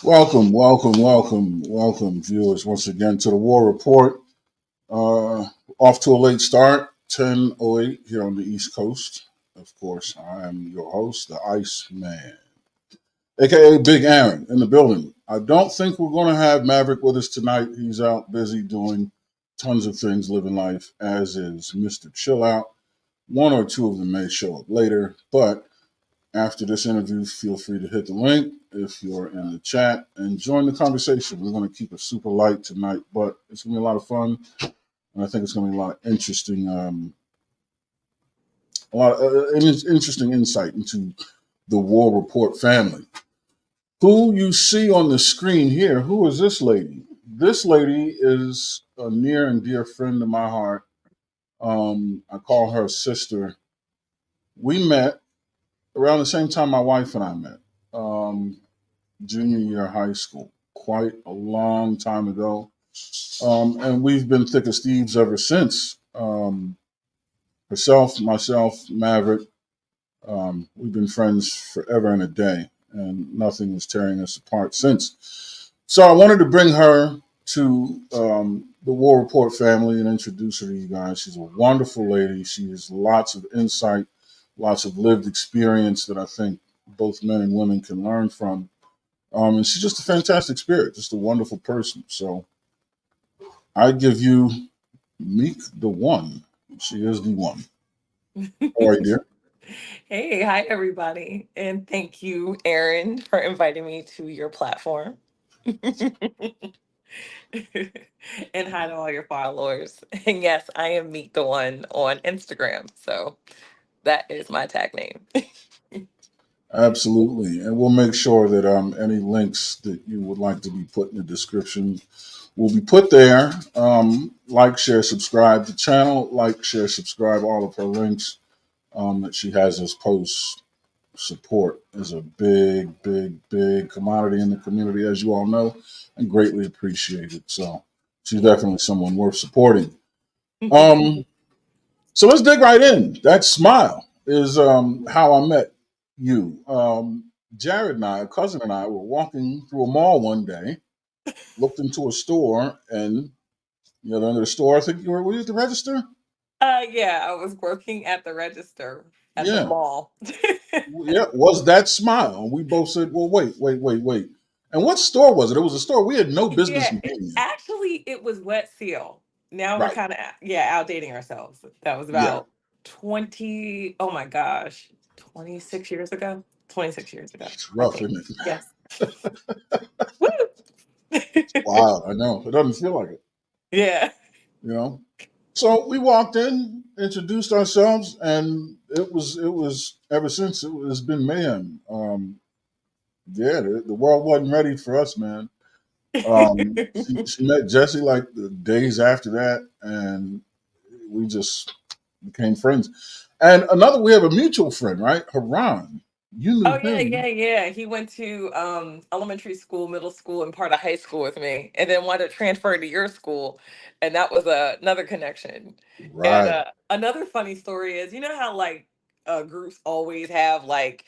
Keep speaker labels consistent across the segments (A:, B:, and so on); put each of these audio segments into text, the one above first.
A: Welcome, viewers, once again to the War Report. Off to a late start, 10:08 here on the East Coast. Of course, I am your host, the Iceman, aka Big Aaron, in the building. I don't think we're going to have Maverick with us tonight. He's out busy doing tons of things, living life, as is Mr. Chill Out. One or two of them may show up later, but after this interview, feel free to hit the link if you're in the chat and join the conversation. We're going to keep it super light tonight, but it's going to be a lot of fun, and I think it's going to be a lot of interesting, interesting insight into the War Report family. Who you see on the screen here? Who is this lady? This lady is a near and dear friend of my heart. I call her sister. We met around the same time my wife and I met. Um, Junior year of high school, quite a long time ago. And we've been thick as thieves ever since. Herself, myself, Maverick, we've been friends forever and a day, and nothing is tearing us apart since. So I wanted to bring her to the War Report family and introduce her to you guys. She's a wonderful lady. She has lots of insight, lots of lived experience that I think both men and women can learn from. And she's just a fantastic spirit, just a wonderful person. So I give you Meek the One. She is the one. All right, dear.
B: Hey, hi everybody. And thank you, Aaron, for inviting me to your platform. And hi to all your followers. And yes, I am Meet the One on Instagram. So that is my tag name.
A: Absolutely. And we'll make sure that any links that you would like to be put in the description will be put there. Like, share, subscribe to the channel. Like, share, subscribe. All of her links that she has as posts. Support is a big commodity in the community, as you all know, and greatly appreciated. So she's definitely someone worth supporting. Um, so let's dig right in. That smile is how I met you. Jared and I, a cousin and I, were walking through a mall one day, looked into a store, and the other end of the store, I think were you at the register?
B: Yeah, I was working at the register at the
A: Yeah.
B: mall.
A: Yeah, was that smile? We both said, well, wait. And what store was it? It was a store we had no business
B: Yeah,
A: being in.
B: actually, it was Wet Seal. Now we're
A: Right.
B: kind of, yeah, outdating ourselves. That was
A: Yeah.
B: about 20, oh my gosh, 26 years ago. 26 years ago,
A: It's
B: I
A: rough,
B: think.
A: isn't it?
B: Yes. Woo!
A: Wow, I know. It doesn't feel like it,
B: Yeah.
A: you know? So we walked in, introduced ourselves, and it was ever since it's been mayhem. Yeah, the world wasn't ready for us, man. She met Jesse like the days after that, and we just became friends. And another, we have a mutual friend, right? Haran. You knew
B: Oh yeah,
A: him,
B: yeah, yeah. He went to elementary school, middle school, and part of high school with me, and then wanted to transfer to your school, and that was another connection. And
A: right?
B: another funny story is, you know how like groups always have like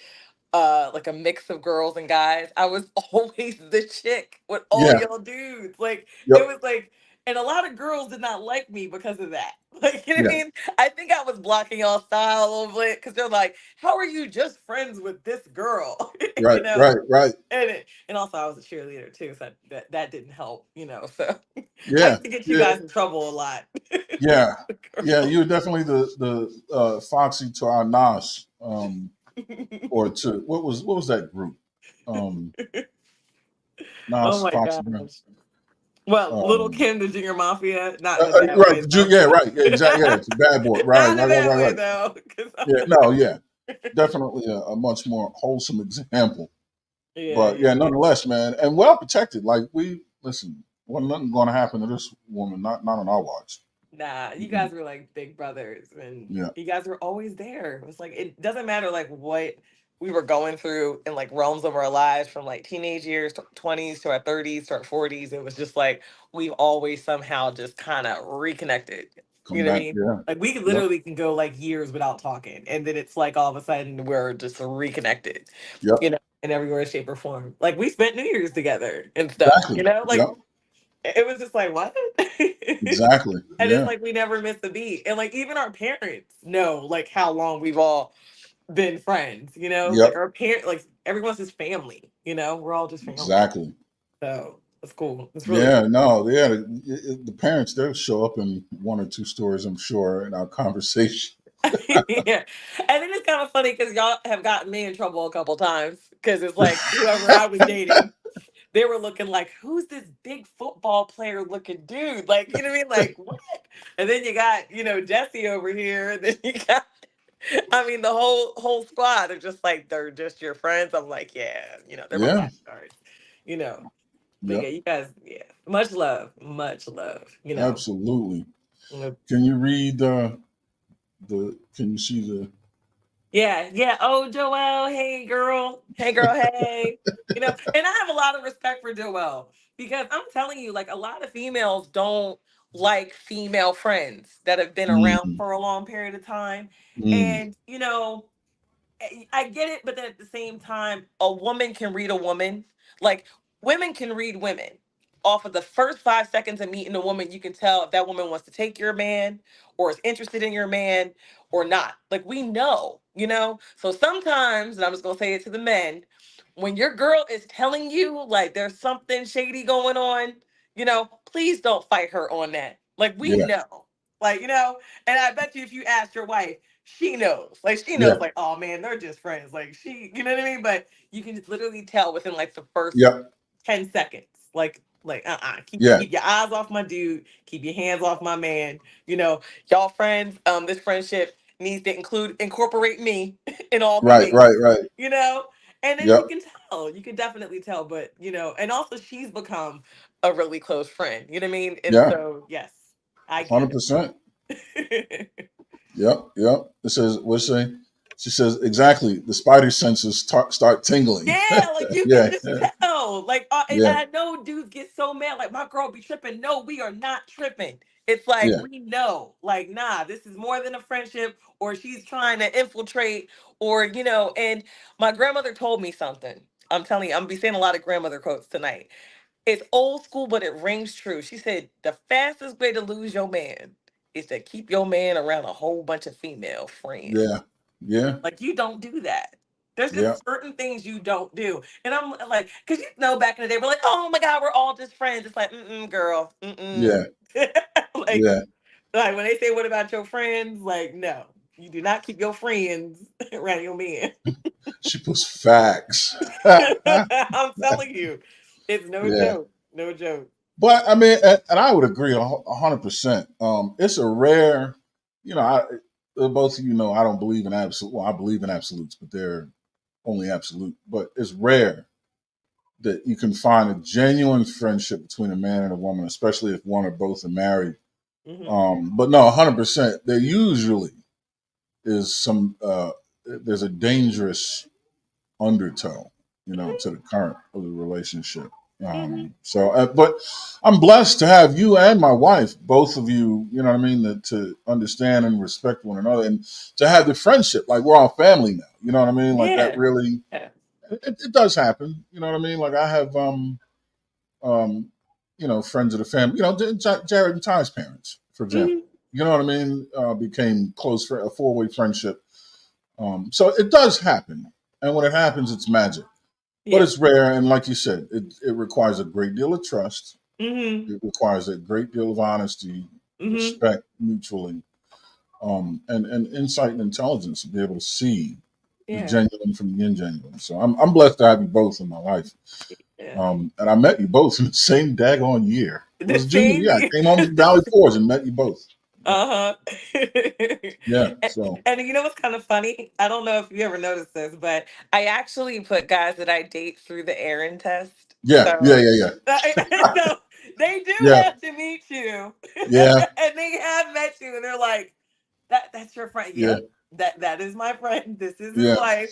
B: a mix of girls and guys. I was always the chick with all
A: Yeah.
B: y'all dudes. Like
A: Yep.
B: it was like, and a lot of girls did not like me because of that. Like, you know what I
A: Yeah.
B: mean? I think I was blocking y'all style a little bit because they're like, "How are you just friends with this girl?"
A: Right.
B: You know.
A: Right.
B: And also I was a cheerleader too, so that didn't help. So I
A: Yeah.
B: used to get you
A: Yeah.
B: guys in trouble a lot.
A: Yeah. Yeah.
B: Girls.
A: You were definitely the Foxy to our Nas, or to what was that group? Um,
B: Oh
A: Nas
B: my
A: Foxy. Brown.
B: gosh. Well, Little
A: Um,
B: Kim, the Junior Mafia, not in a bad
A: right.
B: way though.
A: Yeah. Right. Yeah. Exactly. Yeah. It's a bad boy. Right.
B: Not in a
A: Right. Right.
B: bad
A: Right.
B: way
A: Right.
B: though.
A: Yeah. No. Yeah. Definitely a much more wholesome example.
B: Yeah,
A: But yeah,
B: yeah.
A: nonetheless, man, and well protected. Like we listen, wasn't nothing going to happen to this woman. Not on our watch.
B: Nah, you
A: Mm-mm.
B: guys were like big brothers, and
A: Yeah.
B: you guys were always there. It was like it doesn't matter like what we were going through in like realms of our lives, from like teenage years, 20s to our 30s to our 40s. It was just like we've always somehow just kind of reconnected. You
A: Come
B: know what I
A: back.
B: mean?
A: Yeah.
B: Like we
A: Yep.
B: literally can go like years without talking, and then it's like all of a sudden we're just reconnected.
A: Yep.
B: in every way, shape, or form. Like we spent New Year's together and stuff,
A: Exactly.
B: like
A: Yep.
B: it was just like what?
A: Exactly.
B: And it's
A: Yeah.
B: like we never missed a beat. And like even our parents know like how long we've all been friends, like
A: Yep.
B: our parent, like everyone's just family, we're all just family.
A: Exactly.
B: So it's cool. It's really
A: Yeah.
B: cool.
A: No. Yeah. The parents, they'll show up in one or two stories, I'm sure, in our conversation.
B: Yeah. And then it's kind of funny because y'all have gotten me in trouble a couple times because it's like whoever I was dating, they were looking like, who's this big football player looking dude? Like, you know what I mean? Like, what? And then you got, Jesse over here. And then you got, I mean, the whole squad are just like, they're just your friends. I'm like, yeah, they're my
A: Yeah.
B: bodyguards, you know. But yeah,
A: Yep.
B: you guys, yeah, much love, much love,
A: Absolutely.
B: Mm,
A: Can you read the? Can you see the?
B: yeah, yeah. Oh, Joelle, hey girl, hey girl, hey. And I have a lot of respect for Joelle because I'm telling you, like a lot of females don't like female friends that have been around
A: Mm,
B: for a long period of time.
A: mm,
B: And I get it, but then at the same time, a woman can read a woman. Like women can read women. Off of the first 5 seconds of meeting a woman, you can tell if that woman wants to take your man or is interested in your man or not. Like we know, So sometimes, and I'm just gonna say it to the men, when your girl is telling you like there's something shady going on, please don't fight her on that. Like we
A: yeah.
B: know. Like, and I bet you if you asked your wife, she knows. Like she
A: Yeah.
B: knows like, oh man, they're just friends. Like you know what I mean? But you can just literally tell within like the first
A: Yep.
B: 10 seconds. Keep
A: Yeah.
B: keep your eyes off my dude, keep your hands off my man. Y'all friends, this friendship needs to incorporate me in all the
A: Right. Right.
B: ways,
A: Right.
B: you know? And then you
A: Yep.
B: can tell. You can definitely tell, but and also she's become a really close friend. You know what I mean? And
A: Yeah.
B: so yes, I get
A: 100%.
B: it.
A: Yep. Yep. It says what's say? She says exactly. The spider senses start tingling.
B: Yeah, like you can
A: Yeah.
B: just tell. Like, and
A: Yeah.
B: I know dudes get so mad. Like, my girl be tripping. No, we are not tripping. It's like
A: Yeah.
B: we know. Like, nah, this is more than a friendship, or she's trying to infiltrate, or And my grandmother told me something. I'm telling you, I'm gonna be saying a lot of grandmother quotes tonight. It's old school, but it rings true. She said the fastest way to lose your man is to keep your man around a whole bunch of female friends.
A: Yeah. Yeah.
B: Like you don't do that. There's
A: Yeah.
B: just certain things you don't do. And I'm like, because back in the day, we're like, oh my God, we're all just friends. It's like, girl.
A: Yeah.
B: like,
A: Yeah.
B: like when they say, what about your friends? Like, no, you do not keep your friends around your man.
A: She puts facts.
B: I'm telling you, it's no
A: Yeah.
B: joke. No joke.
A: But I mean, and I would agree 100%. It's a rare, both of you know I don't believe in absolute. Well, I believe in absolutes, but they're only absolute. But it's rare that you can find a genuine friendship between a man and a woman, especially if one or both are married.
B: Hmm.
A: But no, 100%. There usually is some. There's a dangerous undertow, to the current of the relationship.
B: Hmm.
A: But I'm blessed to have you and my wife, both of you, you know what I mean, to understand and respect one another and to have the friendship. Like we're all family now, you know what I mean? Like that
B: Yeah.
A: really,
B: Yeah.
A: it does happen, you know what I mean? Like I have, um, friends of the family, Jared and Ty's parents, for example,
B: Hmm.
A: you know what I mean? Became close for a four-way friendship. So it does happen. And when it happens, it's magic, but
B: Yeah.
A: it's rare. And like you said, it requires a great deal of trust.
B: Hmm.
A: It requires a great deal of honesty,
B: Hmm.
A: respect mutually, and insight and intelligence to be able to see the
B: Yeah.
A: genuine from the ingenuine. So I'm blessed to have you both in my life.
B: Yeah.
A: And I met you both in the same daggone year. It
B: The
A: was junior
B: same
A: year. I
B: year.
A: came home to Valley Forge and met you both. Yep.
B: Uh-huh.
A: Yeah.
B: and,
A: So
B: and you know what's kind of funny? I don't know if you ever noticed this, but I actually put guys that I date through the Aaron test.
A: yeah, yeah,
B: So,
A: yeah,
B: so they do
A: yeah,
B: have to meet you,
A: yeah,
B: and they have met you, and they're like, that's your friend.
A: yeah,
B: Yep, that is my friend. This is his
A: yeah,
B: wife.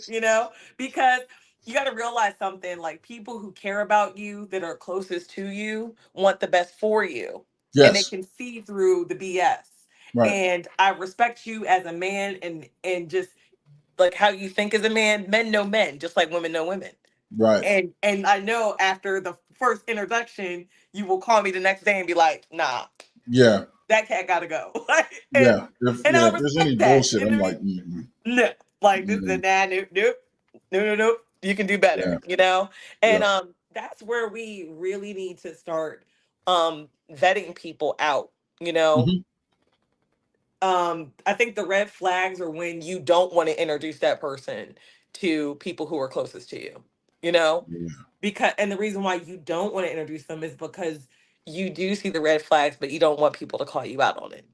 B: Because you got to realize something. Like people who care about you, that are closest to you, want the best for you, and they
A: yes,
B: can see through the BS.
A: right,
B: And I respect you as a man, and just like how you think as a man. Men know men, just like women know women.
A: Right.
B: And I know after the first introduction, you will call me the next day and be like, nah,
A: Yeah.
B: that cat gotta go. Like,
A: Yeah. If
B: and
A: yeah,
B: I
A: if there's any
B: respect that.
A: bullshit,
B: You
A: I'm
B: know what I
A: like,
B: mean?
A: mm-mm.
B: No, like this,
A: Yeah.
B: nah, nope, nope, no, no, no. You can do better,
A: Yeah.
B: you know. And
A: Yep.
B: that's where we really need to start vetting people out. You know,
A: Hmm.
B: I think the red flags are when you don't want to introduce that person to people who are closest to you. You know,
A: Yeah.
B: because and the reason why you don't want to introduce them is because you do see the red flags, but you don't want people to call you out on it.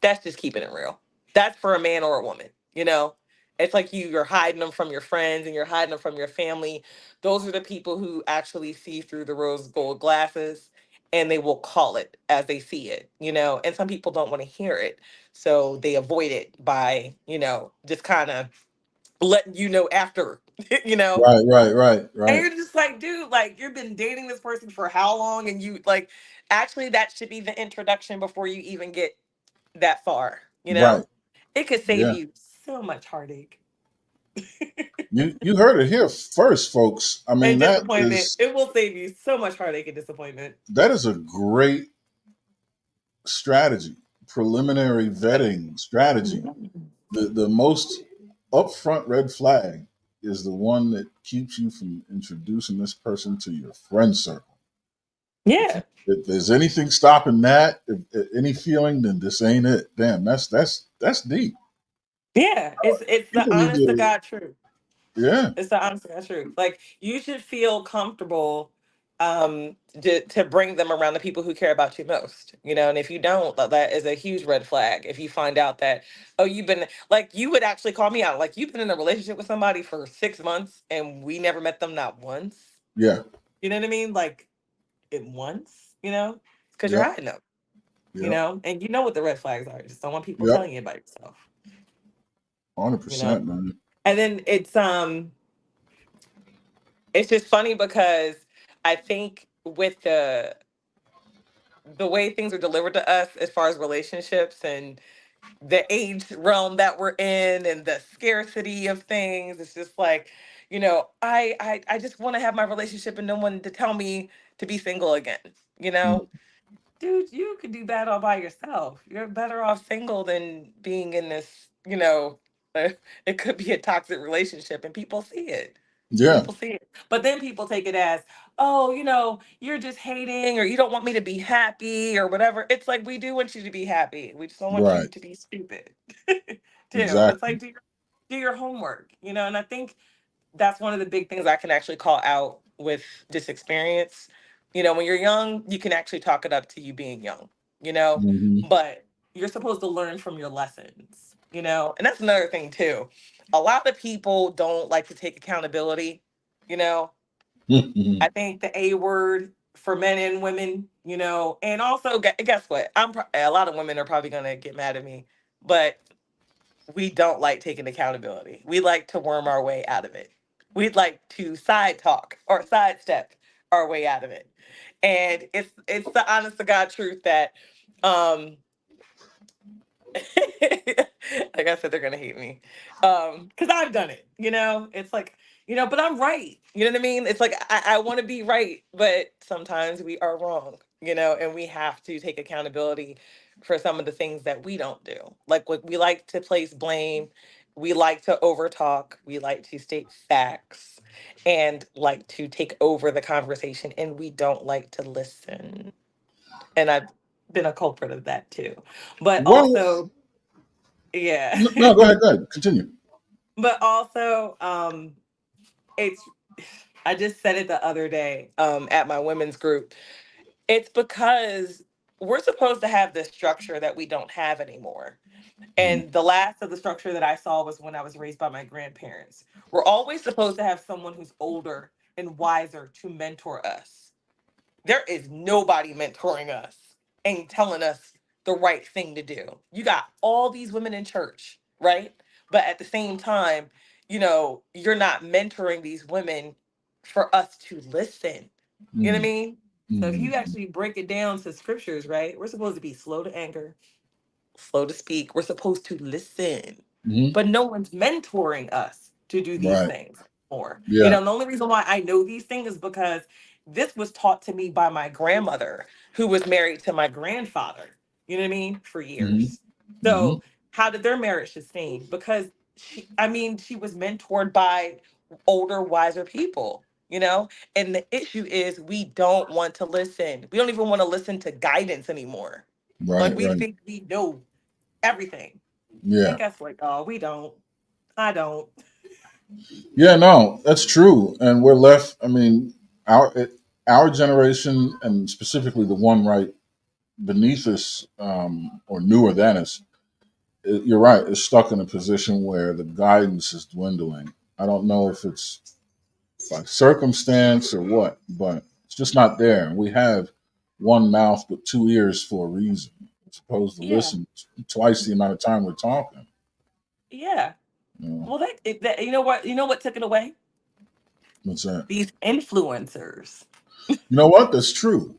B: That's just keeping it real. That's for a man or a woman, you know? It's like you're hiding them from your friends and you're hiding them from your family. Those are the people who actually see through the rose gold glasses and they will call it as they see it, you know? And some people don't want to hear it. So they avoid it by, just kind of letting you know after, you know?
A: Right. Right. Right.
B: And
A: Right.
B: you're just like, dude, like you've been dating this person for how long? And you like, actually, that should be the introduction before you even get that far, you
A: Right.
B: know? It could save
A: Yeah.
B: you so much heartache
A: You heard it here first, folks. I mean,
B: and disappointment. It will save you so much heartache and disappointment.
A: that is a great strategy, preliminary vetting strategy.
B: Mhm.
A: The most upfront red flag is the one that keeps you from introducing this person to your friend circle. If,
B: Yeah.
A: if there's anything stopping that, if any feeling, then this ain't it. Damn, that's deep.
B: Yeah. It's the
A: People need
B: honest to
A: to,
B: God truth.
A: yeah,
B: It's the honest to God truth. Like you should feel comfortable to bring them around the people who care about you most, you know. And if you don't, that is a huge red flag. If you find out that, oh, you've been like, you would actually call me out, like you've been in a relationship with somebody for 6 months and we never met them, not once.
A: yeah,
B: You know what I mean? Like it once, you know, because you're
A: yep,
B: hiding them, you
A: yep,
B: know, and you know what the red flags are. You just don't want people
A: yep,
B: telling you about yourself,
A: hundred
B: you know.
A: percent, man.
B: And then it's just funny because I think with the way things are delivered to us as far as relationships and the age realm that we're in and the scarcity of things, it's just like, I just want to have my relationship and no one to tell me to be single again, you
A: Mm,
B: know. Dude, you could do that all by yourself. You're better off single than being in this, it could be a toxic relationship and people see it.
A: yeah,
B: People see it. But then people take it as, oh, you're just hating or you don't want me to be happy or whatever. It's like we do want you to be happy. We just don't want you
A: right,
B: to be stupid. Too. It's
A: exactly.
B: like do your homework, and I think that's one of the big things I can actually call out with this experience. When you're young, you can actually talk it up to you being young,
A: Hmm.
B: but you're supposed to learn from your lessons, and that's another thing too. A lot of people don't like to take accountability, you know. I think the A word for men and women, and also guess what? A lot of women are probably going to get mad at me, but we don't like taking accountability. We like to worm our way out of it. We'd like to side talk or sidestep our way out of it. And it's the honest to God truth that um like I said, they're gonna hate me. Because I've done it, It's like, but I'm right. You know what I mean? It's like I want to be right, but sometimes we are wrong, and we have to take accountability for some of the things that we don't do. Like what we like to place blame, we like to overtalk, we like to state facts, and like to take over the conversation, and we don't like to listen. And I've been a culprit of that too. But
A: Well,
B: also, yeah.
A: no, go ahead, continue.
B: But also, it's I just said it the other day at my women's group. It's because we're supposed to have this structure that we don't have anymore.
A: Mm,
B: And the last of the structure that I saw was when I was raised by my grandparents. We're always supposed to have someone who's older and wiser to mentor us. There is nobody mentoring us and telling us the right thing to do. You got all these women in church, right? But at the same time, you're not mentoring these women for us to listen. You know what I
A: mm,
B: mean? So if you
A: mm,
B: actually break it down to scriptures, right? We're supposed to be slow to anger, slow to speak. We're supposed to listen.
A: mm,
B: But no one's mentoring us to do these
A: right,
B: things. more. You
A: Yeah.
B: know, and the only reason why I know these things is because this was taught to me by my grandmother, who was married to my grandfather, you know what I mean, for
A: Hmm.
B: years.
A: Hmm.
B: So, how did their marriage sustain? Because she was mentored by older, wiser people, you know? And the issue is we don't want to listen. We don't even want to listen to guidance anymore. Like,
A: Right.
B: we
A: Right.
B: think we know everything. And
A: Yeah.
B: guess what? Oh, we don't. I don't.
A: Yeah. No, that's true. And we're left. I mean, our generation, and specifically the one right beneath us, or newer than us, you're right, is stuck in a position where the guidance is dwindling. I don't know if it's by circumstance or what, but it's just not there. And we have one mouth but two ears for a reason. We're supposed to
B: Yeah.
A: listen twice the amount of time we're talking.
B: Yeah.
A: You know,
B: Well, you know what? You know what took it away?
A: what's that?
B: These influencers.
A: You know what? That's true.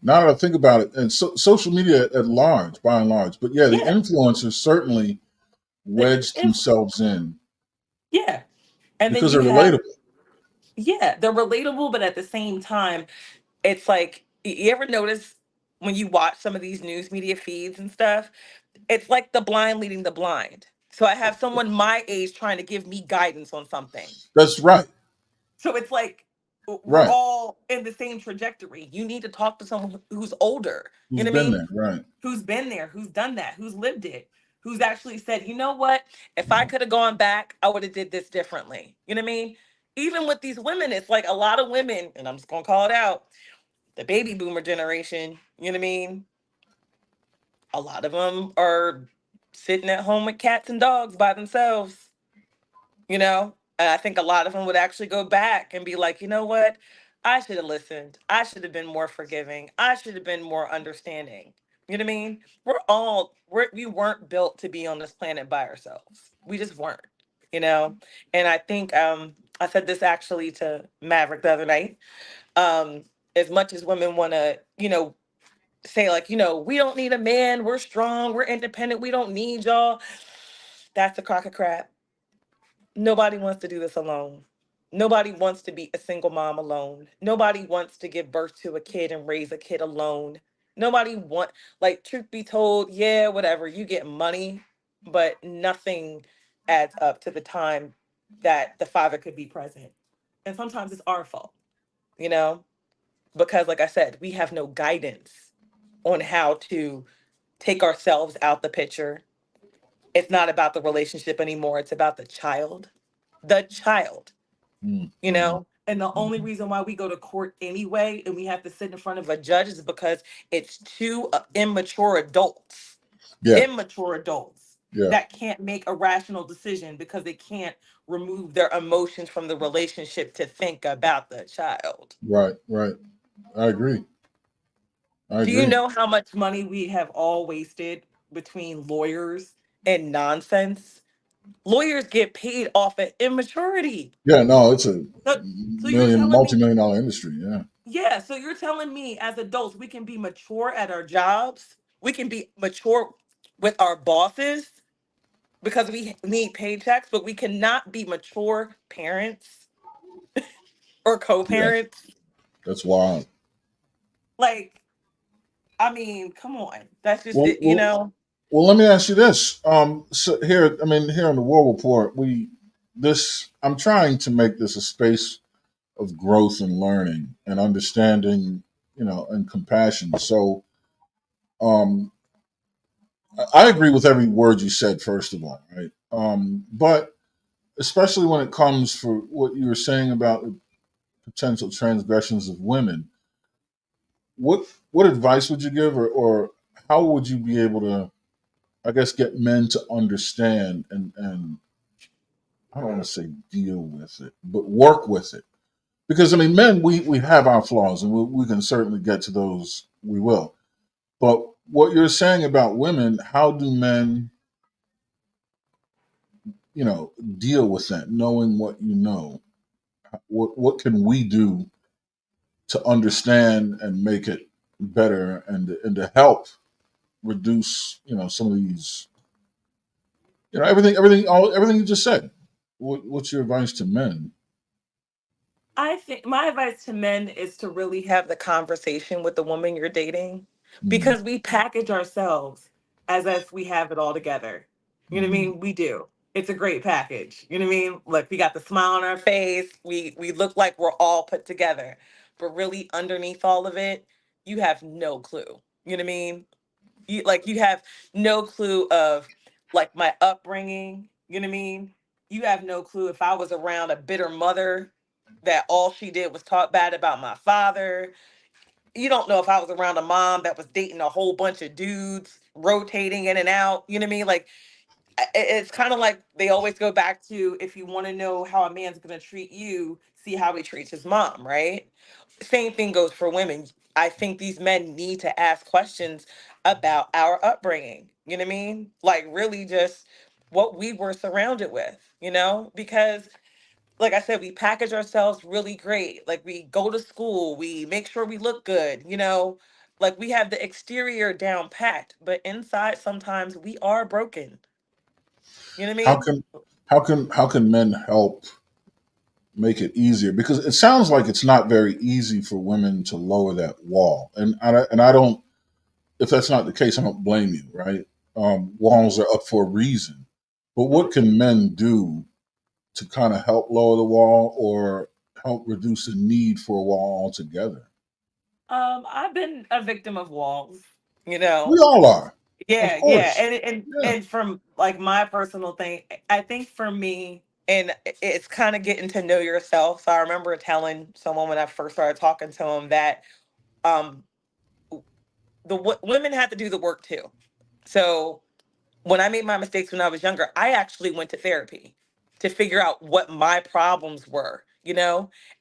A: Now that I think about it, and social media at large, by and large, but yeah, the
B: Yeah.
A: influencers certainly
B: The
A: wedged themselves in
B: yeah. And then
A: because
B: you
A: they're
B: have,
A: relatable.
B: yeah, they're relatable, but at the same time, it's like, you ever notice when you watch some of these news media feeds and stuff, it's like the blind leading the blind. So I have someone my age trying to give me guidance on something.
A: That's right,
B: So it's like we're
A: right.
B: all in the same trajectory. You need to talk to someone who's older. You
A: Who's
B: know what I
A: been
B: mean?
A: there? Right.
B: Who's been there, who's done that, who's lived it, who's actually said, you know what? If I could have gone back, I would have did this differently. You know what I mean? Even with these women, it's like a lot of women, and I'm just gonna call it out, the baby boomer generation, you know what I mean? A lot of them are sitting at home with cats and dogs by themselves, you know? And I think a lot of them would actually go back and be like, you know what? I should have listened. I should have been more forgiving. I should have been more understanding. You know what I mean? We weren't built to be on this planet by ourselves. We just weren't, you know? And I think I said this actually to Maverick the other night. Um, as much as women want to, say like, we don't need a man, we're strong, we're independent, we don't need y'all. That's a crock of crap. Nobody wants to do this alone. Nobody wants to be a single mom alone. Nobody wants to give birth to a kid and raise a kid alone. Nobody want, like, truth be told, yeah, whatever, you get money, but nothing adds up to the time that the father could be present. And sometimes it's our fault, you know, because like I said, we have no guidance on how to take ourselves out the picture. It's not about the relationship anymore, it's about the child, you
A: Mm-hmm.
B: know? And the only reason why we go to court anyway and we have to sit in front of a judge is because it's two
A: Yeah.
B: immature adults
A: Yeah.
B: that can't make a rational decision because they can't remove their emotions from the relationship to think about the child.
A: Right. Right. I agree. I
B: Do you
A: agree.
B: know how much money we have all wasted between lawyers and nonsense? Lawyers get paid off of immaturity.
A: Yeah. No, it's a
B: So, so you're telling me,
A: multi-million dollar industry. Yeah.
B: yeah, so you're telling me as adults, we can be mature at our jobs, we can be mature with our bosses because we need paychecks, but we cannot be mature parents or
A: Yeah.
B: co-parents.
A: That's wild.
B: Like, I mean, come on. That's just
A: Well,
B: it, you
A: well,
B: know?
A: well. Let me ask you this. So here, I mean, here on the War Report, I'm trying to make this a space of growth and learning and understanding, and compassion. So, um, I agree with every word you said. First of all, right? But especially when it comes for what you were saying about the potential transgressions of women, what what advice would you give, or how would you be able to, I guess, get men to understand and I don't want to say deal with it, but work with it? Because I mean, men, we have our flaws, and we can certainly get to those. We will. But what you're saying about women, how do men, deal with that? Knowing what you know, what can we do to understand and make it better, and to help reduce, some of these, everything you just said. what's your advice to men?
B: I think my advice to men is to really have the conversation with the woman you're dating,
A: Mm-hmm.
B: because we package ourselves as if we have it all together. You know what I
A: Mm-hmm.
B: mean? We do. It's a great package. You know what I mean? Look, we got the smile on our face. We look like we're all put together. But really underneath all of it, you have no clue. You know what I mean? You have no clue of like my upbringing. You know what I mean? You have no clue if I was around a bitter mother that all she did was talk bad about my father. You don't know if I was around a mom that was dating a whole bunch of dudes, rotating in and out. You know what I mean? Like it's kind of like they always go back to, if you want to know how a man's going to treat you, see how he treats his mom, right? Same thing goes for women. I think these men need to ask questions about our upbringing. You know what I mean? Like really just what we were surrounded with, because like I said, we package ourselves really great. Like we go to school, we make sure we look good. Like we have the exterior down packed, but inside sometimes we are broken. You know what I
A: How
B: mean?
A: can how can men help make it easier? Because it sounds like it's not very easy for women to lower that wall. And I don't. If that's not the case, I don't blame you. Right? Walls are up for a reason. But what
B: Mhm.
A: can men do to kind of help lower the wall or help reduce the need for a wall altogether?
B: I've been a victim of walls, you
A: We
B: know.
A: all are, of
B: Yeah, yeah.
A: course. Yeah.
B: And from like my personal thing, I think for me, and it's kind of getting to know yourself. So I remember telling someone when I first started talking to him that um women have to do the work too. So when I made my mistakes when I was younger, I actually went to therapy to figure out what my problems were.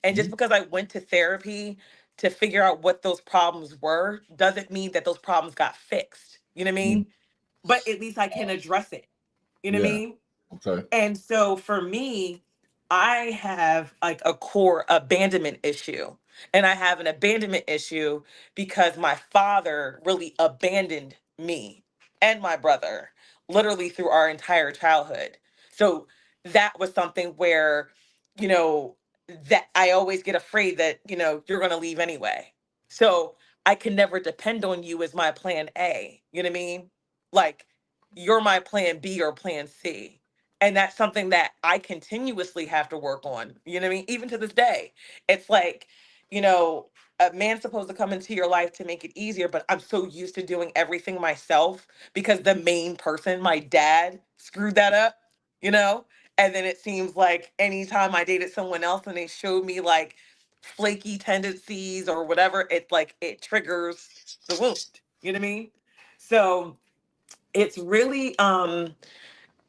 B: And just
A: Mhm.
B: because I went to therapy to figure out what those problems were doesn't mean that those problems got fixed. You know what I
A: Mhm.
B: mean? But at least I can address it. You know what I
A: Yeah.
B: mean?
A: Okay.
B: And so for me, I have like a core abandonment issue. And I have an abandonment issue because my father really abandoned me and my brother literally through our entire childhood. So that was something where, you know, that I always get afraid that, you're going to leave anyway. So I can never depend on you as my plan A. You know what I mean? Like, you're my plan B or plan C, and that's something that I continuously have to work on. You know what I mean? Even to this day, it's like, you know, a man's supposed to come into your life to make it easier, but I'm so used to doing everything myself because the main person, my dad, screwed that up, you know? And then it seems like anytime I dated someone else and they showed me like flaky tendencies or whatever, it's like it triggers the wound. You know what I mean? So it's really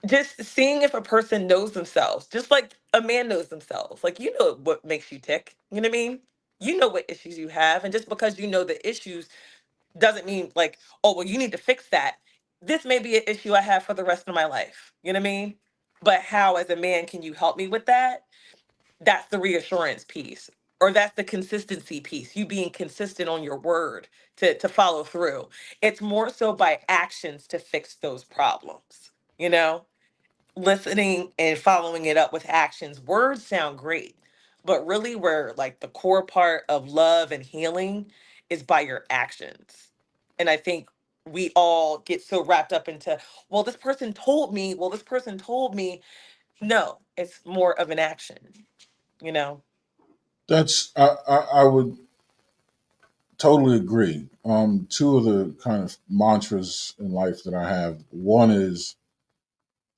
B: just seeing if a person knows themselves, just like a man knows themselves. Like, you know what makes you tick. You know what I mean? You know what issues you have. And just because you know the issues doesn't mean like, oh, well, you need to fix that. This may be an issue I have for the rest of my life. You know what I mean? But how, as a man, can you help me with that? That's the reassurance piece. Or that's the consistency piece. You being consistent on your word to follow through. It's more so by actions to fix those problems. You know? Listening and following it up with actions. Words sound great, but really, where like the core part of love and healing is by your actions. And I think we all get so wrapped up into, well, this person told me, well, this person told me. No, it's more of an action, you know?
A: I would totally agree. Two of the kind of mantras in life that I have. One is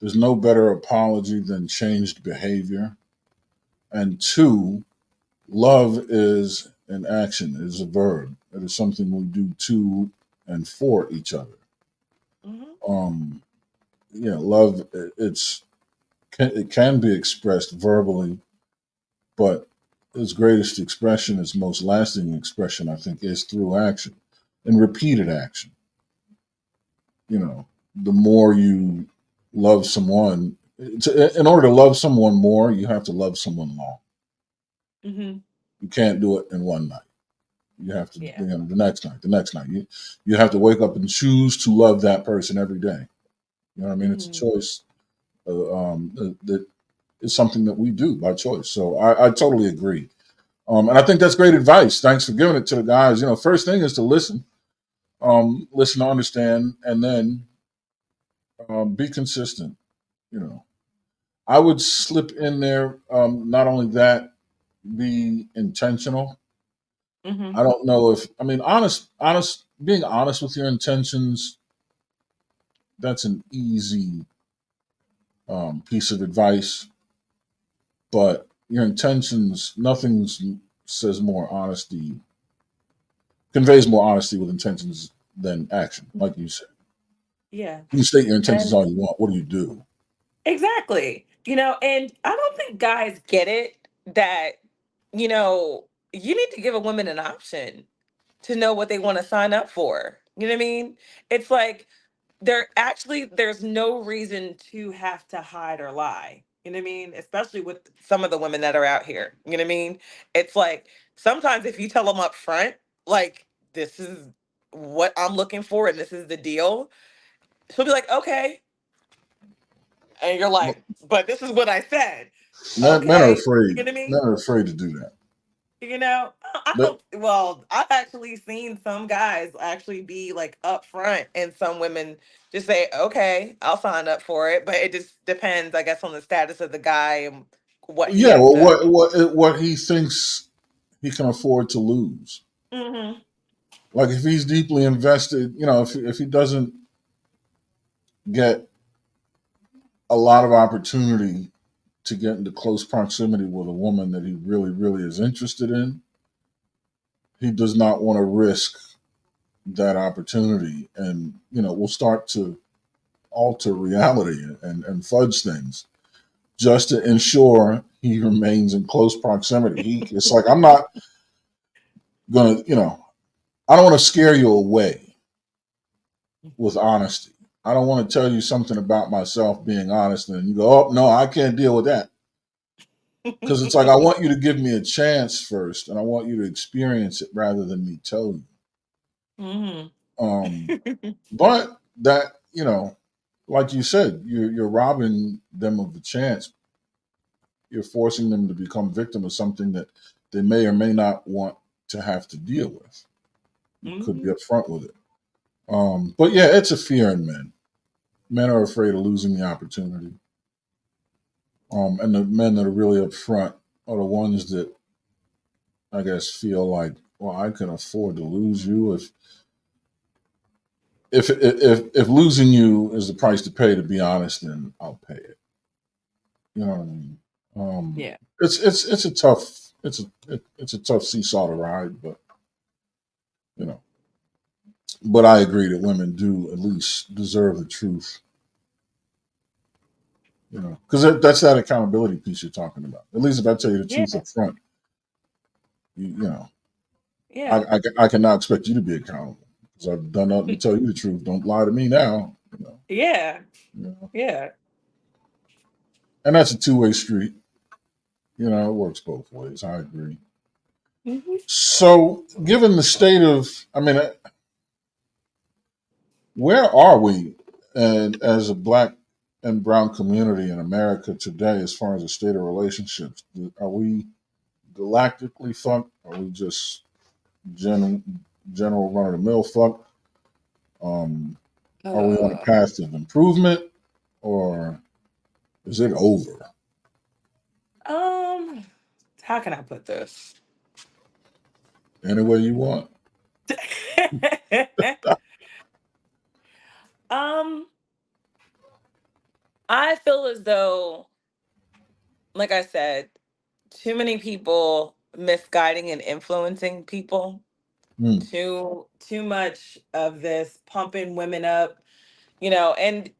A: there's no better apology than changed behavior, and two, love is an action, is a verb. It is something we do to and for each other.
B: Hmm.
A: Um, love it can be expressed verbally, but its greatest expression, its most lasting expression, I think, is through action and repeated action. The more you love someone, in order to love someone more, you have to love someone long.
B: Hmm.
A: You can't do it in one night. You have to,
B: Yeah.
A: the next night, the next night. You have to wake up and choose to love that person every day. You know what I mean? It's a
B: Hmm.
A: choice that is something that we do by choice. So I totally agree. And I think that's great advice. Thanks for giving it to the guys. First thing is to listen, listen to understand, and then be consistent. You know, I would slip in there. Not only that, be intentional.
B: Mm-hmm.
A: I don't know if I mean being honest with your intentions. That's an easy piece of advice, but your intentions, nothing says more honesty, conveys more honesty with intentions than action. Like you said,
B: Yeah.
A: you can state your intentions
B: And
A: all you want. What do you do?
B: exactly. And I don't think guys get it that, you need to give a woman an option to know what they want to sign up for. You know what I mean? It's like there's no reason to have to hide or lie. You know what I mean? Especially with some of the women that are out here. You know what I mean? It's like sometimes if you tell them up front, like, this is what I'm looking for and this is the deal, she'll be like, okay. And you're like, but this is what I said.
A: Men are
B: Okay.
A: afraid.
B: You know what I
A: Men
B: mean?
A: are afraid to do that.
B: I
A: But
B: don't, well, I've actually seen some guys actually be like upfront and some women just say, okay, I'll sign up for it. But it just depends, I guess, on the status of the guy and what he
A: yeah,
B: has
A: well,
B: to.
A: what he thinks he can afford to lose.
B: Hmm.
A: Like if he's deeply invested, if he doesn't get a lot of opportunity to get into close proximity with a woman that he really, really is interested in, he does not want to risk that opportunity, and will start to alter reality and fudge things just to ensure he remains in close proximity. It's like, I'm not gonna, I don't want to scare you away with honesty. I don't want to tell you something about myself being honest, and you go, oh no, I can't deal with that. Because it's like, I want you to give me a chance first, and I want you to experience it rather than me tell you.
B: Hmm.
A: But that, like you said, you're robbing them of the chance. You're forcing them to become victim of something that they may or may not want to have to deal with. You could be
B: Hmm.
A: upfront with it. But yeah, it's a fear in men. Men are afraid of losing the opportunity. And the men that are really upfront are the ones that I guess feel like, well, I can afford to lose you if losing you is the price to pay. To be honest, then I'll pay it. You know what I mean?
B: Yeah.
A: It's a tough it's a tough seesaw to ride, but you know. But I agree that women do at least deserve the truth, because that's that accountability piece you're talking about. At least if I tell you the truth
B: Yeah.
A: up front, you know,
B: Yeah.
A: I can now expect you to be accountable because I've done nothing to tell you the truth. Don't lie to me now.
B: Yeah.
A: You know.
B: Yeah.
A: And that's a two-way street. It works both ways. I agree.
B: Hmm.
A: So, given the state of, I mean, where are we, and as a black and brown community in America today, as far as the state of relationships? Are we galactically fucked? Are we just general general run of the mill fucked? Um, are we on a
B: Uh,
A: path of improvement, or is it over?
B: um, how can I put this?
A: Any way you want.
B: um, I feel as though, like I said, too many people misguiding and influencing people.
A: Hmm.
B: Too much of this pumping women up, and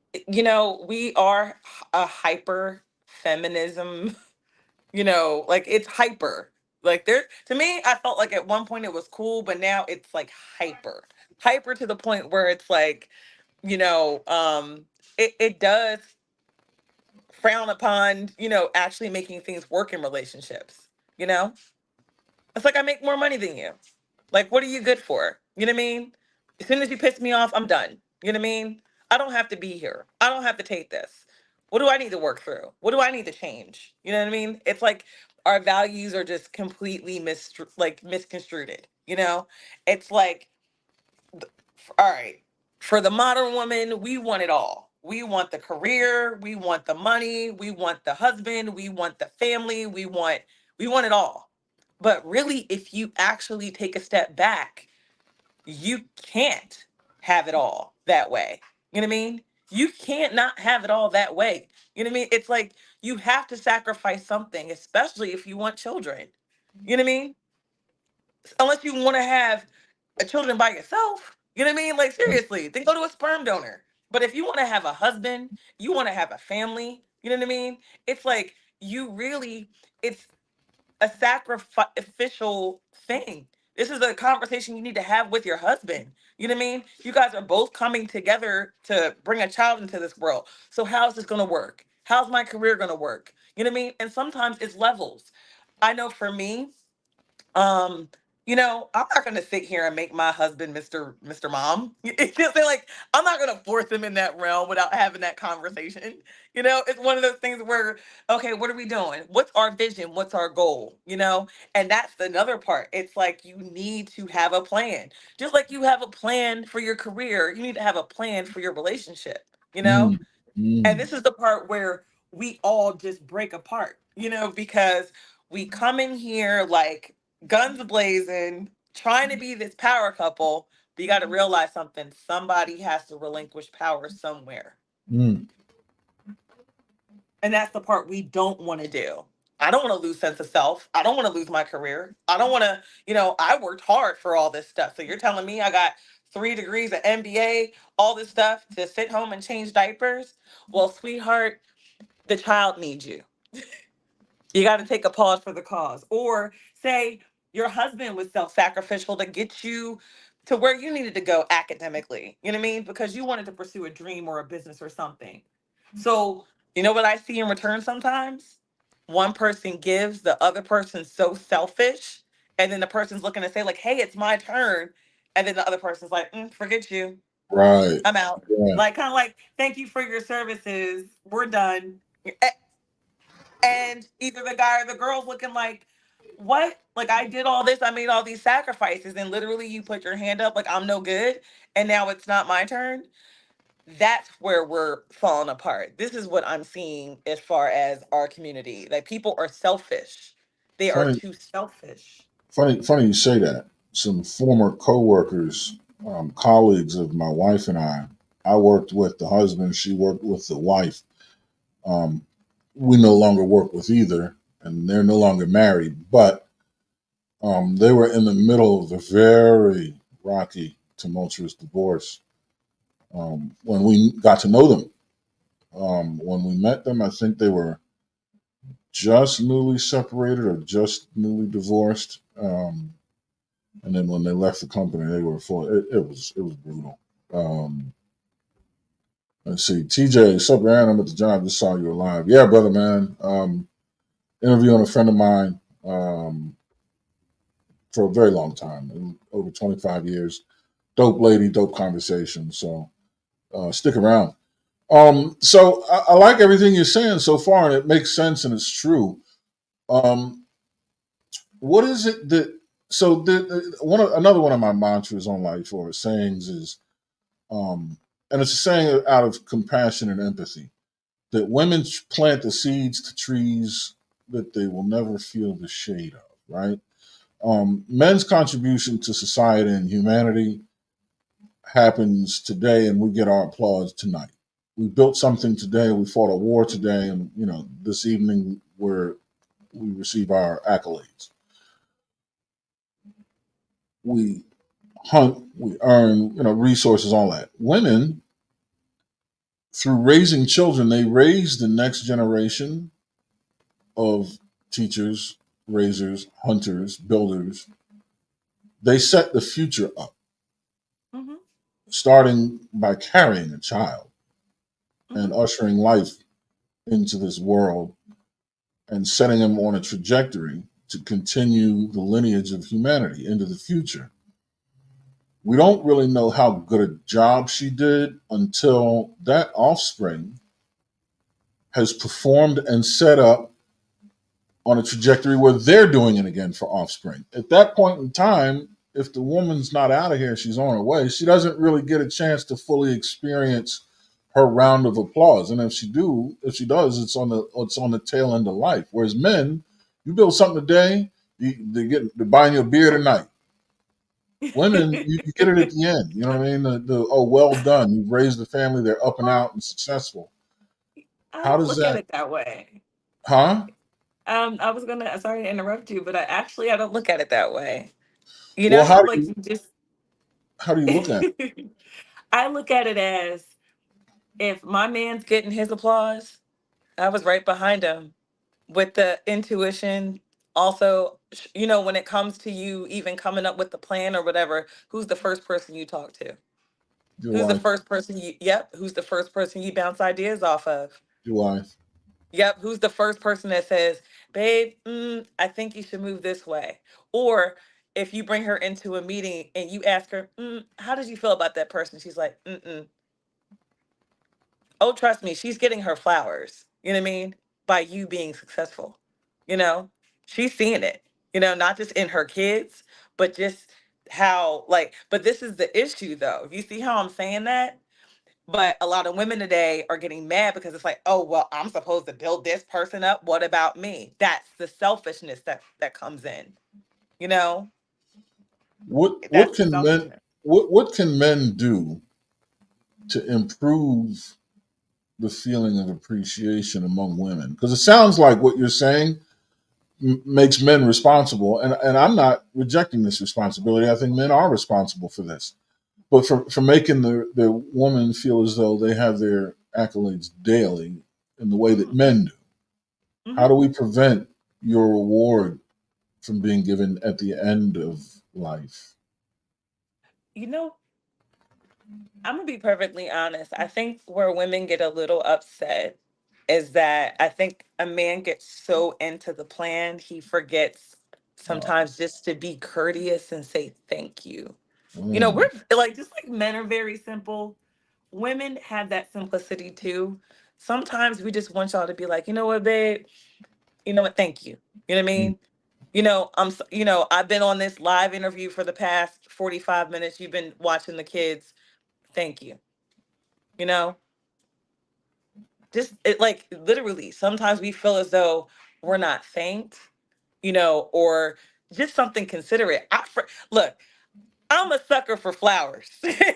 B: we are a hyper feminism, like it's hyper. Like there to me, I felt like at one point it was cool, but now it's like hyper. Hyper to the point where it's like, you know, um it does frown upon, actually making things work in relationships, you know? It's like I make more money than you. Like, what are you good for? You know what I mean? As soon as you piss me off, I'm done. You know what I mean? I don't have to be here. I don't have to take this. What do I need to work through? What do I need to change? You know what I mean? It's like our values are just completely misconstrued. You know, it's like, all right, for the modern woman, we want it all. We want the career, we want the money, we want the husband, we want the family, we want it all. But really, if you actually take a step back, you can't have it all that way. You know what I mean? You can't not have it all that way. You know what I mean? It's like you have to sacrifice something, especially if you want children. You know what I mean? Unless you want to have children by yourself. You know what I mean? Like, seriously, then go to a sperm donor. But if you want to have a husband, you want to have a family, you know what I mean? It's like you really, it's a sacrificial thing. This is a conversation you need to have with your husband. You know what I mean? You guys are both coming together to bring a child into this world. So how's this going to work? How's my career going to work? You know what I mean? And sometimes it's levels. I know for me, um, I'm not gonna sit here and make my husband Mr. Mom. It's just like I'm not gonna force him in that realm without having that conversation. It's one of those things where, okay, what are we doing? What's our vision? What's our goal? And that's another part. It's like you need to have a plan. Just like you have a plan for your career, you need to have a plan for your relationship, you know?
A: Mm, mm,
B: And this is the part where we all just break apart, because we come in here like guns blazing, trying to be this power couple, but you got to realize something. Somebody has to relinquish power somewhere.
A: mm.
B: And that's the part we don't want to do. I don't want to lose sense of self. I don't want to lose my career. I don't want to, I worked hard for all this stuff. So you're telling me I got 3 degrees, of MBA, all this stuff to sit home and change diapers? Well, sweetheart, the child needs you. You got to take a pause for the cause. Or say your husband was self sacrificial to get you to where you needed to go academically. You know what I mean? Because you wanted to pursue a dream or a business or something. So, you know what I see in return sometimes? One person gives, the other person's so selfish. And then the person's looking to say, like, hey, it's my turn. And then the other person's like, forget you.
A: Right.
B: I'm out.
A: Yeah.
B: Like, kind of like, thank you for your services. We're done. And either the guy or the girl's looking like, what? Like, I did all this, I made all these sacrifices, and literally you put your hand up like I'm no good, and now it's not my turn. That's where we're falling apart. This is what I'm seeing as far as our community. Like, people are selfish. They are
A: Funny,
B: too selfish.
A: funny you say that. Some former coworkers, colleagues of my wife and I worked with the husband, she worked with the wife. Um, we no longer work with either, and they're no longer married, but they were in the middle of a very rocky, tumultuous divorce. When we got to know them, when we met them, I think they were just newly separated or just newly divorced. And then when they left the company, they were full. It was brutal. Um, let's see, TJ, sup, man? I'm at the job. Just saw you alive. Yeah, brother, man. Interviewing a friend of mine for a very long time, over 25 years. Dope lady, dope conversation. So stick around. So I like everything you're saying so far, and it makes sense and it's true. Um, what is it that so another one of my mantras on life or sayings is and it's a saying out of compassion and empathy that women plant the seeds to trees that they will never feel the shade of, right? Men's contribution to society and humanity happens today, and we get our applause tonight. We built something today, we fought a war today, and this evening we receive our accolades. We hunt, we earn, resources, all that. Women, through raising children, they raise the next generation of teachers, raisers, hunters, builders. They set the future up,
B: Hmm.
A: starting by carrying a child and
B: Hmm.
A: ushering life into this world and setting them on a trajectory to continue the lineage of humanity into the future. We don't really know how good a job she did until that offspring has performed and set up on a trajectory where they're doing it again for offspring. At that point in time, if the woman's not out of here, she's on her way, she doesn't really get a chance to fully experience her round of applause. And if she does, it's on the tail end of life. Whereas men, you build something today, they're buying you a beer tonight. Women, you get it at the end. You know what I mean? Oh, well done. You've raised the family. They're up and
B: Well,
A: out and successful.
B: I
A: How
B: don't
A: does
B: look at
A: that?
B: it that way.
A: Huh?
B: I was gonna, sorry to interrupt you, but I don't look at it that way. You
A: Well,
B: know,
A: how do
B: like
A: you
B: you just,
A: how do you look at it?
B: I look at it as if my man's getting his applause, I was right behind him with the intuition. Also, when it comes to you even coming up with the plan or whatever, who's the first person you talk to?
A: Your
B: Who's the
A: wife,
B: first person who's the first person you bounce ideas off of?
A: your wife.
B: Yep, who's the first person that says, "Babe, I think you should move this way." Or if you bring her into a meeting and you ask her, "How did you feel about that person?" She's like, "Mm-mm." Oh, trust me, she's getting her flowers. You know what I mean? By you being successful. You know, she's seeing it. Not just in her kids, but just how like. But this is the issue, though. You see how I'm saying that? But a lot of women today are getting mad because it's like, oh, well, I'm supposed to build this person up. What about me? That's the selfishness that comes in. You know,
A: What
B: that's the
A: can men
B: selfishness.
A: what can men do to improve the feeling of appreciation among women? Because it sounds like what you're saying makes men responsible, and I'm not rejecting this responsibility. I think men are responsible for this, but for making the woman feel as though they have their accolades daily in the way that
B: Hmm.
A: men do. How
B: Hmm.
A: do we prevent your reward from being given at the end of life?
B: You know, I'm gonna be perfectly honest. I think where women get a little upset is that I think a man gets so into the plan he forgets
A: Uh,
B: sometimes just to be courteous and say thank you.
A: mm,
B: We're like just like men are very simple. Women have that simplicity too. Sometimes we just want y'all to be like, you know what, babe? You know what? Thank you. You know what I
A: mm.
B: mean? I've been on this live interview for the past 45 minutes. You've been watching the kids. Thank you. You know, just it like literally sometimes we feel as though we're not thanked, or just something considerate. Look, I'm a sucker for flowers.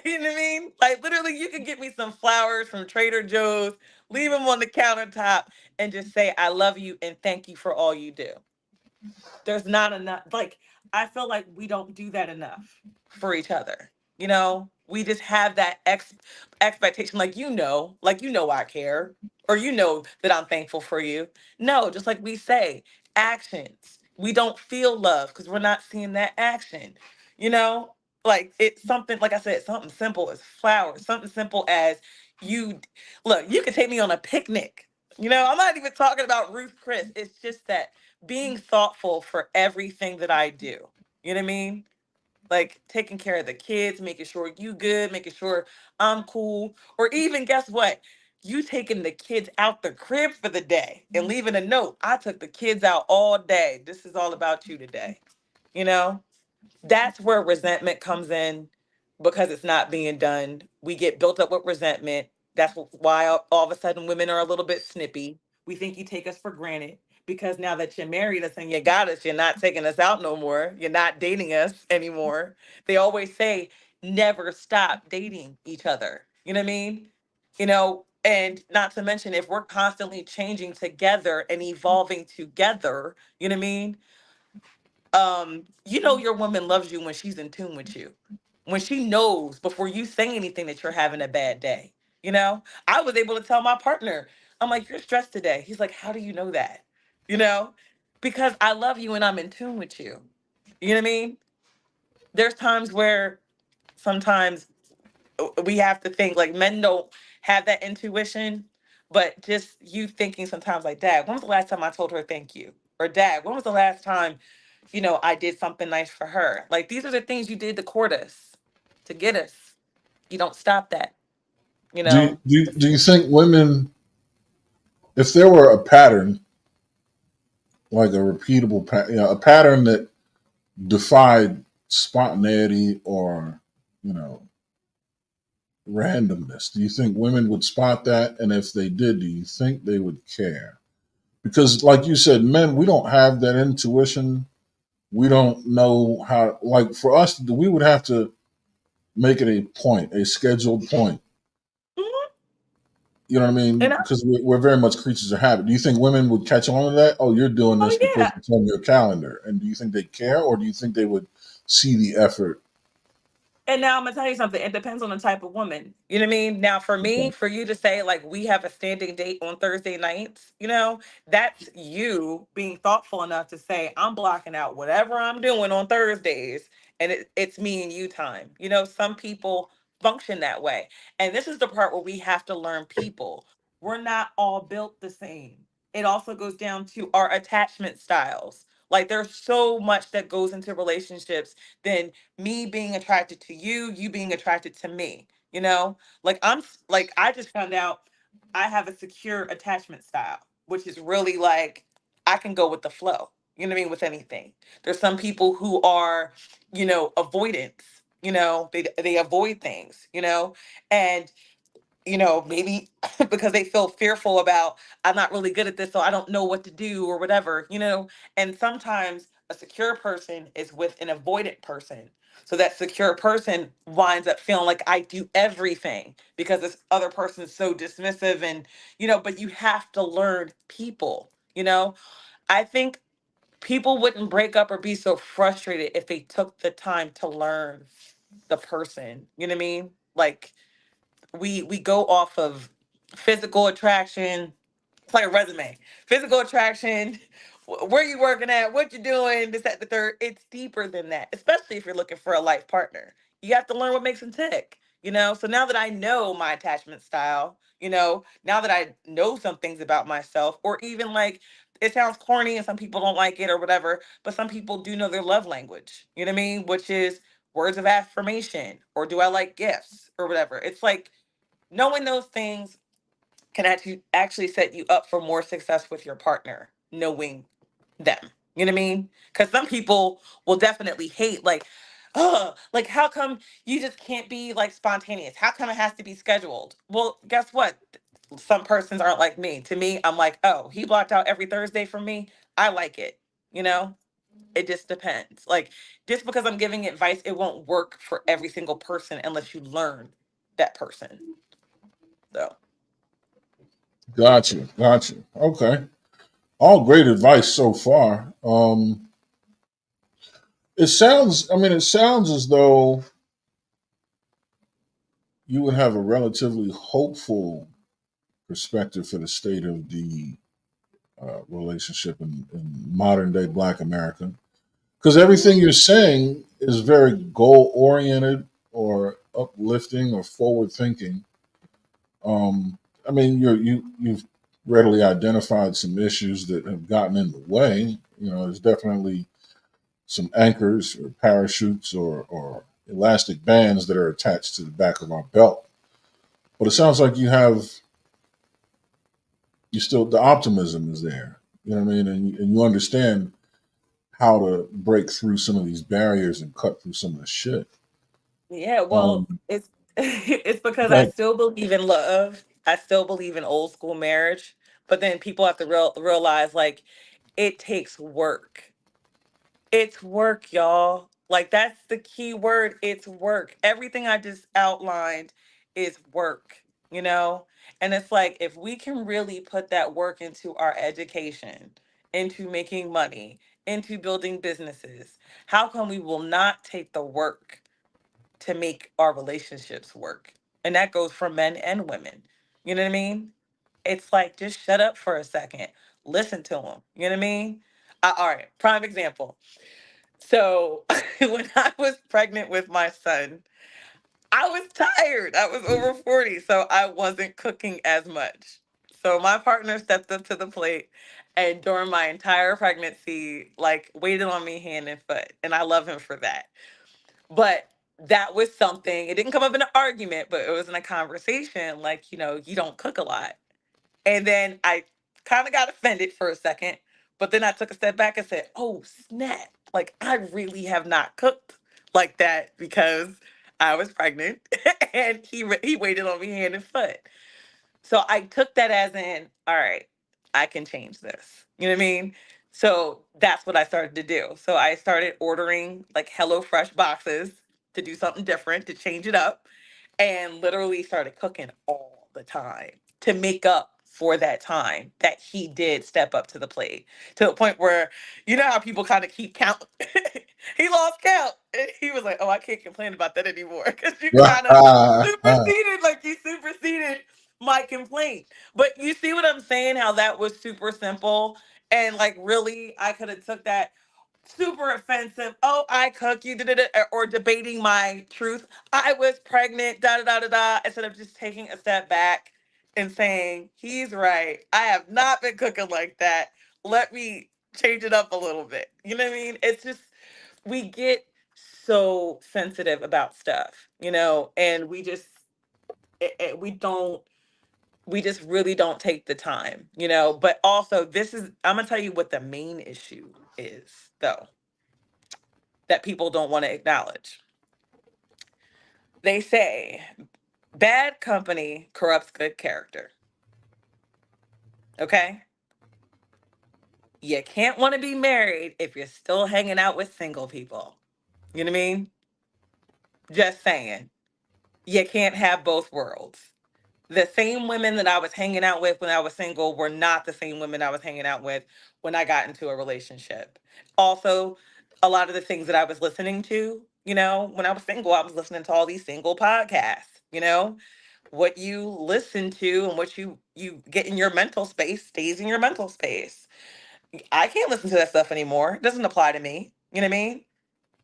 B: You know what I mean? Like literally, you can get me some flowers from Trader Joe's, leave them on the countertop, and just say I love you and thank you for all you do. There's not enough. Like I feel like we don't do that enough for each other. We just have that expectation, like I care, or that I'm thankful for you. No, just like we say, actions. We don't feel love because we're not seeing that action. You know, like it's something like I said, something simple as flowers, something simple as you look. You can take me on a picnic. I'm not even talking about Ruth Chris. It's just that being thoughtful for everything that I do. You know what I mean? Like taking care of the kids, making sure you good, making sure I'm cool, or even guess what? You taking the kids out the crib for the day and leaving a note. I took the kids out all day. This is all about you today. You know? That's where resentment comes in because it's not being done. We get built up with resentment. That's why all of a sudden women are a little bit snippy. We think you take us for granted because now that you married us and you got us, you're not taking us out no more. You're not dating us anymore. They always say never stop dating each other. You know what I mean? And not to mention if we're constantly changing together and evolving together, you know what I mean? Your woman loves you when she's in tune with you. When she knows before you say anything that you're having a bad day. I was able to tell my partner, I'm like, you're stressed today. He's like, how do you know that? You know, because I love you and I'm in tune with you. You know what I mean? There's times where sometimes we have to think like men don't have that intuition, but just you thinking sometimes like, Dad, when was the last time I told her thank you? Or Dad, when was the last time, I did something nice for her? Like these are the things you did to court us, to get us. You don't stop that, you
A: Do you,
B: know?
A: do you, do you think women if there were a pattern, like a repeatable a pattern that defied spontaneity or, you know, randomness, do you think women would spot that? And if they did, do you think they would care? Because, like you said, men, we don't have that intuition. We don't know how, like, for us, we would have to make it a point, a scheduled point.
B: Mhm.
A: You know what I
B: And
A: mean? Because we're very much creatures of habit. Do you think women would catch on to that? Oh, you're doing this
B: oh
A: because
B: yeah.
A: it's on your calendar. And do you think they care, or do you think they would see the effort?
B: And now I'm gonna tell you something. It depends on the type of woman. You know what I mean? Now, for me,
A: Okay.
B: for you to say like we have a standing date on Thursday nights, that's you being thoughtful enough to say I'm blocking out whatever I'm doing on Thursdays, and it's me and you time. Some people function that way, and this is the part where we have to learn people. We're not all built the same. It also goes down to our attachment styles. Like there's so much that goes into relationships than me being attracted to you, you being attracted to me. Like like I just found out I have a secure attachment style, which is really like I can go with the flow. You know what I mean? With anything. There's some people who are, avoidance. They avoid things, and maybe because they feel fearful about I'm not really good at this, so I don't know what to do or whatever. And sometimes a secure person is with an avoidant person. So that secure person winds up feeling like I do everything because this other person is so dismissive but you have to learn people. I think people wouldn't break up or be so frustrated if they took the time to learn the person. You know what I mean? Like we go off of physical attraction. It's like a resume. Physical attraction, where you working at, what you doing, this, that, the third. It's deeper than that, especially if you're looking for a life partner. You have to learn what makes them tick. So now that I know my attachment style, now that I know some things about myself, or even like it sounds corny and some people don't like it or whatever, but some people do know their love language. You know what I mean? Which is words of affirmation, or do I like gifts or whatever. It's like knowing those things can actually set you up for more success with your partner, knowing them. You know what I mean? Because some people will definitely hate, like, oh, like, how come you just can't be like spontaneous? How come it has to be scheduled? Well, guess what? Some persons aren't like me. To me, I'm like, oh, he blocked out every Thursday for me. I like it. You know, it just depends. Like, just because I'm giving advice, it won't work for every single person unless you learn that person. So.
A: Gotcha. Gotcha. Okay. All great advice so far. It sounds as though you would have a relatively hopeful perspective for the state of the relationship in modern day Black America. Because everything you're saying is very goal oriented or uplifting or forward thinking. Um, you've readily identified some issues that have gotten in the way. There's definitely some anchors or parachutes or elastic bands that are attached to the back of our belt. But it sounds like you still, the optimism is there. You know what I mean? And you understand how to break through some of these barriers and cut through some of the shit.
B: Yeah, well,
A: Um,
B: it's it's because I
A: like,
B: still believe in love. I still believe in old school marriage, but then people have to realize like it takes work. It's work, y'all. Like that's the key word. It's work. Everything I just outlined is work, you know? And it's like if we can really put that work into our education, into making money, into building businesses, how come we will not take the work to make our relationships work? And that goes for men and women. You know what I mean? It's like just shut up for a second. Listen to them. You know what I mean? All right, prime example. So when I was pregnant with my son, I was tired. I was over 40, so I wasn't cooking as much. So my partner stepped up to the plate and during my entire pregnancy, like waited on me hand and foot. And I love him for that. But that was something, it didn't come up in an argument, but it was in a conversation like, you don't cook a lot. And then I kind of got offended for a second, but then I took a step back and said, "Oh snap! Like I really have not cooked like that because I was pregnant, and he waited on me hand and foot." So I took that as in, all right, I can change this. You know what I mean? So that's what I started to do. So I started ordering like HelloFresh boxes to do something different, to change it up, and literally started cooking all the time to make up for that time that he did step up to the plate, to the point where, you know how people kind of keep count. He lost count. And he was like, "Oh, I can't complain about that anymore," because you kind of superseded, like you superseded my complaint. But you see what I'm saying? How that was super simple, and like really, I could have took that super offensive. "Oh, I cook you," or debating my truth. "I was pregnant," da da da da da. Instead of just taking a step back and saying, "He's right. I have not been cooking like that. Let me change it up a little bit." You know what I mean? It's just we get so sensitive about stuff, and we just really don't take the time, but also I'm gonna tell you what the main issue is, though, that people don't want to acknowledge. They say bad company corrupts good character. Okay, you can't want to be married if you're still hanging out with single people. You know what I mean? Just saying, you can't have both worlds. The same women that I was hanging out with when I was single were not the same women I was hanging out with when I got into a relationship. Also, a lot of the things that I was listening to, when I was single, I was listening to all these single podcasts. What you listen to and what you get in your mental space stays in your mental space. I can't listen to that stuff anymore. It doesn't apply to me. You know what I mean?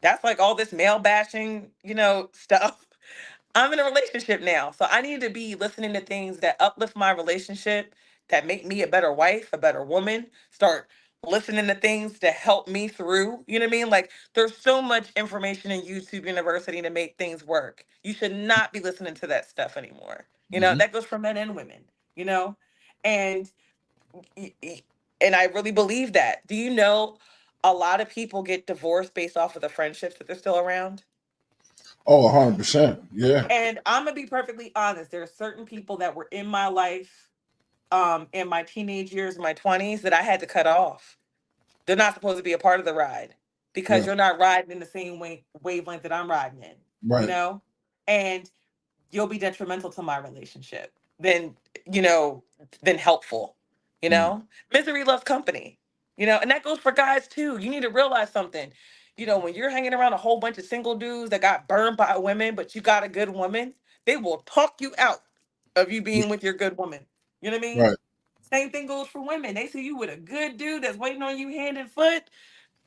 B: That's like all this male bashing, stuff. I'm in a relationship now, so I need to be listening to things that uplift my relationship, that make me a better wife, a better woman. Start listening to things to help me through. You know what I mean? Like there's so much information in YouTube University to make things work. You should not be listening to that stuff anymore.
A: Mhm.
B: That goes for men and women. You know, and y- y- and I really believe that. Do you know a lot of people get divorced based off of the friendships that they're still around?
A: Oh, 100%. Yeah.
B: And I'm gonna be perfectly honest. There are certain people that were in my life, in my teenage years, my 20s, that I had to cut off. They're not supposed to be a part of the ride because
A: Right.
B: you're not riding in the same wavelength that I'm riding in, you
A: Right.
B: know? And you'll be detrimental to my relationship than, you know, than helpful,
A: Mm.
B: Misery loves company, and that goes for guys too. You need to realize something. When you're hanging around a whole bunch of single dudes that got burned by women, but you got a good woman, they will talk you out of you
A: Yeah.
B: being with your good woman. You know what I mean?
A: Right.
B: Same thing goes for women. They see you with a good dude that's waiting on you hand and foot.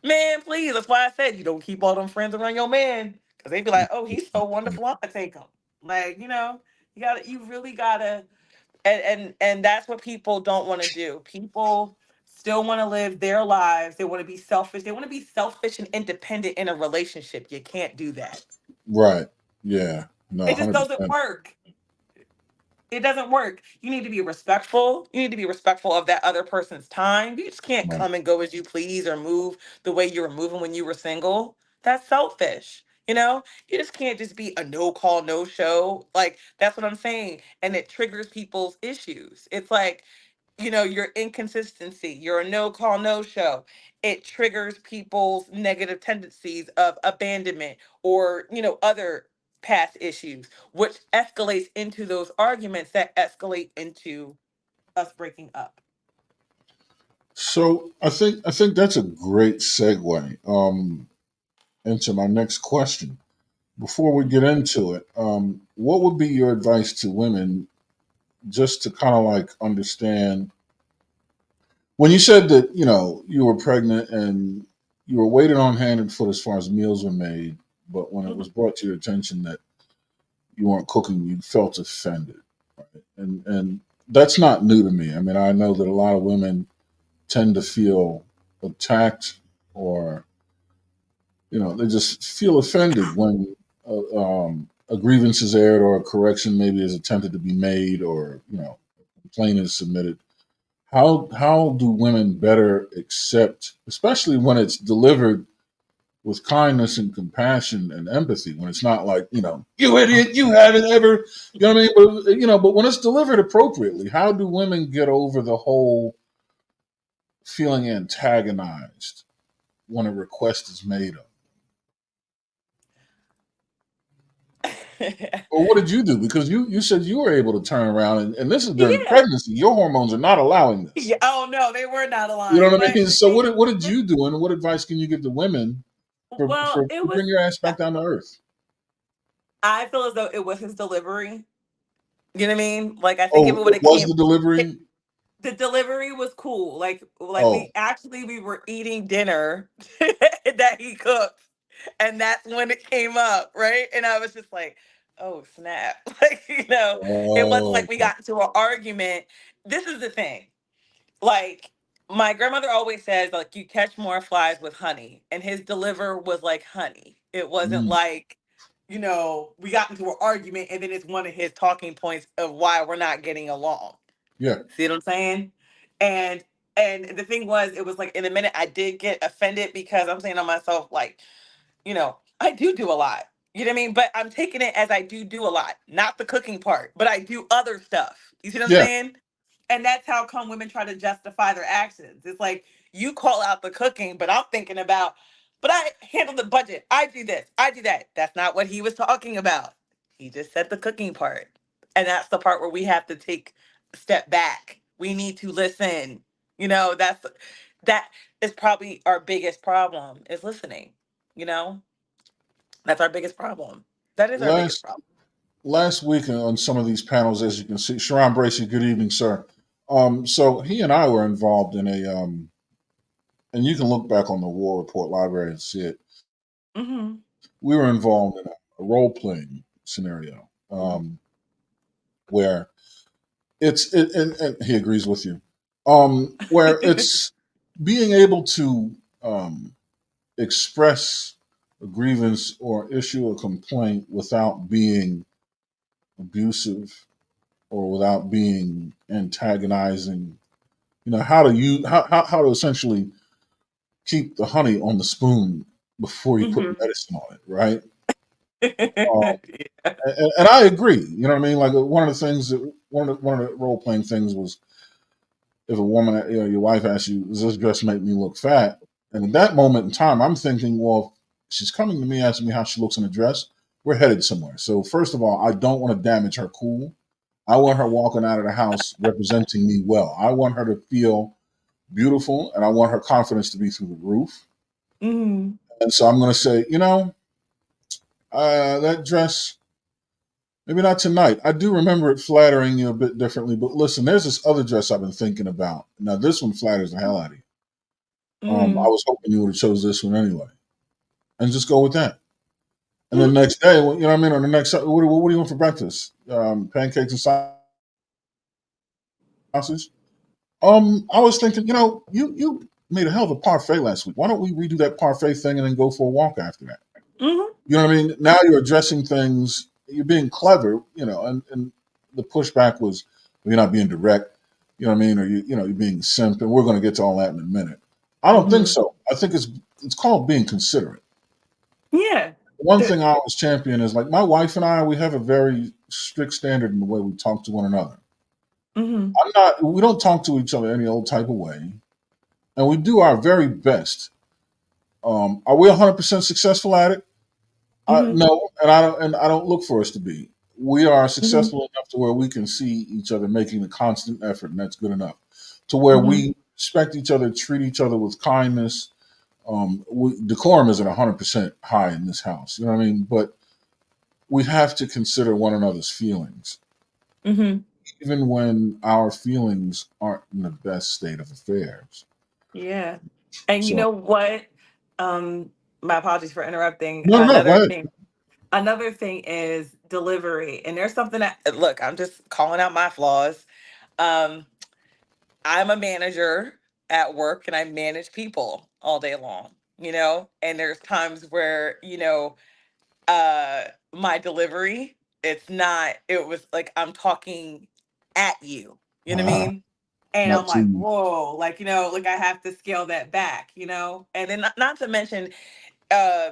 B: Man, please. That's why I said you don't keep all them friends around your man. Cause they be like, "Oh, he's so wonderful, I'm gonna take him." Like, you really gotta, and that's what people don't want to do. People still want to live their lives. They want to be selfish. They want to be selfish and independent in a relationship. You can't do that.
A: Right. Yeah. No,
B: It just doesn't
A: 100%.
B: work. It doesn't work. You need to be respectful. You need to be respectful of that other person's time. You just can't
A: Right.
B: come and go as you please or move the way you were moving when you were single. That's selfish. You just can't just be a no call, no show. Like, that's what I'm saying. And it triggers people's issues. It's like, your inconsistency, you're a no call, no show. It triggers people's negative tendencies of abandonment or, other past issues, which escalates into those arguments that escalate into us breaking up.
A: So I think that's a great segue into my next question. Before we get into it, what would be your advice to women just to kind of like understand when you said that you were pregnant and you were waiting on hand and foot as far as meals were made, but when it was
B: Mhm.
A: brought to your attention that you weren't cooking, you felt offended, right? And that's not new to me. I mean, I know that a lot of women tend to feel attacked, or they just feel offended when a grievance is aired or a correction maybe is attempted to be made, or a complaint is submitted. How do women better accept, especially when it's delivered with kindness and compassion and empathy, when it's not like, you idiot, you haven't ever, you know what I mean? But but when it's delivered appropriately, how do women get over the whole feeling antagonized when a request is made of? Or what did you do? Because you said you were able to turn around, and this is during
B: Yeah.
A: pregnancy. Your hormones are not allowing this.
B: Yeah. Oh no, they were not
A: You know
B: aligned.
A: what I
B: But
A: mean?
B: the
A: So
B: thing,
A: what did you do, and what advice can you give to women
B: well,
A: for
B: it
A: to
B: was.
A: bring your ass back down to earth?
B: I feel as though it was his delivery. You know what I mean? Like I think if
A: Oh,
B: it would
A: it
B: have
A: was
B: came,
A: the delivery.
B: the delivery was cool. Like
A: Oh,
B: we were eating dinner that he cooked, and that's when it came up, right? And I was just like, oh snap! Like it wasn't
A: oh,
B: like we
A: okay.
B: got into an argument. This is the thing. Like my grandmother always says, like you catch more flies with honey, and his deliver was like honey. It wasn't
A: Mm,
B: like we got into an argument, and then it's one of his talking points of why we're not getting along.
A: yeah,
B: See what I'm saying? And the thing was, it was like in a minute I did get offended because I'm saying to myself, like, I do a lot. You know what I mean? But I'm taking it as I do a lot, not the cooking part, but I do other stuff. You see what I'm
A: yeah,
B: saying? And that's how come women try to justify their actions. It's like you call out the cooking, but I'm thinking about, but I handle the budget. I do this, I do that. That's not what he was talking about. He just said the cooking part. And that's the part where we have to take a step back. We need to listen. That is probably our biggest problem is listening. You know, that's our biggest problem. That is our biggest
A: last
B: problem.
A: last week on some of these panels, as you can see, Sharon Bracy, good evening, sir. So he and I were involved in and you can look back on the War Report Library and see it.
B: Mm-hmm.
A: We were involved in a role playing scenario where and he agrees with you, where it's being able to um, express a grievance or issue a complaint without being abusive or without being antagonizing. How to essentially keep the honey on the spoon before you put
B: Mm-hmm.
A: medicine on it, right? Um,
B: Yeah.
A: and I agree. You know what I mean? Like one of the role playing things was if a woman, your wife asks you, "Does this dress make me look fat?" And at that moment in time, I'm thinking, well, if she's coming to me asking me how she looks in a dress, we're headed somewhere. So first of all, I don't want to damage her cool. I want her walking out of the house representing me well. I want her to feel beautiful, and I want her confidence to be through the roof.
B: Mm-hmm.
A: And so I'm going to say, that dress, maybe not tonight. I do remember it flattering you a bit differently, but listen, there's this other dress I've been thinking about. Now, this one flatters the hell out of you. I
B: Mm-hmm.
A: was hoping you would have chose this one anyway, and just go with that. And then next day, well, you know what I mean, or the next, what do you want for breakfast? Pancakes and sausage. I was thinking, you made a hell of a parfait last week. Why don't we redo that parfait thing and then go for a walk after that?
B: Mm-hmm.
A: You know what I mean? Now you're addressing things. You're being clever, and the pushback was, well, you're not being direct. You know what I mean? Or you're being simp, and we're going to get to all that in a minute. I don't think
B: Mm-hmm.
A: so. I think it's called being considerate.
B: Yeah.
A: One thing I always champion is like my wife and I. We have a very strict standard in the way we talk to one another.
B: Mm-hmm.
A: We don't talk to each other any old type of way, and we do our very best. Are we 100% successful at it?
B: Mm-hmm.
A: No, and I don't look for us to be. We are
B: Mm-hmm.
A: successful enough to where we can see each other making a constant effort, and that's good enough. To where
B: Mm-hmm.
A: we respect each other, treat each other with kindness. Decorum isn't 100% high in this house, you know what I mean? But we have to consider one another's feelings,
B: Mm-hmm.
A: even when our feelings aren't in the best state of affairs.
B: Yeah. And you
A: So,
B: know what? Um, my apologies for interrupting.
A: no, no, go ahead.
B: Another thing is delivery. And there's something that look, I'm just calling out my flaws. Um, I'm a manager at work and I manage people all day long, and there's times where, uh my delivery, it was like I'm talking at you. You know what I
A: Uh-huh.
B: mean? And I'm
A: not
B: like,
A: too.
B: whoa, like, like I have to scale that back, and then not to mention, uh,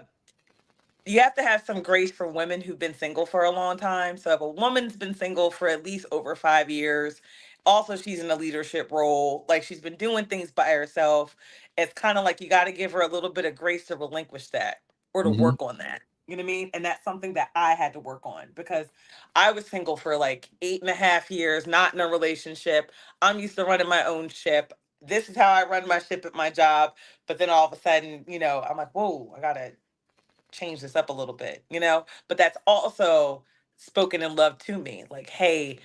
B: you have to have some grace for women who've been single for a long time. So if a woman's been single for at least over 5 years, also she's in a leadership role, like she's been doing things by herself. It's kind of like you got to give her a little bit of grace to relinquish that or to
A: Hmm.
B: work on that. You know what I mean? And that's something that I had to work on because I was single for like 8.5 years, not in a relationship. I'm used to running my own ship. This is how I run my ship at my job. But then all of a sudden, I'm like, whoa, I gotta change this up a little bit. But that's also spoken in love to me. Like, hey,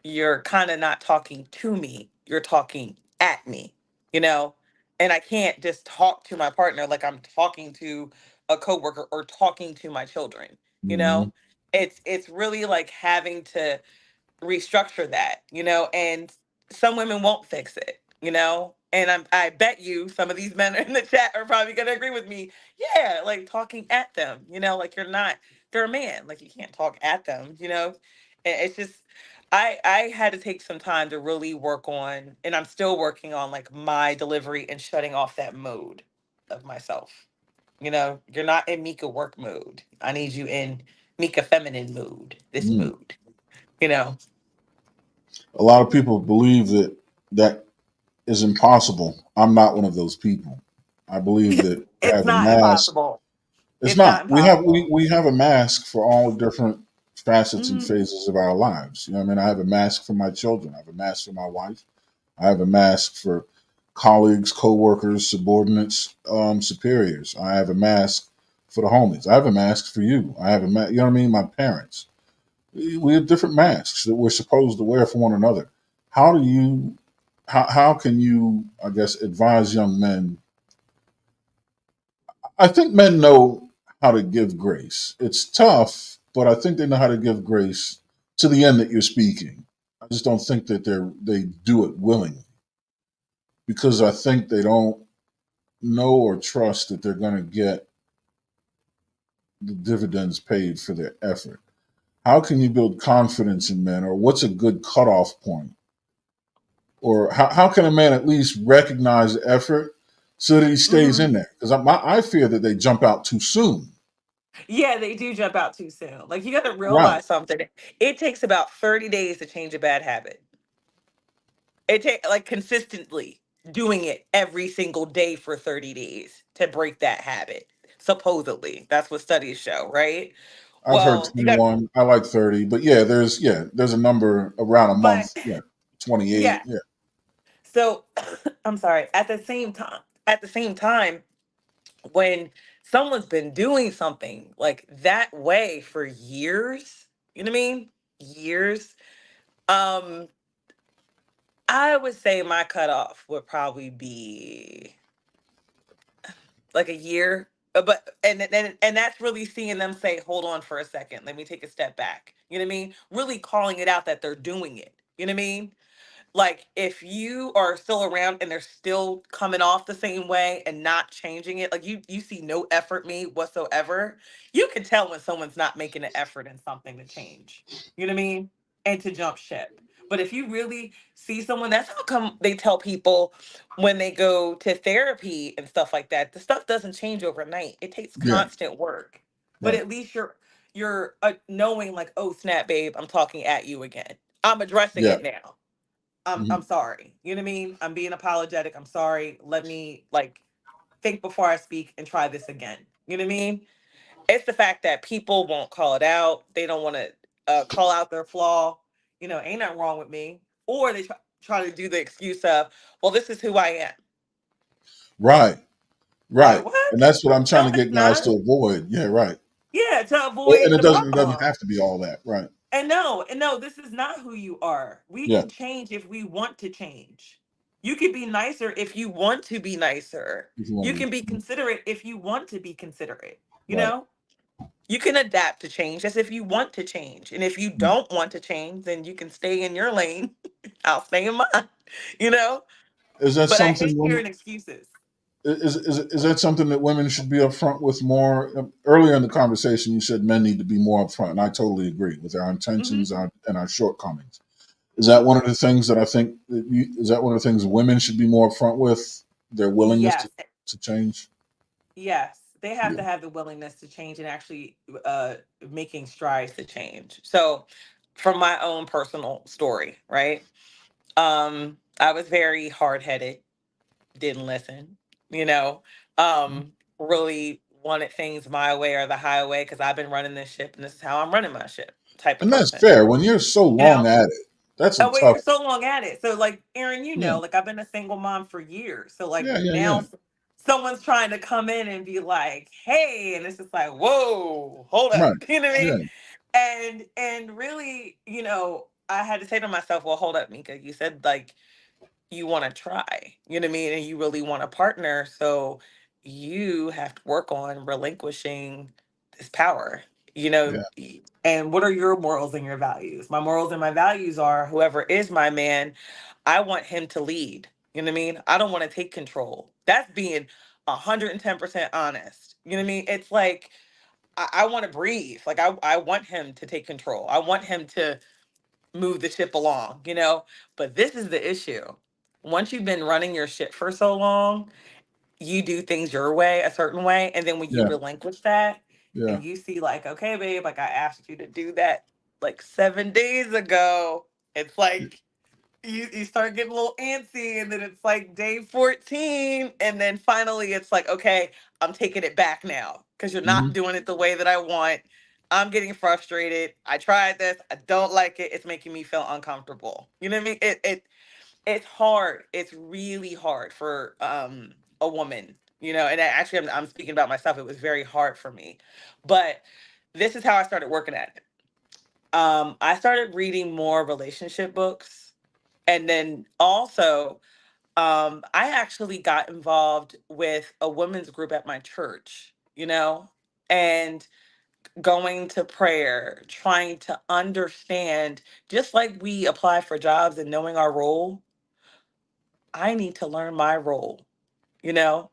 B: you're kind of not talking to me, you're talking at me. And I can't just talk to my partner like I'm talking to a coworker or talking to my children. You
A: Hmm.
B: know, it's really like having to restructure that. And some women won't fix it. And I bet you some of these men in the chat are probably going to agree with me. Yeah, like talking at them, like they're a man, like you can't talk at them. And it's just, I had to take some time to really work on, and I'm still working on like my delivery and shutting off that mode of myself. You're not in Mika work mode. I need you in Mika feminine mode, this
A: Mm.
B: mood, you know.
A: A lot of people believe that that is impossible. I'm not one of those people. I believe that to
B: It's
A: have a
B: not
A: mask.
B: impossible.
A: It's
B: It's not
A: not. We have
B: impossible.
A: we have a mask for all different facets and
B: Hmm.
A: phases of our lives. You know what I mean? I have a mask for my children. I have a mask for my wife. I have a mask for colleagues, co-workers, subordinates, superiors. I have a mask for the homies. I have a mask for you. I have a mask. You know what I mean? My parents. We have different masks that we're supposed to wear for one another. How do you? How can you? I guess advise young men. I think men know how to give grace. It's tough, but I think they know how to give grace to the end that you're speaking. I just don't think that they do it willingly because I think they don't know or trust that they're going to get the dividends paid for their effort. How can you build confidence in men, or what's a good cutoff point? Or how can a man at least recognize the effort so that he stays
B: Hmm.
A: in there? Because I fear that they jump out too soon.
B: Yeah, they do jump out too soon. Like you got to
A: Right.
B: realize something. It takes about 30 days to change a bad habit. It takes like consistently doing it every single day for 30 days to break that habit. Supposedly, that's what studies show, right?
A: I've heard
B: Well, you got,
A: 21. I like 30, but there's a number around a
B: but
A: month. Yeah, 28.
B: yeah.
A: Yeah,
B: So, I'm sorry. At the same time, when someone's been doing something like that way for years, you know what I mean? Years. Um, I would say my cutoff would probably be like a year. But and that's really seeing them say, hold on for a second, let me take a step back. You know what I mean? Really calling it out that they're doing it. You know what I mean? Like if you are still around and they're still coming off the same way and not changing it, like you see no effort made whatsoever, you can tell when someone's not making an effort in something to change. You know what I mean? And to jump ship. But if you really see someone, that's how come they tell people when they go to therapy and stuff like that, the stuff doesn't change overnight. It takes
A: yeah,
B: constant work. But
A: right.
B: at least you're knowing like, oh snap, babe, I'm talking at you again. I'm addressing
A: Yeah.
B: it now. I'm
A: Mhm.
B: I'm sorry. You know what I mean? I'm being apologetic. I'm sorry. Let me like think before I speak and try this again. You know what I mean? It's the fact that people won't call it out. They don't want to call out their flaw. Ain't nothing wrong with me. Or they try to do the excuse of, well, this is who I am.
A: Right,
B: Like,
A: right.
B: what?
A: And that's what I'm trying
B: No,
A: to
B: it's
A: get guys
B: not.
A: to avoid. Yeah, right.
B: Yeah, to
A: And
B: avoid the
A: it doesn't
B: problem.
A: have to be all that. Right.
B: And no, this is not who you are. We
A: Yeah.
B: can change if we want to change. You can be nicer if you want to be nicer.
A: If you want
B: You
A: to
B: can be
A: be
B: considerate if you want to be considerate. You
A: right.
B: know, you can adapt to change as if you want to change. And if you
A: Mm.
B: don't want to change, then you can stay in your lane. I'll stay in mine, you know?
A: Is that
B: But I
A: something
B: hate
A: women?
B: hearing excuses.
A: Is that something that women should be upfront with more? Earlier in the conversation, you said men need to be more upfront, and I totally agree with our
B: Hmm.
A: intentions and our shortcomings. Is that one of the things that I think is that one of the things women should be more upfront with their willingness
B: Yes,
A: to change?
B: yes, they have
A: Yeah.
B: to have the willingness to change and actually making strides to change. So, from my own personal story, right? I was very hard headed, didn't listen, you know, really wanted things my way or the highway because I've been running this ship and this is how I'm running my ship type of
A: And that's
B: person,
A: fair. When you're so
B: you
A: long
B: know?
A: at it, that's a
B: Oh wait,
A: tough.
B: you're so long at it. So like Aaron,
A: Yeah.
B: like I've been a single mom for years. So like
A: Yeah. Yeah.
B: now
A: Yeah.
B: someone's trying to come in and be like, hey, and it's just like, whoa, hold up.
A: Right.
B: You know what I
A: Yeah.
B: mean? And really, I had to say to myself, well, hold up, Mika. You said like you want to try, you know what I mean? And you really want a partner. So you have to work on relinquishing this power,
A: Yeah.
B: and what are your morals and your values? My morals and my values are whoever is my man, I want him to lead. You know what I mean? I don't want to take control. That's being 110% honest. You know what I mean? It's like, I want to breathe. Like, I want him to take control. I want him to move the ship along, But this is the issue. Once you've been running your ship for so long, you do things your way, a certain way, and then when you
A: Yeah.
B: relinquish that
A: Yeah.
B: and you see like, okay, babe, like I asked you to do that like 7 days ago, it's like you start getting a little antsy, and then it's like day 14, and then finally it's like, okay, I'm taking it back now because you're not
A: Hmm.
B: doing it the way that I want. I'm getting frustrated. I tried this. I don't like it. It's making me feel uncomfortable. You know what I mean? It's hard. It's really hard for a woman, and actually I'm speaking about myself. It was very hard for me. But this is how I started working at it. I started reading more relationship books, and then also I actually got involved with a women's group at my church, and going to prayer, trying to understand, just like we apply for jobs and knowing our role, I need to learn my role. You know,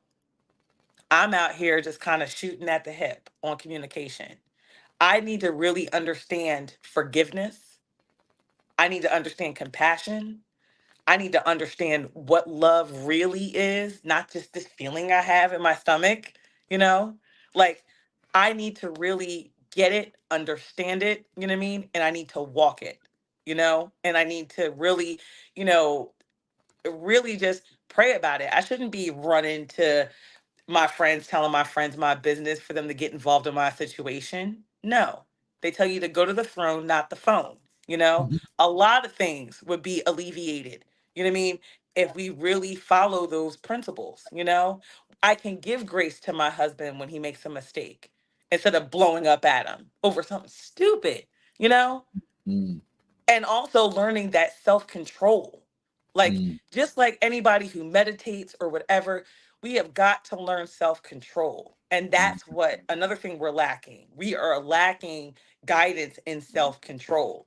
B: I'm out here just kind of shooting at the hip on communication. I need to really understand forgiveness. I need to understand compassion. I need to understand what love really is, not just this feeling I have in my stomach, you know? Like, I need to really get it, understand it, you know what I mean? And I need to walk it, And I need to really, you know, really just pray about it. I shouldn't be running to my friends, telling my friends my business for them to get involved in my situation. No, they tell you to go to the throne, not the phone.
A: Hmm.
B: A lot of things would be alleviated. You know what I mean? If we really follow those principles, I can give grace to my husband when he makes a mistake instead of blowing up at him over something stupid, you know?
A: Mm.
B: And also learning that self-control, like
A: Mm.
B: just like anybody who meditates or whatever, we have got to learn self-control, and that's
A: Mm.
B: what another thing we're lacking. We are lacking guidance in self-control,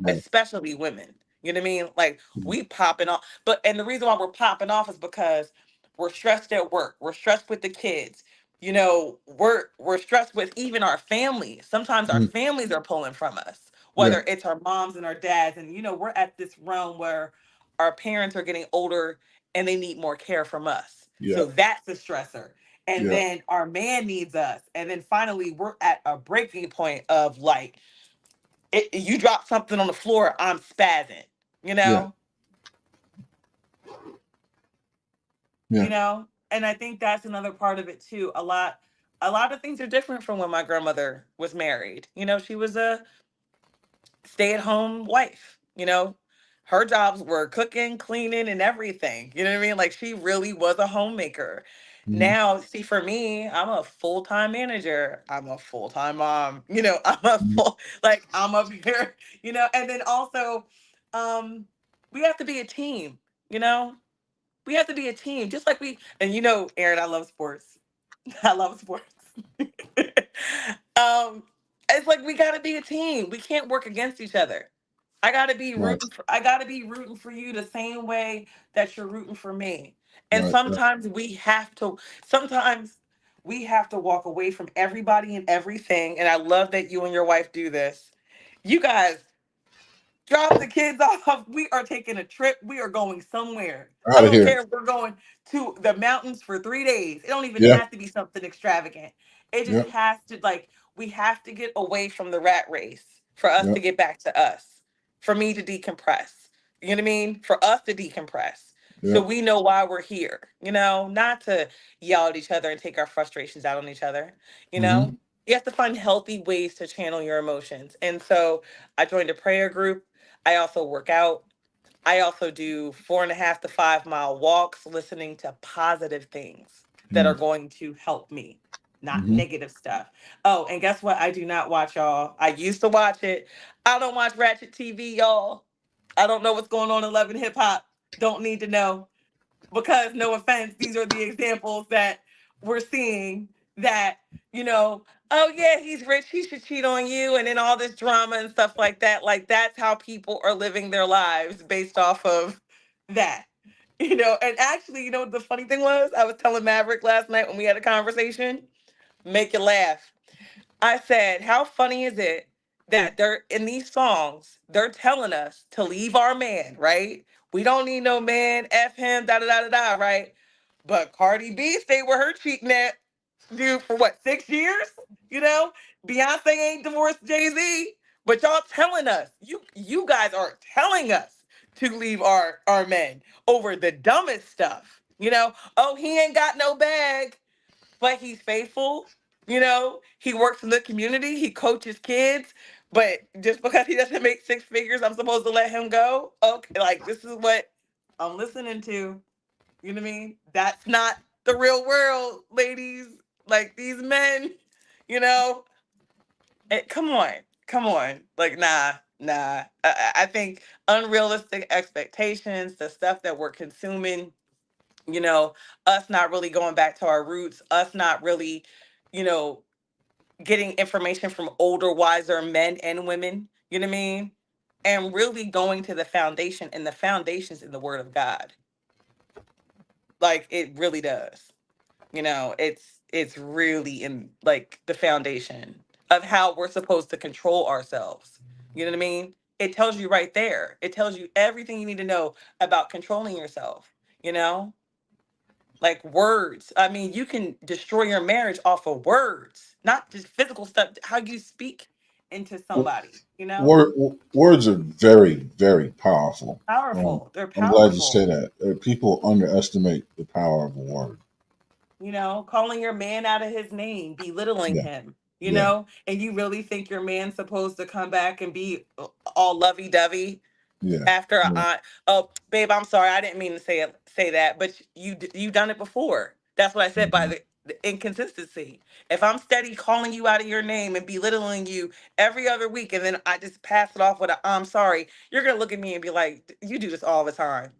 A: Right.
B: especially women. You know what I mean? Like,
A: Mm.
B: we popping off, and the reason why we're popping off is because we're stressed at work, we're stressed with the kids, we're stressed with even our family. Sometimes our
A: Mm.
B: families are pulling from us,
A: Yeah.
B: whether it's our moms and our dads. And, we're at this realm where our parents are getting older and they need more care from us.
A: Yeah.
B: So that's the stressor. And
A: Yeah.
B: then our man needs us. And then finally, we're at a breaking point of like, you drop something on the floor, I'm spazzing, you
A: Yeah.
B: know?
A: Yeah.
B: And I think that's another part of it too. A lot of things are different from when my grandmother was married. She was a stay-at-home wife. Her jobs were cooking, cleaning, and everything. You know what I mean? Like, she really was a homemaker.
A: Hmm.
B: Now, see, for me, I'm a full-time manager, I'm a full-time mom. I'm a
A: Hmm.
B: full, like, I'm up here. And then also, um we have to be a team. you know we have to be a team, just like and Aaron, I love sports. I love sports. It's like we gotta be a team. We can't work against each other.
A: Right.
B: I gotta be rooting for you the same way that you're rooting for me. And
A: Right. Right.
B: sometimes we have to walk away from everybody and everything. And I love that you and your wife do this. You guys Drop the kids off. We are taking a trip. We are going somewhere. I
A: Out of
B: don't
A: here.
B: care if we're going to the mountains for 3 days. It don't even
A: Yeah.
B: have to be something extravagant. It just
A: Yeah.
B: has to, like, we have to get away from the rat race for us
A: Yeah.
B: to get back to us, for me to decompress. You know what I mean? For us to decompress. So
A: Yeah.
B: we know why we're here, not to yell at each other and take our frustrations out on each other, you know?
A: Hmm.
B: You have to find healthy ways to channel your emotions. And so I joined a prayer group. I also work out. I also do 4.5 to 5 mile walks, listening to positive things that are going to help me, not
A: Hmm.
B: negative stuff. Oh, and guess what? I do not watch, y'all. I used to watch it. I don't watch Ratchet TV, y'all. I don't know what's going on in Love and Hip Hop. Don't need to know, because no offense, these are the examples that we're seeing, that, you know, oh yeah, he's rich, he should cheat on you, and then all this drama and stuff like that. Like, that's how people are living their lives based off of that. And actually, what the funny thing was? I was telling Maverick last night when we had a conversation, make you laugh. I said, how funny is it that they're in these songs, they're telling us to leave our man, right? We don't need no man, F him, da da da da da, right? But Cardi B stayed with her cheating at dude for what, 6 years? You know? Beyonce ain't divorced Jay-Z. But y'all telling us, you guys are telling us to leave our men over the dumbest stuff. Oh, he ain't got no bag, but he's faithful. He works in the community, he coaches kids, but just because he doesn't make six figures, I'm supposed to let him go? Okay, like, this is what I'm listening to. You know what I mean? That's not the real world, ladies. Like, these men, you know, come on, come on. Like, nah, nah. I think unrealistic expectations, the stuff that we're consuming, you know, us not really going back to our roots, us not really, you know, getting information from older, wiser men and women, you know what I mean? And really going to the foundation, and the foundation's in the word of God. Like, it really does. It's really in, like, the foundation of how we're supposed to control ourselves. You know what I mean? It tells you right there. It tells you everything you need to know about controlling yourself, you know? Like, words. I mean, you can destroy your marriage off of words, not just physical stuff, how you speak into somebody,
A: Word, words are very, very powerful.
B: Powerful. They're
A: I'm glad you say
B: powerful.
A: that. People underestimate the power of a word.
B: Calling your man out of his name, belittling
A: Yeah.
B: him,
A: Yeah.
B: and you really think your man's supposed to come back and be all lovey dovey
A: Yeah.
B: after
A: Yeah.
B: oh, babe, I'm sorry, I didn't mean to say that, but you done it before. That's what I said by
A: Hmm.
B: the inconsistency. If I'm steady calling you out of your name and belittling you every other week, and then I just pass it off with a I'm sorry, you're gonna look at me and be like, you do this all the time.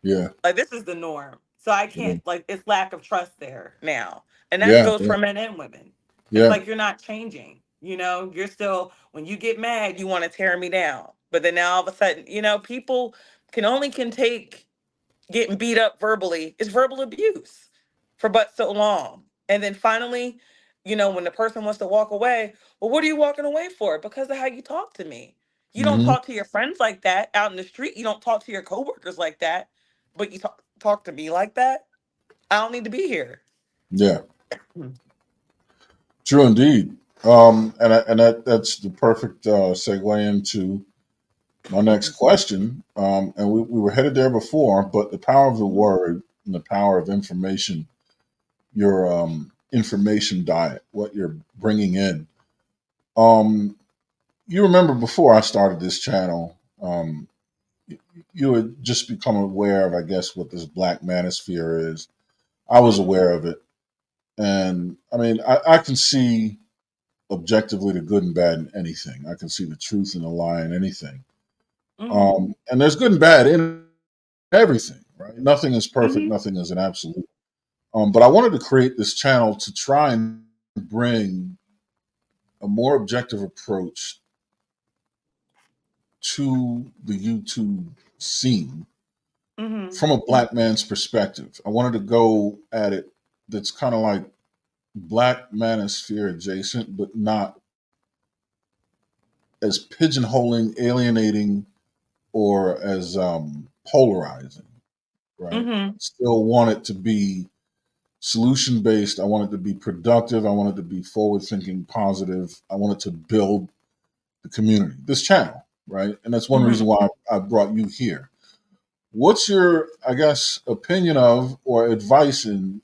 A: Yeah.
B: Like, this is the norm. So I
A: Yeah.
B: can't, like, it's lack of trust there now. And that
A: Yeah.
B: goes
A: Yeah.
B: for men and women. It's
A: Yeah.
B: like, you're not changing. You're still, when you get mad, you want to tear me down. But then now all of a sudden, people can take getting beat up verbally. It's verbal abuse for but so long. And then finally, when the person wants to walk away, well, what are you walking away for? Because of how you talk to me. You don't
A: Hmm.
B: talk to your friends like that out in the street. You don't talk to your coworkers like that, but you talk to me like that. I don't need to be here.
A: Yeah.
B: Hmm.
A: True indeed. And that's the perfect segue into my next question. And we were headed there before, but the power of the
B: Mhm.
A: word and the power of information, your information diet, what you're bringing in. Um, you remember before I started this channel, you had just become aware of, I guess, what this black manosphere is. I was
B: Mhm.
A: aware of it. And I mean, I can see objectively the good and bad in anything. I can see the truth and the lie in anything.
B: Mhm.
A: And there's good and bad in everything, right? Nothing is perfect,
B: Mhm.
A: nothing is an absolute. But I wanted to create this channel to try and bring a more objective approach to the YouTube scene
B: Mhm.
A: from a black man's perspective. I wanted to go at it that's kind of like black manosphere adjacent, but not as pigeonholing, alienating, or as polarizing, right? I
B: Mm-hmm.
A: still want it to be solution based. I want it to be productive. I want it to be forward thinking, positive. I want it to build the community, this channel, right? And that's one reason
B: Mm-hmm.
A: why I brought you here. What's your, I guess, opinion of or advice in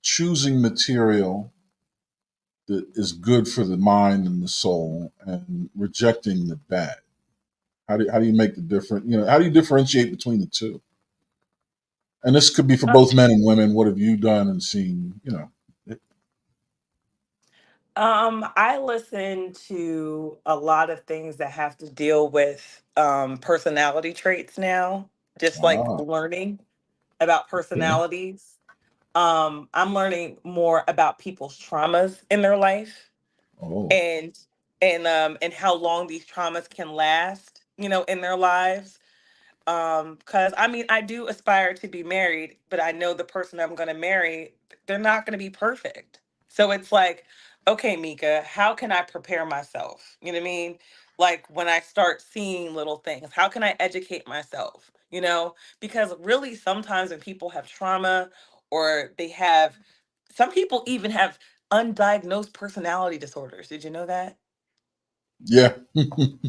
A: choosing material that is good for the mind and the soul and rejecting the bad? How do you make the difference? How do you differentiate between the two? And this could be for both men and women. What have you done and seen?
B: I listen to a lot of things that have to deal with personality traits now, just like
A: Ah,
B: learning about
A: okay.
B: personalities. I'm learning more about people's traumas in their life,
A: Oh,
B: and and how long these traumas can last, in their lives. Because I mean, I do aspire to be married, but I know the person I'm going to marry, they're not going to be perfect. So it's like, okay, Mika, how can I prepare myself? You know what I mean? Like when I start seeing little things, how can I educate myself? Because really sometimes when people have trauma, or they have, some people even have undiagnosed personality disorders. Did you know that?
A: yeah,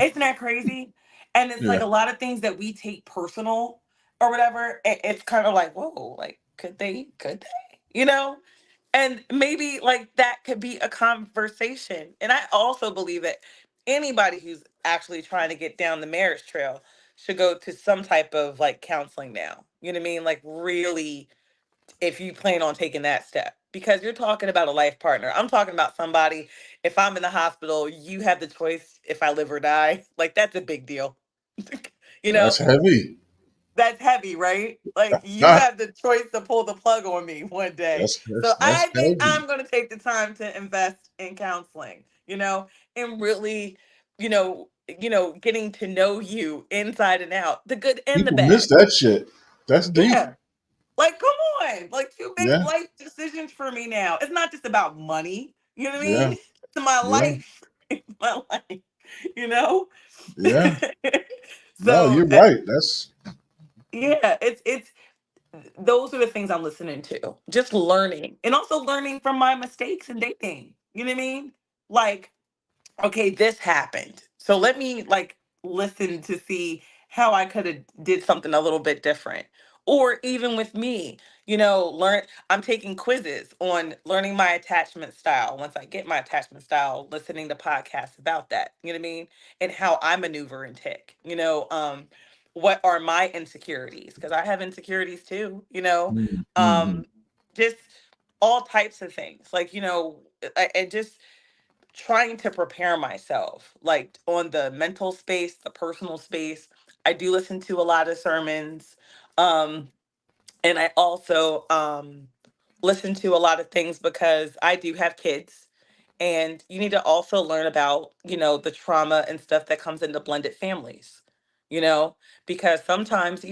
B: Isn't that crazy? And it's like
A: yeah.
B: a lot of things that we take personal or whatever. It's kind of like, whoa, like could they? Could they? And maybe like that could be a conversation. And I also believe that anybody who's actually trying to get down the marriage trail should go to some type of like counseling now. You know what I mean? Like really, if you plan on taking that step, because you're talking about a life partner. I'm talking about somebody, if I'm in the hospital, you have the choice if I live or die. Like that's a big deal. you know
A: That's heavy.
B: that's heavy, right? Like you
A: Ah,
B: have the choice to pull the plug on me one day.
A: that's
B: So
A: that's that's
B: I think
A: heavy.
B: I'm going to take the time to invest in counseling, and really, getting to know you inside and out, the good and the
A: People miss
B: bad.
A: that shit. That's deep.
B: Yeah. Like, come on. Like, you make
A: Yeah,
B: life decisions for me now. It's not just about money. You know what I mean?
A: yeah,
B: It's my
A: yeah,
B: life. It's my life. You know?
A: yeah. No,
B: so
A: you're right. That's
B: yeah, it's those are the things I'm listening to. Just learning. And also learning from my mistakes in dating. You know what I mean? Like, okay, this happened. So let me like listen to see how I could have did something a little bit different. Or even with me, learn I'm taking quizzes on learning my attachment style. Once I get my attachment style, listening to podcasts about that. You know what I mean? And how I maneuver and tick. What are my insecurities? Because I have insecurities too,
A: mm-hmm.
B: um, just all types of things. Like, and just trying to prepare myself like on the mental space, the personal space. I do listen to a lot of sermons, um and I also listen to a lot of things because I do have kids, and you need to also learn about, the trauma and stuff that comes into blended families, you know, because sometimes,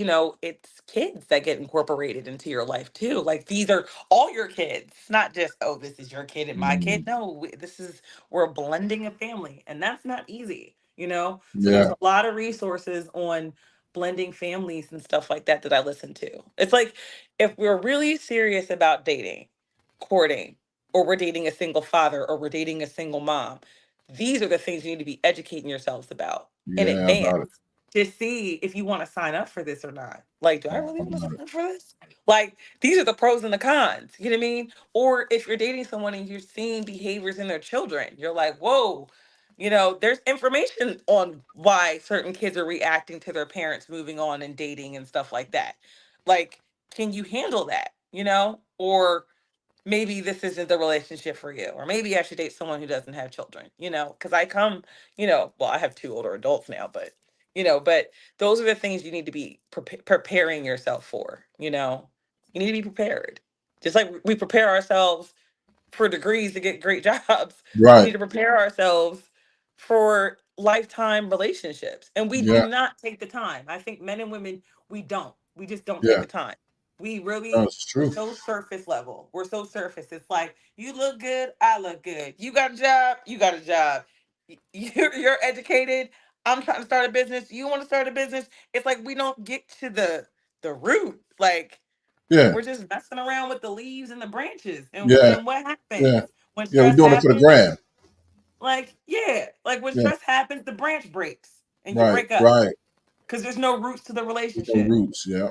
B: it's kids that get incorporated into your life too. Like these are all your kids. It's not just, oh, this is your kid and my kid.
A: Mm,
B: No, this is, we're blending a family, and that's not easy, So there's
A: yeah,
B: a lot of resources on blending families and stuff like that that I listen to. It's like if we're really serious about dating, courting, or we're dating a single father, or we're dating a single mom, these are the things you need to be educating yourselves about in
A: yeah,
B: advance
A: about it.
B: to see if you want to sign up for this or not. Like, do I really want to
A: About
B: sign
A: it.
B: up for this? Like, these are the pros and the cons. You know what I mean? Or if you're dating someone and you're seeing behaviors in their children, you're like, whoa, there's information on why certain kids are reacting to their parents moving on and dating and stuff like that. Like, can you handle that? Or maybe this isn't the relationship for you, or maybe I should date someone who doesn't have children, because I come, well, I have two older adults now, but those are the things you need to be preparing yourself for. You need to be prepared, just like we prepare ourselves for degrees to get great jobs. We need
A: Right.
B: to prepare ourselves for lifetime relationships. And we do
A: Yeah.
B: not take the time. I think men and women, we don't. We just don't take
A: Yeah.
B: the time. We
A: No,
B: really,
A: it's
B: we're
A: true.
B: so surface level. We're so surface. It's like, you look good, I look good. You got a job, you got a job. You're educated. I'm trying to start a business. You want to start a business. It's like we don't get to the root. Like
A: Yeah,
B: we're just messing around with the leaves and the branches.
A: yeah,
B: And what
A: yeah,
B: happens when
A: yeah. We're
B: stress
A: doing it for the
B: happens?
A: gram.
B: Like yeah, like when
A: Yeah,
B: stress happens, the branch breaks and you
A: right,
B: break up
A: right.
B: because there's no roots to the
A: With no
B: relationship.
A: roots. Yeah,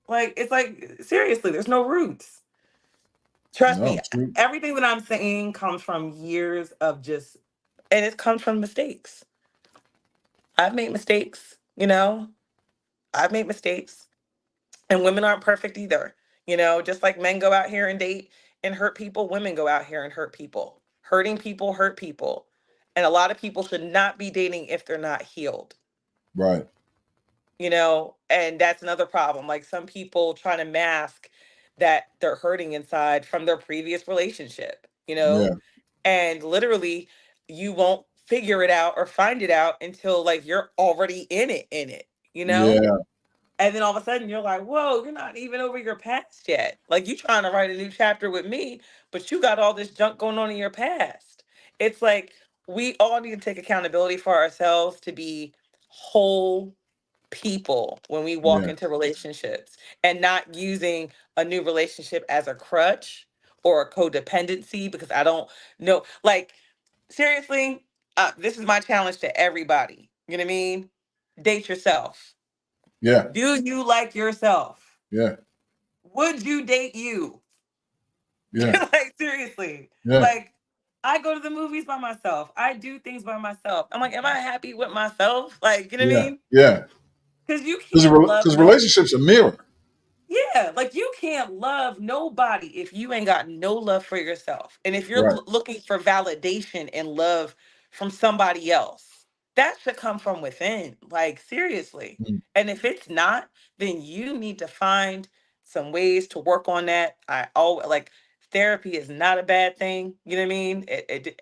B: Like it's like seriously, there's no roots. Trust
A: no,
B: me,
A: it's true.
B: everything that I'm saying comes from years of just, and it comes from mistakes. I've made mistakes, I've made mistakes, and women aren't perfect either. Just like men go out here and date and hurt people, women go out here and hurt people. Hurting people hurt people. And a lot of people should not be dating if they're not healed,
A: Right.
B: and that's another problem. Like some people trying to mask that they're hurting inside from their previous relationship.
A: Yeah,
B: And literally you won't figure it out or find it out until like you're already in it, you know?
A: yeah,
B: And then all of a sudden you're like, whoa, you're not even over your past yet. Like you trying to write a new chapter with me, but you got all this junk going on in your past. It's like we all need to take accountability for ourselves to be whole people when we walk
A: yeah,
B: into relationships and not using a new relationship as a crutch or a codependency because I don't know. Like, seriously, this is my challenge to everybody. You know what I mean? Date yourself.
A: yeah,
B: Do you like yourself?
A: yeah,
B: Would you date you?
A: yeah,
B: Like, seriously.
A: yeah,
B: Like, I go to the movies by myself. I do things by myself. I'm like, am I happy with myself? Like, you know what I
A: yeah,
B: mean?
A: yeah.
B: Because you can't love
A: Because
B: no.
A: relationships a mirror.
B: Yeah, like you can't love nobody if you ain't got no love for yourself. And if you're
A: Right.
B: looking for validation and love from somebody else, that should come from within. Like seriously.
A: Mm.
B: And if it's not, then you need to find some ways to work on that. I always like therapy is not a bad thing. You know what I mean?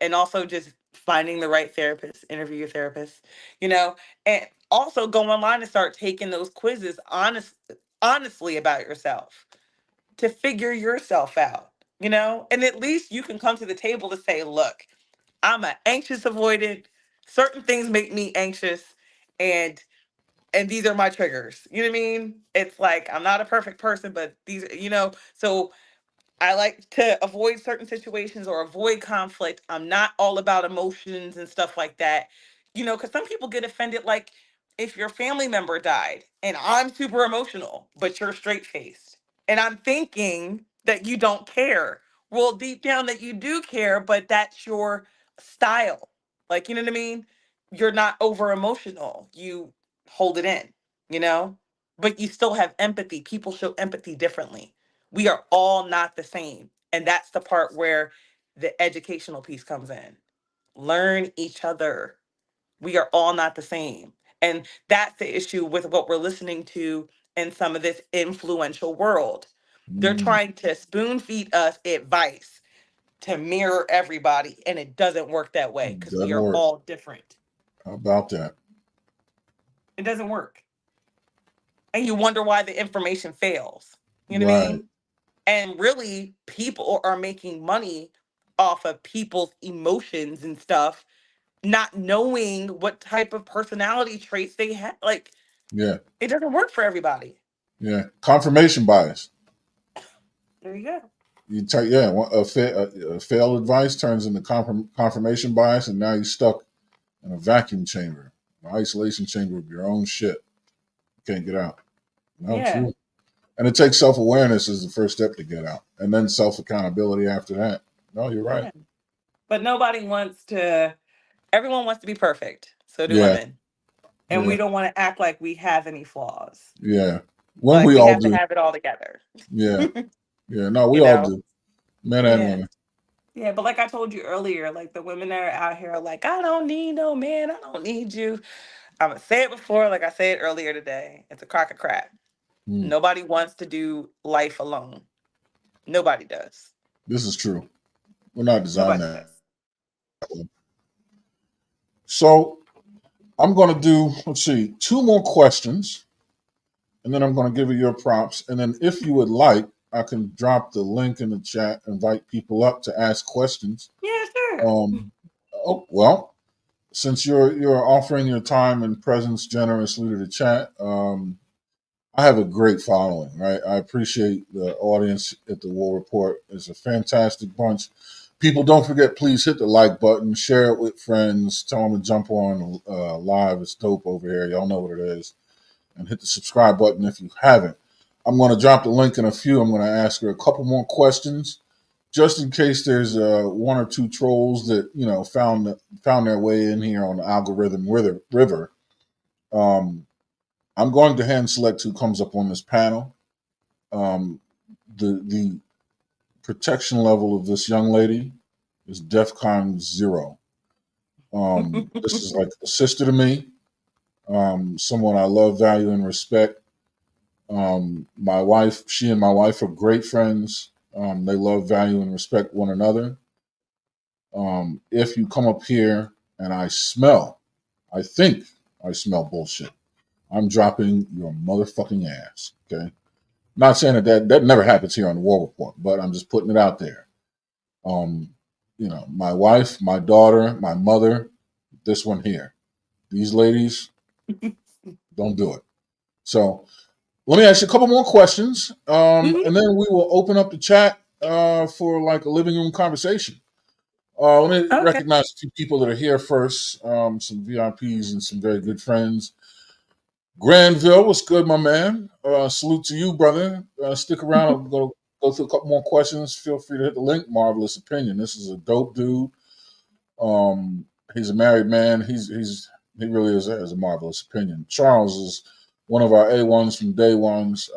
B: And also just finding the right therapist, interview your therapist, you know, and also go online and start taking those quizzes honestly about yourself to figure yourself out. And at least you can come to the table to say, look, I'm an anxious avoidant. Certain things make me anxious, and these are my triggers. You know what I mean? It's like I'm not a perfect person, but so I like to avoid certain situations or avoid conflict. I'm not all about emotions and stuff like that. Because some people get offended, like if your family member died and I'm super emotional, but you're straight faced. And I'm thinking that you don't care. Well, deep down that you do care, but that's your style. Like, you know what I mean? You're not over emotional. You hold it in, you know? But you still have empathy. People show empathy differently. We are all not the same. And that's the part where the educational piece comes in. Learn each other. We are all not the same. And that's the issue with what we're listening to in some of this influential world. They're
A: Mm.
B: trying to spoon feed us advice to mirror everybody, and it doesn't work that way because we
A: Doesn't
B: are
A: work.
B: all different.
A: How about that?
B: It doesn't work. And you wonder why the information fails. You know what I
A: Right.
B: mean? And really, people are making money off of people's emotions and stuff, not knowing what type of personality traits they have. Like,
A: Yeah.
B: it doesn't work for everybody.
A: Yeah. Confirmation bias.
B: There you go.
A: You take yeah, a failed advice turns into confirmation bias, and now you're stuck in a vacuum chamber, an isolation chamber of your own shit. You can't get out. No,
B: Yeah.
A: true. And it takes self awareness as the first step to get out, and then self accountability after that. No, you're right.
B: Yeah. But nobody wants to, everyone wants to be perfect. So do
A: Yeah,
B: women. And we
A: yeah,
B: don't want to act like we have any flaws.
A: yeah. When
B: Like,
A: we
B: we
A: all
B: have to
A: do.
B: have it all together.
A: Yeah, yeah. No, we
B: you
A: all
B: know?
A: do. Men and
B: Yeah.
A: women.
B: Yeah, but like I told you earlier, like the women that are out here are like, I don't need no man. I don't need you. I'm gonna say it before, like I said earlier today. It's a crock of crap.
A: Hmm.
B: Nobody wants to do life alone. Nobody does.
A: This is true. We're not designed
B: Nobody
A: that
B: does.
A: way. So I'm going to do, let's see, two more questions, and then I'm going to give you your prompts. And then if you would like, I can drop the link in the chat, invite people up to ask questions.
B: Yeah, sure.
A: Um, oh, well. since you're offering your time and presence generously to the chat, I have a great following, right? I appreciate the audience at the War Report. It's a fantastic bunch. People, don't forget, please hit the like button, share it with friends, tell them to jump on live. It's dope over here. Y'all know what it is. And hit the subscribe button if you haven't. I'm going to drop the link in a few. I'm going to ask her a couple more questions just in case there's one or two trolls that found their way in here on the algorithm river. Um, I'm going to hand select who comes up on this panel. Um, the protection level of this young lady is DEFCON 0. This is like a sister to me, someone I love, value, and respect. My wife, she and my wife are great friends. They love, value, and respect one another. If you come up here and I think I smell bullshit, I'm dropping your motherfucking ass. Okay. Not saying that never happens here on the War Report, but I'm just putting it out there. Um, my wife, my daughter, my mother, this one here. These ladies don't do it. So let me ask you a couple more questions, and then we will open up the chat for like a living room conversation. Let me
B: Okay.
A: recognize a few people that are here first. Some VIPs and some very good friends. Granville, what's good, my man? Salute to you, brother. Stick around. I'm going to go through a couple more questions. Feel free to hit the link. Marvelous opinion. This is a dope dude. Um, he's a married man. He really has a marvelous opinion. Charles is one of our A1s from day ones.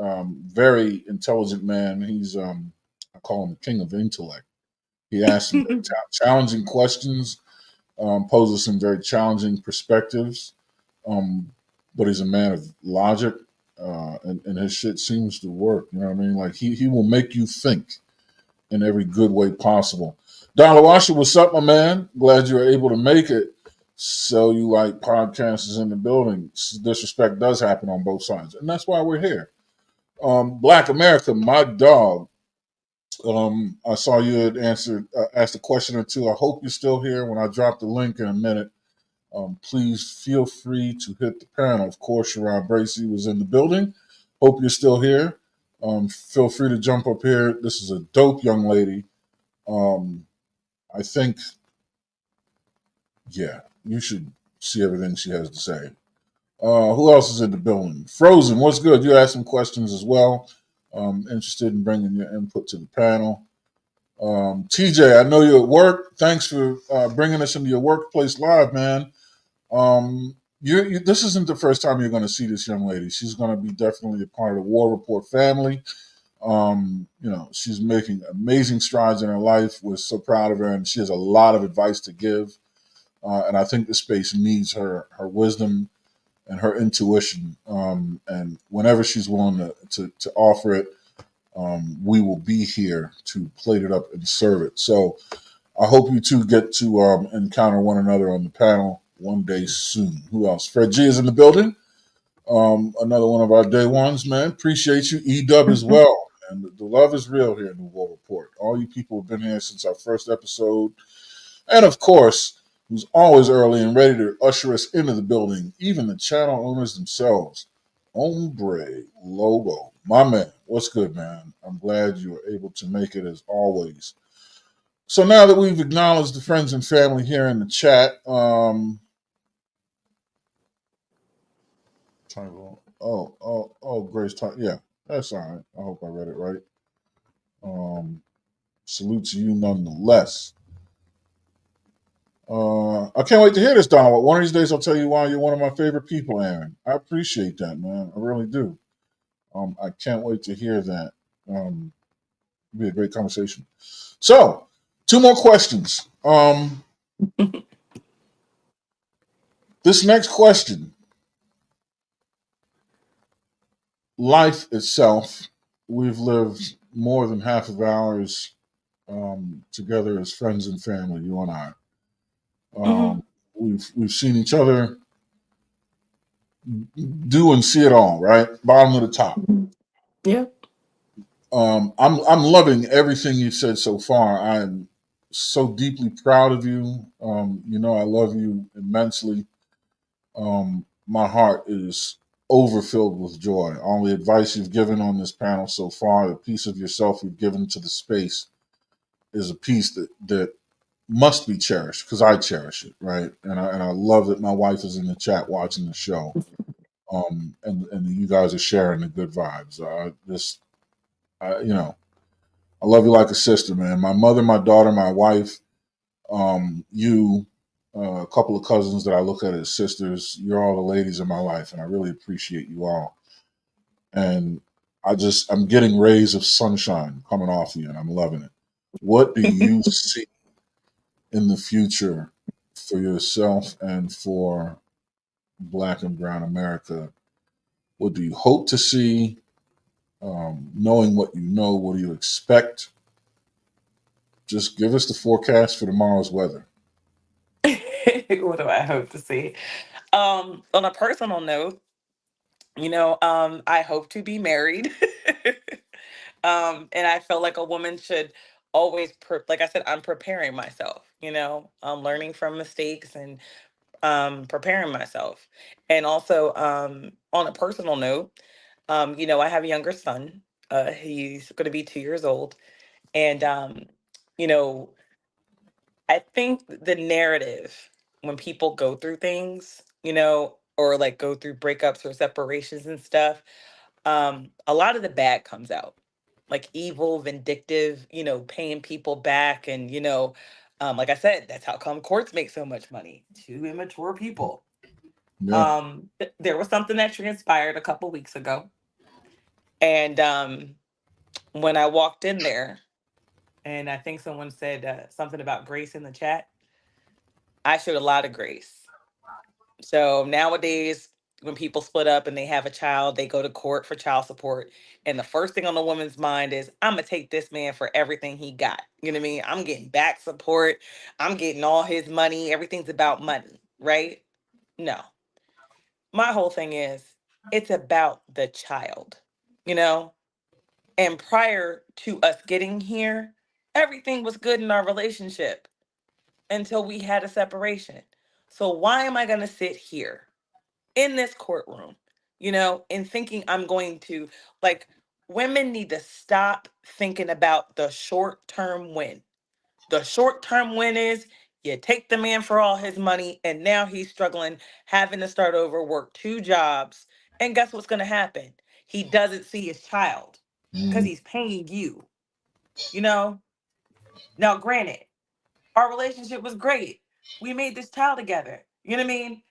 A: Very intelligent man. He's I call him the king of intellect. He asks some very challenging questions, poses some very challenging perspectives. Um, but he's a man of logic, and his shit seems to work. You know what I mean? Like he will make you think in every good way possible. Don Lawasha, what's up, my man? Glad you were able to make it. So you like podcasters in the building. Disrespect does happen on both sides, and that's why we're here. Black America, my dog. I saw you had asked a question or two. I hope you're still here when I drop the link in a minute. Please feel free to hit the panel. Of course, Sharon Bracey was in the building. Hope you're still here. Feel free to jump up here. This is a dope young lady. Um, I think, yeah, you should see everything she has to say. Who else is in the building? Frozen, what's good? You asked some questions as well. Interested in bringing your input to the panel. TJ, I know you're at work. Thanks for bringing us into your workplace live, man. This isn't the first time you're going to see this young lady. She's going to be definitely a part of the War Report family. She's making amazing strides in her life. We're so proud of her, and she has a lot of advice to give. And I think the space needs her wisdom and her intuition. And whenever she's willing to offer it, we will be here to plate it up and serve it. So I hope you two get to encounter one another on the panel one day soon. Who else? Fred G is in the building. Another one of our day ones, man. Appreciate you. E-Dub as well. And the love is real here in the War Report. All you people have been here since our first episode. And of course, who's always early and ready to usher us into the building, even the channel owners themselves. Ombre Logo. My man, what's good, man? I'm glad you were able to make it as always. So now that we've acknowledged the friends and family here in the chat, Grace, yeah, that's all right. I hope I read it right. Salute to you nonetheless. I can't wait to hear this, Donald. One of these days, I'll tell you why you're one of my favorite people, Aaron. I appreciate that, man. I really do. I can't wait to hear that. It'll be a great conversation. So, two more questions. This next question, life itself, we've lived more than half of ours together as friends and family, you and I.
B: Mhm.
A: We've seen each other do and see it all, right? Bottom to the top.
B: Yeah.
A: I'm loving everything you've said so far. so deeply proud of you. I love you immensely. My heart is overfilled with joy. All the advice you've given on this panel so far, the piece of yourself you've given to the space, is a piece that must be cherished because I cherish it, right? And I love that my wife is in the chat watching the show. And you guys are sharing the good vibes. You know, I love you like a sister, man. My mother, my daughter, my wife, you, a couple of cousins that I look at as sisters. You're all the ladies in my life, and I really appreciate you all. And I'm getting rays of sunshine coming off you, and I'm loving it. What do you see in the future for yourself and for Black and Brown America? What do you hope to see? Knowing what you know, what do you expect? Just give us the forecast for tomorrow's weather.
B: What do I hope to see? On a personal note, I hope to be married. And I feel like a woman should always, like I said, I'm preparing myself. I'm learning from mistakes and preparing myself. And also, on a personal note, I have a younger son. He's going to be 2 years old, and you know, I think the narrative when people go through things, or like go through breakups or separations and stuff, a lot of the bad comes out. Like evil, vindictive, paying people back. And, like I said, that's how come courts make so much money. Two immature people.
A: Yeah.
B: There was something that transpired a couple weeks ago. And when I walked in there, and I think someone said something about grace in the chat, I showed a lot of grace. So nowadays, when people split up and they have a child, they go to court for child support. And the first thing on the woman's mind is, I'm going to take this man for everything he got. You know what I mean? I'm getting back support. I'm getting all his money. Everything's about money, right? No. My whole thing is, it's about the child, you know? And prior to us getting here, everything was good in our relationship until we had a separation. So why am I going to sit here in this courtroom, and thinking I'm going to, like, women need to stop thinking about the short term win. The short term win is you take the man for all his money, and now he's struggling, having to start over, work two jobs. And guess what's going to happen? He doesn't see his child because
A: Mm-hmm.
B: he's paying you, you know? Now, granted, our relationship was great. We made this child together. You know what I mean?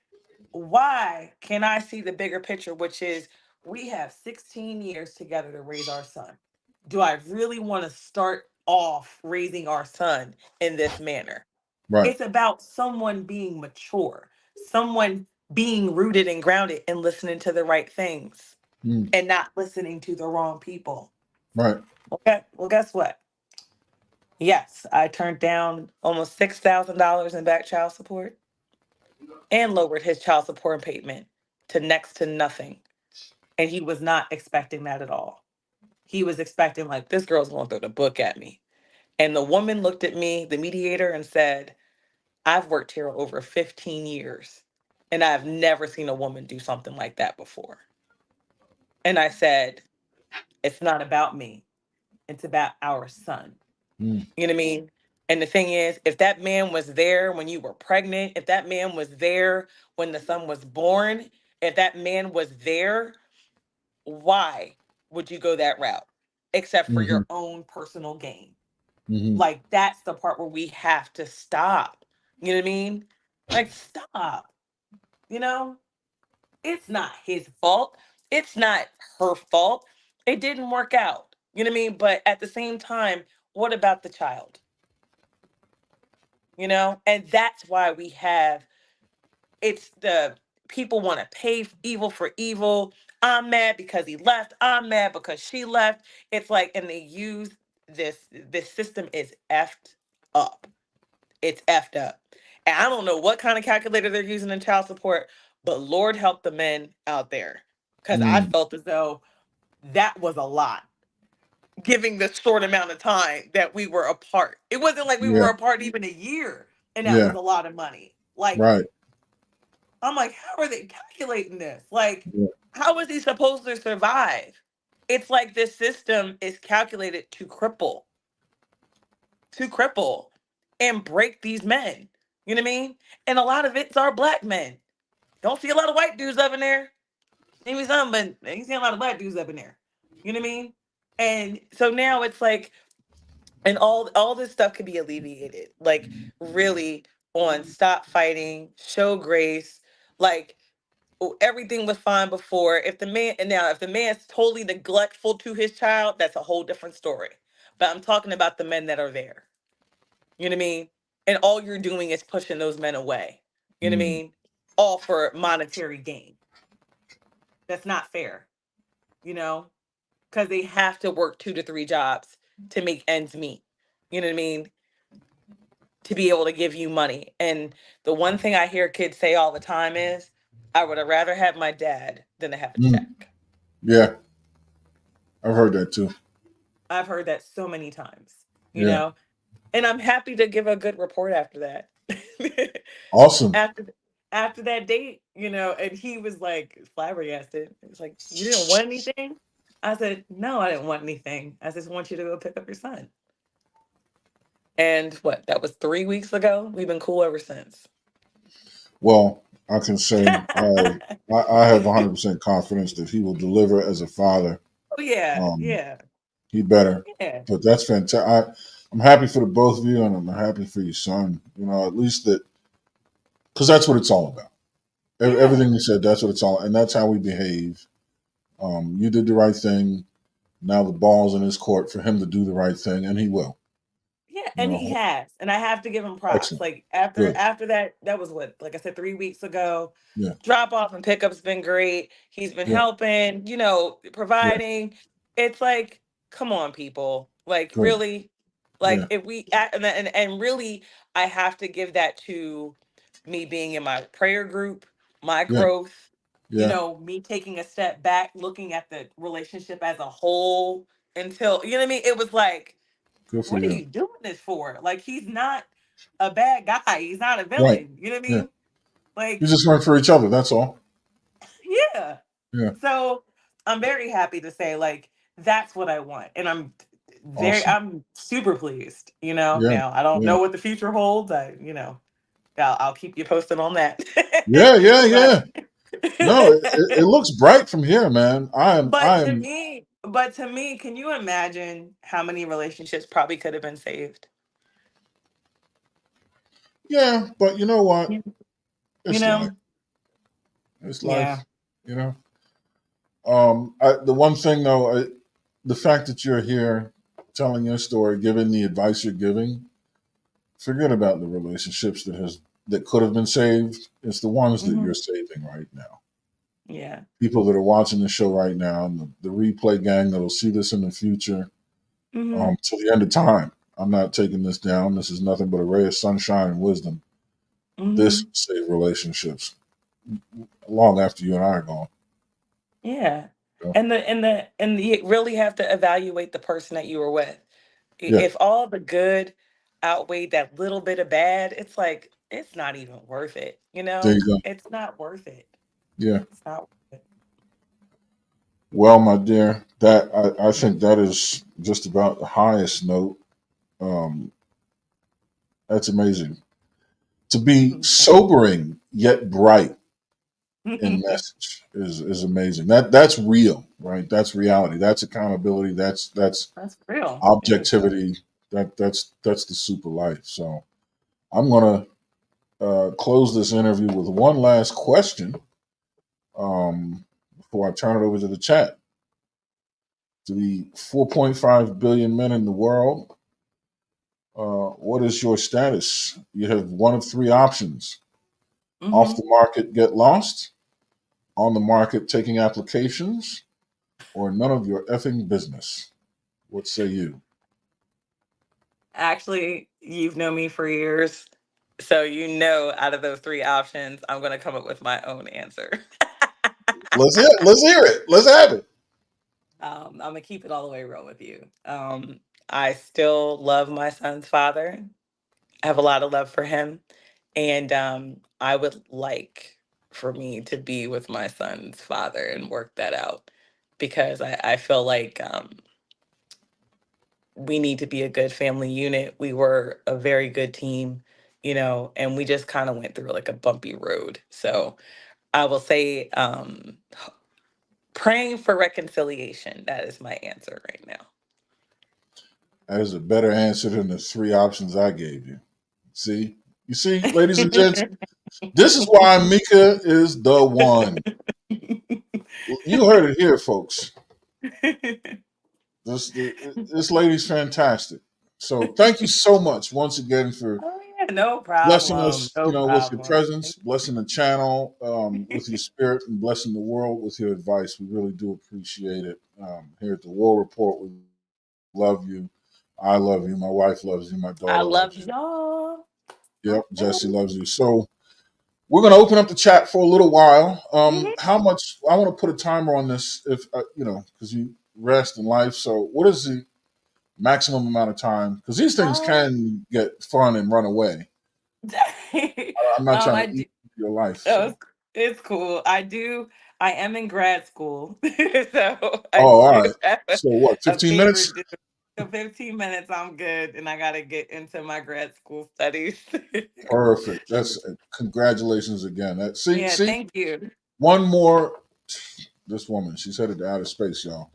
B: Why can I see the bigger picture, which is we have 16 years together to raise our son? Do I really want to start off raising our son in this manner?
A: Right.
B: It's about someone being mature, someone being rooted and grounded and listening to the right things
A: Mm.
B: and not listening to the wrong people.
A: Right.
B: Okay. Well, guess what? Yes, I turned down almost $6,000 in back child support and lowered his child support payment to next to nothing. And he was not expecting that at all. He was expecting, like, this girl's going to throw the book at me. And the woman looked at me, the mediator, and said, I've worked here over 15 years and I've never seen a woman do something like that before. And I said, it's not about me, it's about our son.
A: Mm.
B: You know what I mean? And the thing is, if that man was there when you were pregnant, if that man was there when the son was born, if that man was there, why would you go that route? Except for
A: Mm-hmm.
B: your own personal gain.
A: Mm-hmm.
B: Like, that's the part where we have to stop. You know what I mean? Like, stop. You know, it's not his fault. It's not her fault. It didn't work out. You know what I mean? But at the same time, what about the child? And that's why we have, it's the people want to pay evil for evil. I'm mad because he left. I'm mad because she left. It's like, and they use this system is effed up. It's effed up. And I don't know what kind of calculator they're using in child support, but Lord help the men out there. Because I
A: Mm.
B: felt as though that was a lot. giving the short amount of time that we were apart. It wasn't like we were
A: Yeah.
B: apart even a year and that was
A: Yeah.
B: a lot of money. Like,
A: Right.
B: I'm like, how are they calculating this? Like,
A: Yeah.
B: how is he supposed to survive? It's like this system is calculated to cripple and break these men. You know what I mean? And a lot of it's our black men. Don't see a lot of white dudes up in there. Maybe some, but you see a lot of black dudes up in there. You know what I mean? And so now it's like, and all this stuff can be alleviated. Like, really, on stop fighting, show grace. Like, everything was fine before. If the man's totally neglectful to his child, that's a whole different story. But I'm talking about the men that are there. You know what I mean? And all you're doing is pushing those men away. You know what I
A: Mm.
B: mean? All for monetary gain. That's not fair, you know? Because they have to work 2 to 3 jobs to make ends meet. You know what I mean? To be able to give you money. And the one thing I hear kids say all the time is, I would have rather have my dad than to have a
A: Mm.
B: check.
A: Yeah. I've heard that too.
B: I've heard that so many times, you
A: Yeah.
B: know? And I'm happy to give a good report after that.
A: Awesome.
B: after after that date, and he was like flabbergasted. He was like, "You didn't want anything?" I said, "No, I didn't want anything. I just want you to go pick up your son." And what? That was 3 weeks ago. We've been cool ever since.
A: Well, I can say I have 100% confidence that he will deliver as a father.
B: Oh yeah,
A: Um,
B: yeah,
A: he better.
B: yeah,
A: But that's fantastic. I'm happy for the both of you, and I'm happy for your son. At least that, because that's what it's all about.
B: yeah,
A: Everything you said, that's what it's all, and that's how we behave. You did the right thing. Now the ball's in his court for him to do the right thing, and he will.
B: yeah.
A: You
B: And he
A: know,
B: has, and I have to give him props.
A: excellent,
B: Like after
A: good,
B: after that, that was what, like I said, 3 weeks ago.
A: yeah,
B: Drop off and pickup's been great. He's been
A: yeah,
B: helping,
A: yeah,
B: providing. It's like, come on, people. Like,
A: good,
B: really, like
A: yeah,
B: if we and really, I have to give that to me being in my prayer group, my
A: yeah,
B: growth.
A: yeah.
B: Me taking a step back, looking at the relationship as a whole until you know what I mean. It was like,
A: Good for
B: what are
A: you.
B: you doing this for? Like, he's not a bad guy. He's not a
A: Right,
B: villain. You know what I
A: yeah.
B: mean?
A: You
B: Like,
A: just weren't for each other. That's all.
B: yeah.
A: Yeah,
B: So I'm very happy to say, like, that's what I want. And
A: awesome.
B: I'm super pleased.
A: Yeah,
B: Now I don't
A: yeah,
B: know what the future holds. I'll keep you posted on that.
A: yeah, yeah,
B: but
A: yeah. No, it looks bright from here, man. I am.
B: but to me, can you imagine how many relationships probably could have been saved?
A: Yeah, but you know what?
B: Yeah. You
A: It's life.
B: know?
A: It's life.
B: Yeah.
A: You know. The one thing though, the fact that you're here telling your story, giving the advice you're giving, forget about the relationships that could have been saved. It's the ones that
B: Hmm.
A: you're saving right now.
B: Yeah.
A: People that are watching the show right now, and the replay gang that'll see this in the future,
B: Hmm.
A: till the end of time. I'm not taking this down. This is nothing but a ray of sunshine and wisdom. This
B: Hmm.
A: will save relationships long after you and I are gone.
B: Yeah.
A: You know?
B: And you really have to evaluate the person that you were with.
A: Yeah,
B: If all the good outweighed that little bit of bad, it's like it's not even worth it.
A: there you go.
B: It's not worth it.
A: Yeah.
B: It's not worth it.
A: Well, my dear, I think that is just about the highest note. Um, that's amazing. To be sobering yet bright in message is amazing. That's real, right? That's reality. That's accountability. That's
B: That's real. Yeah.
A: objectivity. That's the super life. So I'm gonna close this interview with one last question before I turn it over to the chat. To the 4.5 billion men in the world, what is your status? You have one of three options: off
B: Hmm.
A: the market, get lost; on the market, taking applications; or none of your effing business. What say you?
B: Actually, you've known me for years. So out of those three options, I'm gonna come up with my own answer.
A: Let's hear it. Let's hear it. Let's have it.
B: I'm gonna keep it all the way real with you. I still love my son's father. I have a lot of love for him, and I would like for me to be with my son's father and work that out because I feel like we need to be a good family unit. We were a very good team, and we just kind of went through like a bumpy road. So I will say, praying for reconciliation. That is my answer right now.
A: That is a better answer than the three options I gave you. See? You see, ladies and gents, this is why Mika is the one. You heard it here, folks. This lady's fantastic. So thank you so much once again for
B: Oh yeah, no
A: blessing
B: problem.
A: us,
B: No
A: with your
B: problem.
A: presence, blessing the channel with your spirit, and blessing the world with your advice. We really do appreciate it. Here at the War Report, we love you. I love you. My wife loves you. My
B: I
A: daughter
B: love
A: loves you.
B: y'all.
A: Yep, Jesse loves you. So we're going to open up the chat for a little while.
B: Mhm.
A: How much? I want to put a timer on this, if because you rest in life. So, what is the maximum amount of time? Because these things
B: Um,
A: can get fun and run away. I'm not trying
B: I
A: to
B: do.
A: eat your life.
B: Oh,
A: So,
B: it's cool. I do. I am in grad school, so I
A: oh, all
B: do
A: right.
B: have
A: So, what?
B: a
A: 15 minutes?
B: paper due. So 15 minutes, I'm good, and I gotta get into my grad school studies.
A: Perfect. That's congratulations again. That
B: Yeah,
A: see,
B: thank you.
A: one more. This woman, she's headed to outer space, y'all.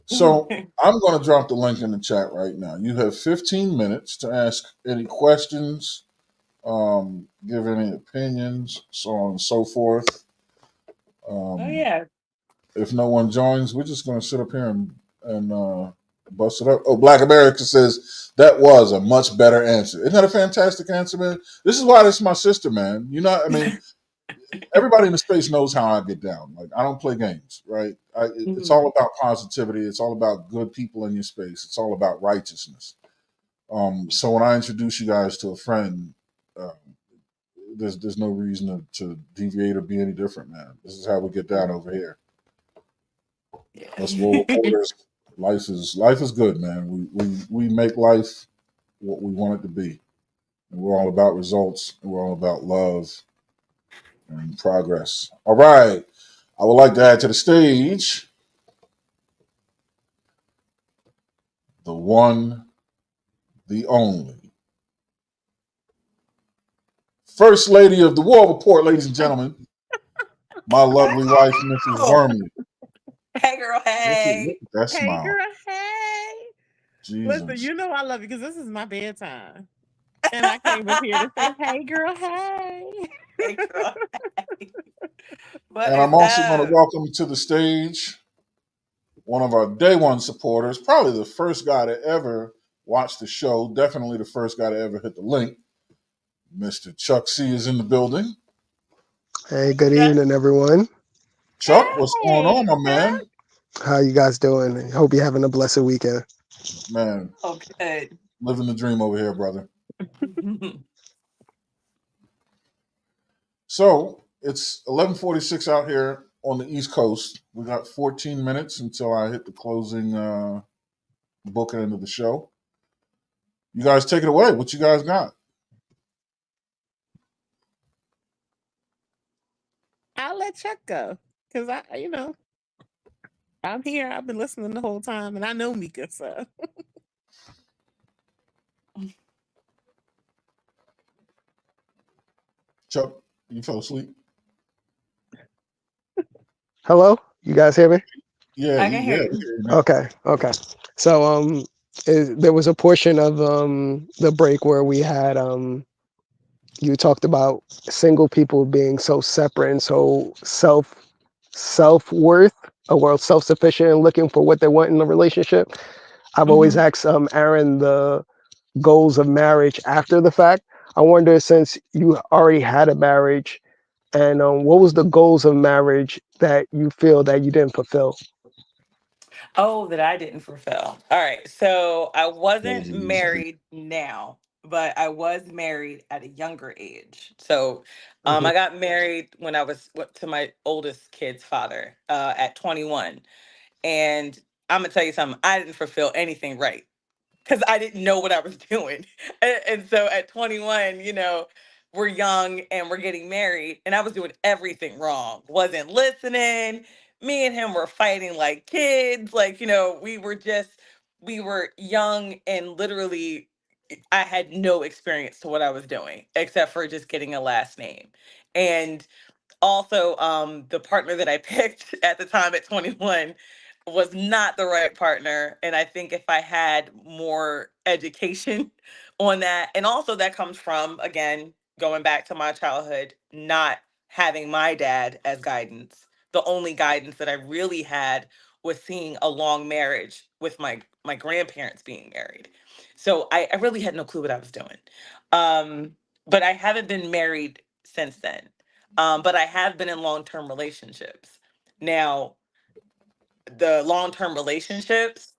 A: So I'm going to drop the link in the chat right now. You have 15 minutes to ask any questions, give any opinions, so on and so forth.
B: Oh
A: Um,
B: yeah.
A: if no one joins, we're just going to sit up here and bust it up. Oh, Black America says that was a much better answer. Isn't that a fantastic answer, man? This is why this is my sister, man. I mean, everybody in the space knows how I get down. Like I don't play games, right? It's all
B: Mhm.
A: about positivity. It's all about good people in your space. It's all about righteousness. So when I introduce you guys to a friend, uh, there's no reason to deviate or be any different, man. This is how we get down over here. Us world
B: Yeah.
A: reporters, life is good, man. We make life what we want it to be, and we're all about results, and we're all about love and progress. All right, I would like to add to the stage the one, the only First Lady of the War Report, ladies and gentlemen, my lovely wife, Mrs.
B: Wow.
A: Wormley.
B: Hey girl,
A: Look
B: hey.
A: at that
C: Hey,
A: smile.
C: girl. Hey. Listen,
A: Jesus.
C: you know I love you because this is my bedtime. And I came up here to say, hey, girl. Hey.
B: Hey girl, hey. What
A: And
B: is
A: I'm also going to
B: up?
A: welcome to the stage one of our day one supporters, probably the first guy to ever watch the show, definitely the first guy to ever hit the link. Mr. Chuck C is in the building.
D: Hey,
B: Hey
D: good
B: Chuck.
D: evening, everyone.
A: Chuck, what's going on,
C: Hey,
A: my
C: Chuck.
A: man?
D: How you guys doing? Hope you're having a blessed weekend.
A: Man,
B: Oh, good.
A: living the dream over here, brother. So it's 11:46 out here on the East Coast. We got 14 minutes until I hit the closing booking end of the show. You guys take it away. What you guys got?
C: I'll let Chuck go. Because I'm here. I've been listening the whole time. And I know Mika. So,
A: Chuck, you fell asleep?
D: Hello, you guys hear me?
A: Yeah,
B: I can hear
A: yeah, we
B: you.
A: hear you now.
D: Okay, okay. So, there was a portion of the break where we had you talked about single people being so separate and so self worth, or self sufficient and looking for what they want in a relationship. I've always
B: Hmm.
D: asked Aaron the goals of marriage after the fact. I wonder, since you already had a marriage, and what was the goals of marriage that you feel that you didn't fulfill?
B: Oh, that I didn't fulfill. All right. So I
A: That was
B: wasn't
A: an easy one.
B: married now, but I was married at a younger age. So
D: Hmm.
B: I got married when I was to my oldest kid's father at 21. And I'm gonna tell you something. I didn't fulfill anything right because I didn't know what I was doing. And so at 21, we're young and we're getting married, and I was doing everything wrong. Wasn't listening. Me and him were fighting like kids. Like, we were young and literally I had no experience to what I was doing except for just getting a last name. And also, the partner that I picked at the time at 21 was not the right partner. And I think if I had more education on that, and also that comes from, again, going back to my childhood, not having my dad as guidance. The only guidance that I really had was seeing a long marriage with my grandparents being married. So I really had no clue what I was doing. But I haven't been married since then. But I have been in long term relationships. Now, the long term relationships,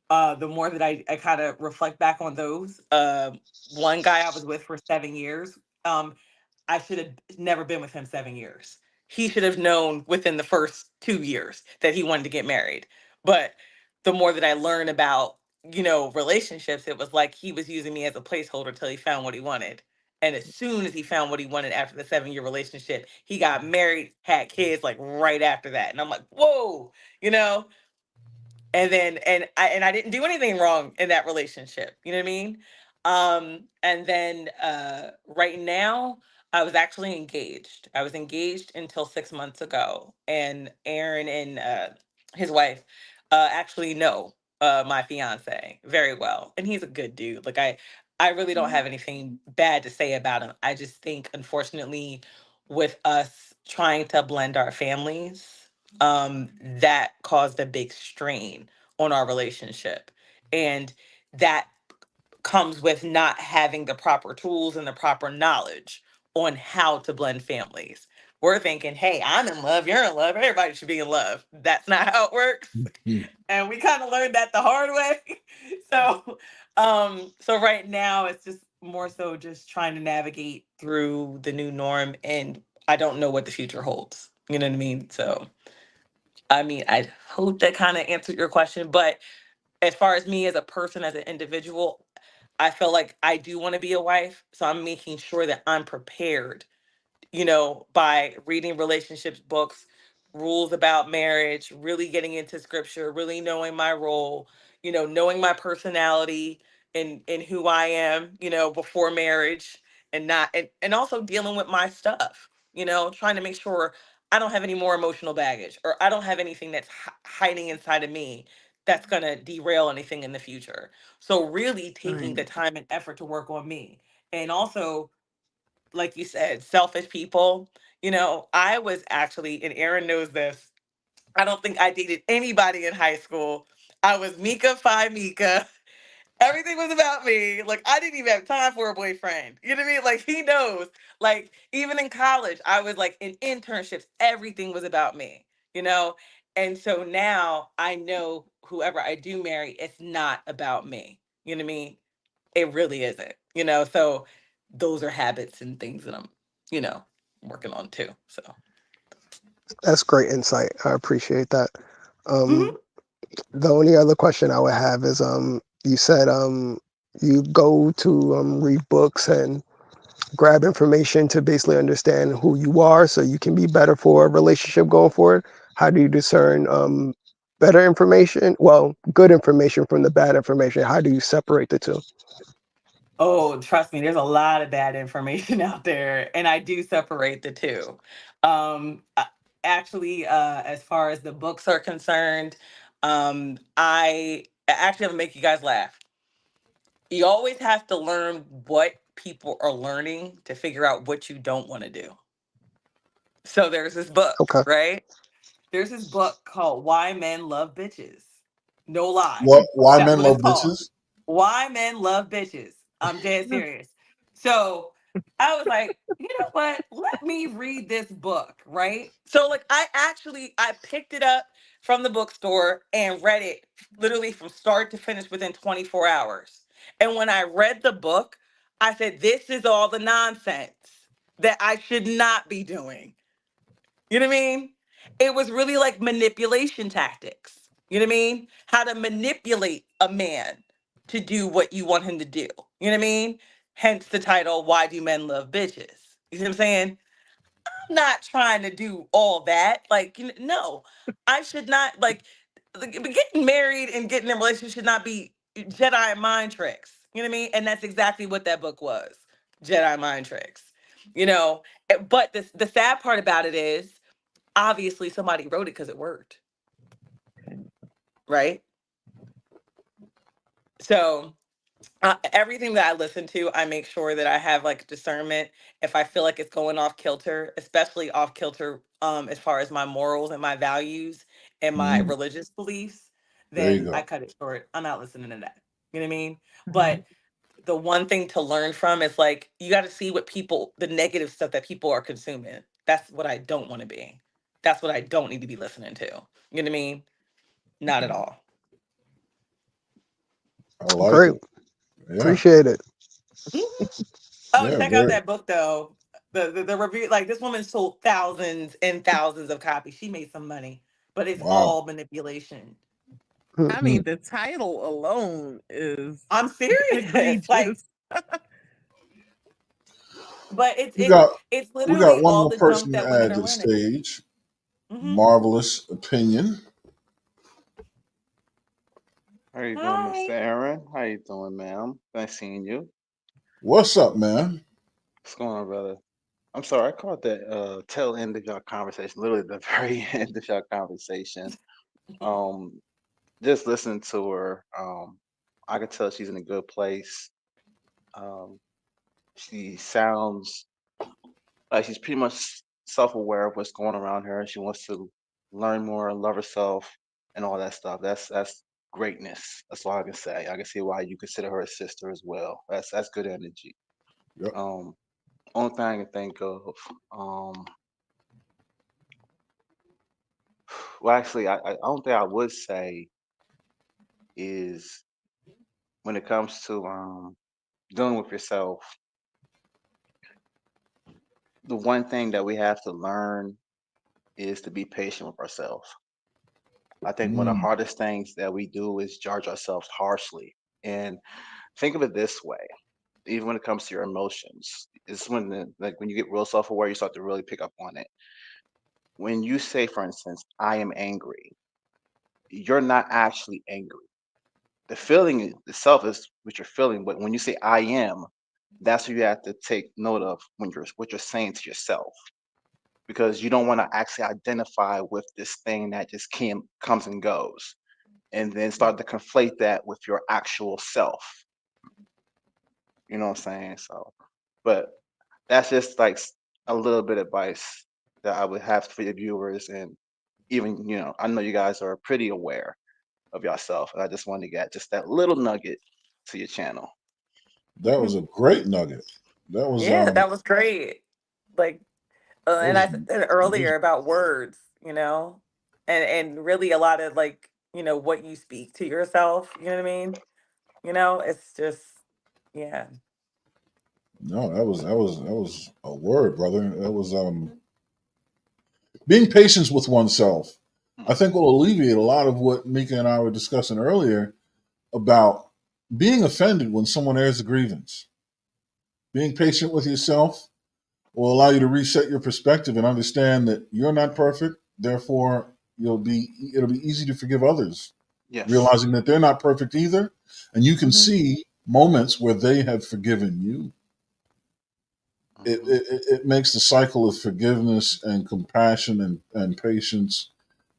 B: the more that I kind of reflect back on those, one guy I was with for 7 years, um, I should have never been with him 7 years. He should have known within the first 2 years that he wanted to get married. But the more that I learned about, relationships, it was like he was using me as a placeholder till he found what he wanted. And as soon as he found what he wanted after the 7 year relationship, he got married, had kids like right after that. And I'm like, whoa, you know? And I didn't do anything wrong in that relationship. You know what I mean? And then right now I was actually engaged. I was engaged until 6 months ago, and Aaron and his wife actually know my fiance very well, and he's a good dude. Like I really don't have anything bad to say about him. I just think, unfortunately, with us trying to blend our families, that caused a big strain on our relationship. And that comes with not having the proper tools and the proper knowledge on how to blend families. We're thinking, hey, I'm in love, you're in love, everybody should be in love. That's not how it works. And we kind of learned that the hard way. So right now it's just more so just trying to navigate through the new norm, and I don't know what the future holds. You know what I mean? So I mean, I hope that kind of answered your question. But as far as me as a person, as an individual, I feel like I do want to be a wife. So I'm making sure that I'm prepared, by reading relationships books, rules about marriage, really getting into scripture, really knowing my role, knowing my personality and who I am, before marriage, and not and also dealing with my stuff, trying to make sure I don't have any more emotional baggage, or I don't have anything that's hiding inside of me that's going to derail anything in the future. So really taking
C: Right.
B: the time and effort to work on me. And also, like you said, selfish people. I was actually, and Aaron knows this, I don't think I dated anybody in high school. I was Mika Phi Mika. Everything was about me. Like, I didn't even have time for a boyfriend. You know what I mean? Like, he knows. Like, even in college, I was like in internships, everything was about me, you know? And so now I know whoever I do marry, it's not about me. You know what I mean? It really isn't, So those are habits and things that I'm, you know, working on too. So.
D: That's great insight. I appreciate that.
B: Mhm.
D: Um, the only other question I would have is, you said you go to read books and grab information to basically understand who you are, so you can be better for a relationship going forward. How do you discern better information? Well, good information from the bad information. How do you separate the two?
B: Oh, trust me, there's a lot of bad information out there, and I do separate the two. Um, uh, Actually, as far as the books are concerned, I actually have to make you guys laugh. You always have to learn what people are learning to figure out what you don't want to do. So there's this book,
D: Okay.
B: right? There's this book called Why Men Love Bitches. No lie.
A: What? Why
B: That's
A: men
B: what
A: love
B: it's called.
A: bitches?
B: Why Men Love Bitches. I'm dead serious. So I was like, you know what? Let me read this book, right? So like I picked it up from the bookstore and read it literally from start to finish within 24 hours. And when I read the book, I said, this is all the nonsense that I should not be doing. You know what I mean? It was really like manipulation tactics. You know what I mean? How to manipulate a man to do what you want him to do. You know what I mean? Hence the title, Why Do Men Love Bitches? You see what I'm saying? I'm not trying to do all that. Like, no, I should not, getting married and getting in a relationship should not be Jedi mind tricks. You know what I mean? And that's exactly what that book was, Jedi mind tricks. You know, but the sad part about it is obviously somebody wrote it because it worked, right? So everything that I listen to, I make sure that I have like discernment. If I feel like it's going off kilter, especially off kilter, as far as my morals and my values and my
A: Mm,
B: religious beliefs,
A: there you
B: then I
A: go.
B: cut it short. I'm not listening to that. You know what I mean?
C: Mhm.
B: But the one thing to learn from is like you got to see what people, the negative stuff that people are consuming. That's what I don't want to be. That's what I don't need to be listening to. You know what I mean? Not at all.
A: I like
D: Great.
A: it. Yeah.
D: Appreciate it.
B: Oh,
A: Yeah.
B: check out
A: Very.
B: that book though. The review, like this woman sold thousands and thousands of copies. She made some money, but it's
A: Wow.
B: all manipulation.
C: I
A: Hmm.
C: mean, the title alone is
B: I'm serious. Like,
C: egregious.
B: but
A: We got
B: it's
A: we got
B: literally
A: one
B: all
A: more
B: the junk
A: person to
B: that women
A: add
B: are
A: to the
B: learning.
A: stage.
B: Hmm.
A: Marvelous opinion.
E: How you doing, Mr.
B: Hi.
E: Aaron? How you doing, ma'am? Nice seeing you.
A: What's up, man?
E: What's going on, brother? I'm sorry, I caught the tail end of your conversation, literally the very end of your conversation. Um, just listening to her, I could tell she's in a good place. Um, she sounds like she's pretty much self-aware of what's going around her. She wants to learn more, love herself, and all that stuff. That's greatness. That's all I can say. I can see why you consider her a sister as well. That's good energy.
A: Yep.
E: Um, only thing I can think of, um, well, actually, I don't think I would say is when it comes to dealing with yourself, the one thing that we have to learn is to be patient with ourselves. I think one of the
A: Mm,
E: hardest things that we do is judge ourselves harshly. And think of it this way, even when it comes to your emotions, it's when like when you get real self-aware, you start to really pick up on it. When you say, for instance, I am angry, you're not actually angry. The feeling itself is what you're feeling, but when you say I am, that's what you have to take note of when you're what you're saying to yourself, because you don't want to actually identify with this thing that just comes and goes, and then start to conflate that with your actual self. You know what I'm saying? So, but that's just like a little bit of advice that I would have for your viewers, and even I know you guys are pretty aware of yourself, and I just wanted to get just that little nugget to your channel.
A: that was a great nugget. That was
B: Yeah, that was great. Like,
A: that
B: and
A: was
B: I said earlier about words, and really a lot of like, what you speak to yourself. You know what I mean? It's just, yeah.
A: no, that was a word, brother. That was being patient with oneself. I
E: Mm,
A: think will alleviate a lot of what Mika and I were discussing earlier about being offended when someone airs a grievance. Being patient with yourself will allow you to reset your perspective and understand that you're not perfect. Therefore, it'll be easy to forgive others,
E: yes.
A: realizing that they're not perfect either, and you can
B: Hmm.
A: see moments where they have forgiven you.
E: Hmm.
A: It makes the cycle of forgiveness and compassion and patience,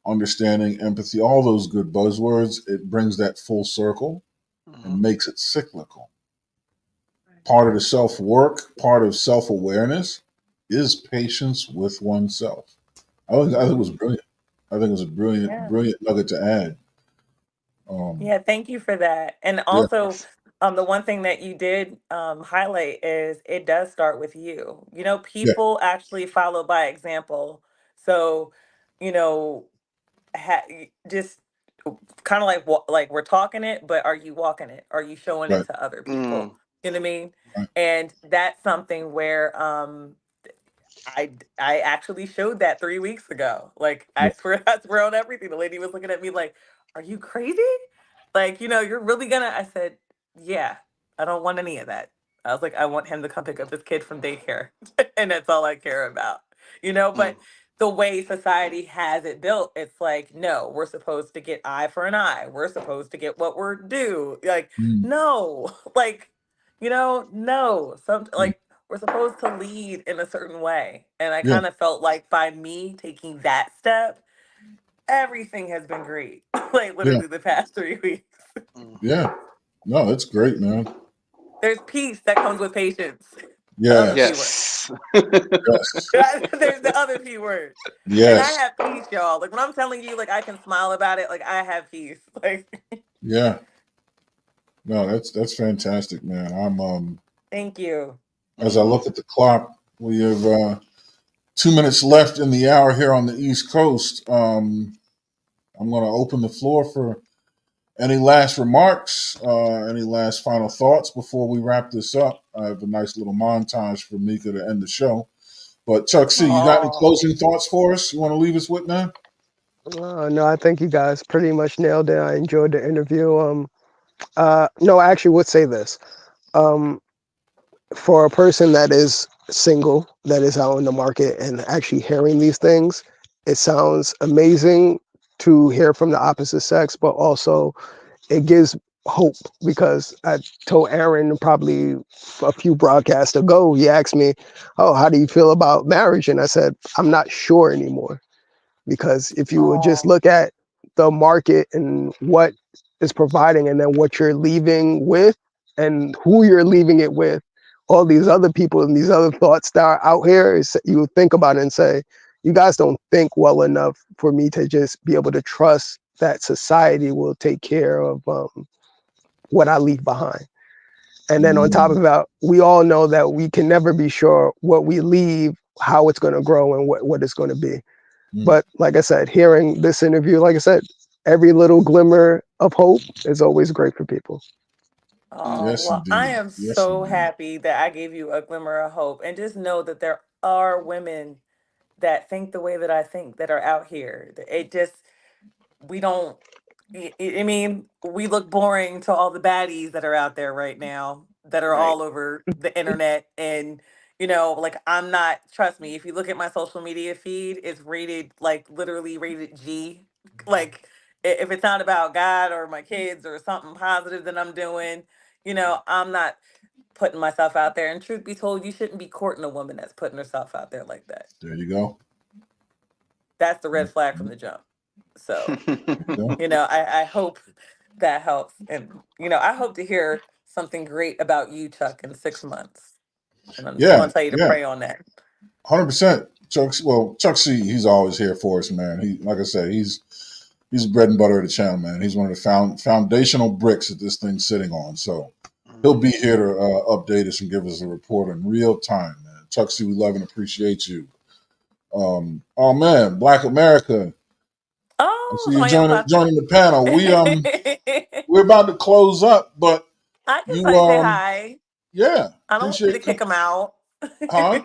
A: understanding, empathy, all those good buzzwords. It brings that full circle and
E: Hmm.
A: makes it cyclical. Part of the self work, part of self awareness is patience with oneself. I think it was brilliant. I think it was a brilliant,
B: Yeah.
A: brilliant nugget to add. Um,
B: Yeah, thank you for that. And
A: yeah,
B: also,
E: Yes.
B: the one thing that you did highlight is it does start with you.
A: yeah,
B: People actually follow by example. So, you know, just kind of like like we're talking it, but are you walking it? Are you showing it
A: right,
B: to other people?
E: Mm,
B: You know what I mean?
A: right.
B: And that's something where I actually showed that 3 weeks ago. Like
A: Yeah.
B: I swear on everything. The lady was looking at me like, "Are you crazy? Like, you're really gonna?" I said, "Yeah, I don't want any of that." I was like, "I want him to come pick up his kid from daycare, and that's all I care about."
E: Mm,
B: But the way society has it built, it's like, no, we're supposed to get eye for an eye. We're supposed to get what we're due. Like,
A: Mm.
B: no, like, no. Some
A: Mm.
B: like we're supposed to lead in a certain way. And I
A: Yeah.
B: kind of felt like by me taking that step, everything has been great. Like
A: Yeah.
B: literally the past 3 weeks.
E: mm.
A: Yeah. No, that's great, man.
B: There's peace that comes with patience. The other P
A: Yes.
B: word.
E: Yes.
A: Yes.
B: There's the other P word. And I
A: Yes.
B: have peace, y'all. Like when I'm telling you, like I can smile about it, like I have peace. Like
A: Yeah. No, that's fantastic, man. I'm
B: thank you.
A: as I
E: Hmm.
A: look at the clock, we have 2 minutes left in the hour here on the East Coast. I'm going to open the floor for any last remarks, any last final thoughts before we wrap this up. I have a nice little montage for Mika to end the show. But Chuck C, you got any
B: Oh,
A: closing thoughts for us? You want to leave us with, man?
D: No, I think you guys pretty much nailed it. I enjoyed the interview. No, I actually would say this. Um, for a person that is single, that is out in the market and actually hearing these things, it sounds amazing to hear from the opposite sex, but also it gives hope because I told Aaron probably a few broadcasts ago, he asked me, "Oh, how do you feel about marriage?" And I said, "I'm not sure anymore." Because if you would just
B: oh,
D: look at the market and what is providing and then what you're leaving with and who you're leaving it with, all these other people and these other thoughts that are out here, you think about it and say, you guys don't think well enough for me to just be able to trust that society will take care of what I leave behind. And then on top
A: Mm,
D: of that, we all know that we can never be sure what we leave, how it's going to grow and what it's going to be.
A: mm.
D: But like I said, hearing this interview, like I said, every little glimmer of hope is always great for people.
B: oh.
A: Yes,
B: Well, I
A: indeed.
B: am
A: Yes,
B: so
A: indeed.
B: happy that I gave you a glimmer of hope. And just know that there are women that think the way that I think that are out here. It just we don't I mean, we look boring to all the baddies that are out there right now that are
E: Right.
B: all over the internet. And, like I'm not, trust me, if you look at my social media feed, it's rated like literally rated G. Like if it's not about God or my kids or something positive that I'm doing, I'm not putting myself out there. And truth be told, you shouldn't be courting a woman that's putting herself out there like that.
A: There you go.
B: That's the
A: There
B: red flag from the jump. So.
A: you go.
B: I hope that helps. And, I hope to hear something great about you, Chuck, in 6 months. And I'm just
A: Yeah,
B: going to tell you to
A: yeah.
B: pray on that.
A: 100%. Chuck C, he's always here for us, man. He, like I said, he's the bread and butter of the channel, man. He's one of the foundational bricks that this thing's sitting on. So he'll be here to update us and give us a report in real time, man. Chuck C, we love and appreciate you. Oh man, Black America. I
B: Oh,
A: see you
B: somebody else
A: joining
B: popped up.
A: the panel.
B: I
A: We're about to close up, but
B: can
A: you
B: say hi.
A: yeah,
B: I don't want you to
A: appreciate
B: kick
A: you.
B: him out.
A: Huh?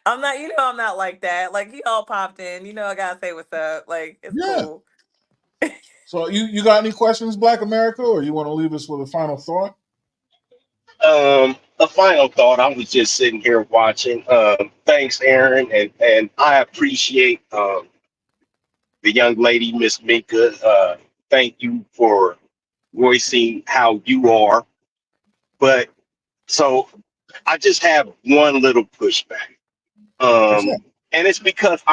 B: I'm not, I'm not like that. Like he all popped in. I gotta say what's up. Like it's
A: Yeah.
B: cool.
A: So you got any questions, Black America, or you want to leave us with a final thought?
F: A final thought. I was just sitting here watching. Thanks, Aaron, and I appreciate the young lady, Miss Mika. Thank you for voicing how you are. But so I just have one little pushback,
A: What's that?
F: and it's because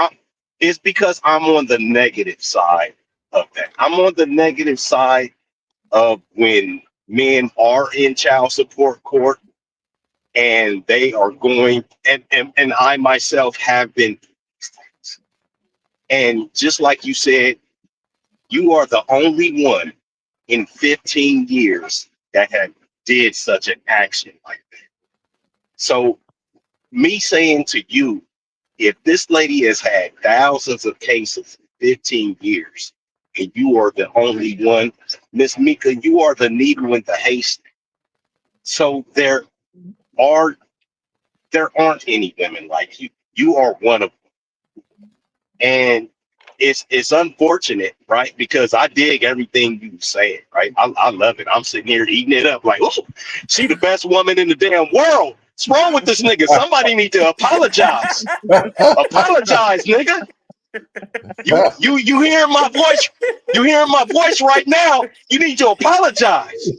F: I'm on the negative side of that. I'm on the negative side of when men are in child support court and they are going and I myself have been, and just like you said, you are the only one in 15 years that have did such an action like that. So me saying to you, if this lady has had thousands of cases in 15 years and you are the only one, Miss Mika, you are the needle in the haystack. So are there aren't any women like you. You are one of them. And it's unfortunate, right? Because I dig everything you said, right? I love it. I'm sitting here eating it up like, oh, she the best woman in the damn world. What's wrong with this nigga? Somebody need to apologize. Apologize, nigga. You hearing my voice? You hearing my voice right now? You need to apologize.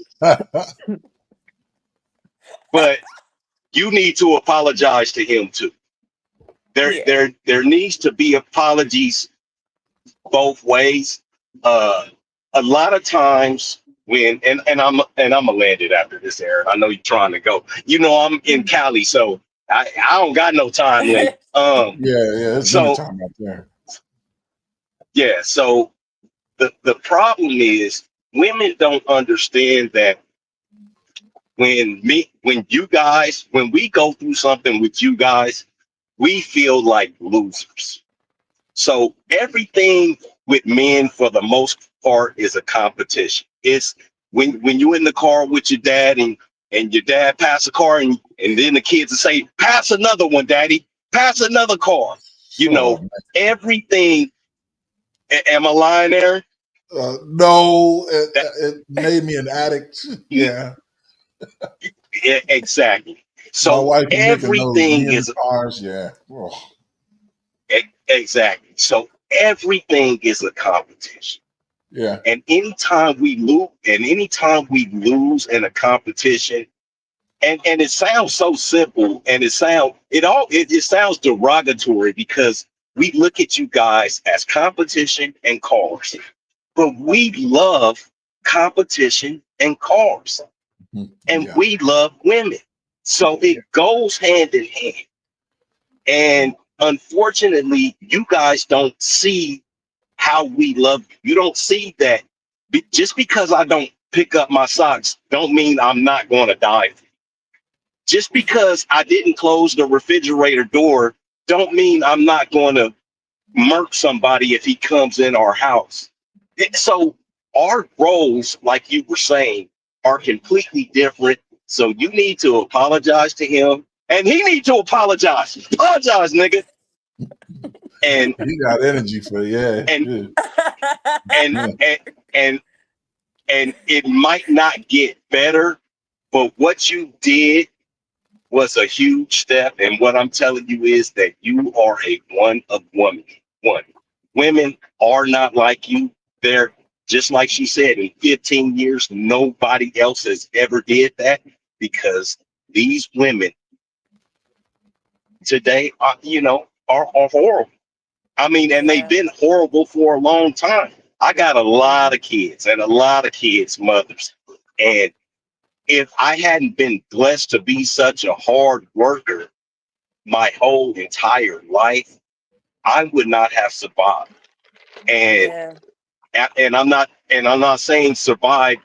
F: But you need to apologize to him too.
B: Yeah.
F: There needs to be apologies both ways. Uh, a lot of times when and I'm gonna land it after this, Aaron. I know you're trying to go. You know I'm in Cali, so I don't got no time limit.
A: Yeah, it's dinner
F: So
A: time out there.
F: yeah, so the problem is women don't understand that when we go through something with you guys, we feel like losers. So everything with men for the most part is a competition. It's when you're in the car with your dad and your dad pass a car and then the kids will say, pass another one, daddy, pass another car. You
A: Oh,
F: know, everything. Am I lying there?
A: no,
F: That
A: it made me an addict. Yeah,
F: exactly.
A: my
F: So
A: wife is making those. Me
F: everything
A: in the
F: is
A: cars. Yeah. Oh,
F: exactly. So everything is a competition.
A: yeah.
F: And anytime we lose in a competition, and it sounds so simple, and it sounds derogatory because we look at you guys as competition and cars, but we love competition and cars, and
A: Yeah.
F: we love women. So
A: Yeah.
F: it goes hand in hand. And unfortunately, you guys don't see how we love you. You don't see that just because I don't pick up my socks don't mean I'm not going to die. Just because I didn't close the refrigerator door don't mean I'm not going to murk somebody if he comes in our house. So our roles, like you were saying, are completely different. So you need to apologize to him and he need to apologize. Apologize, nigga. And
A: He got energy for yeah.
F: and
A: Good.
F: and
A: Yeah.
F: and and and it might not get better, but what you did was a huge step. And what I'm telling you is that you are a one of woman. One. Women are not like you. They're just like she said, in 15 years, nobody else has ever did that because these women today are horrible. I mean, and they've
B: Yeah.
F: been horrible for a long time. I got a lot of kids and a lot of kids' mothers. And if I hadn't been blessed to be such a hard worker my whole entire life, I would not have survived. And
B: Yeah.
F: and I'm not saying survive,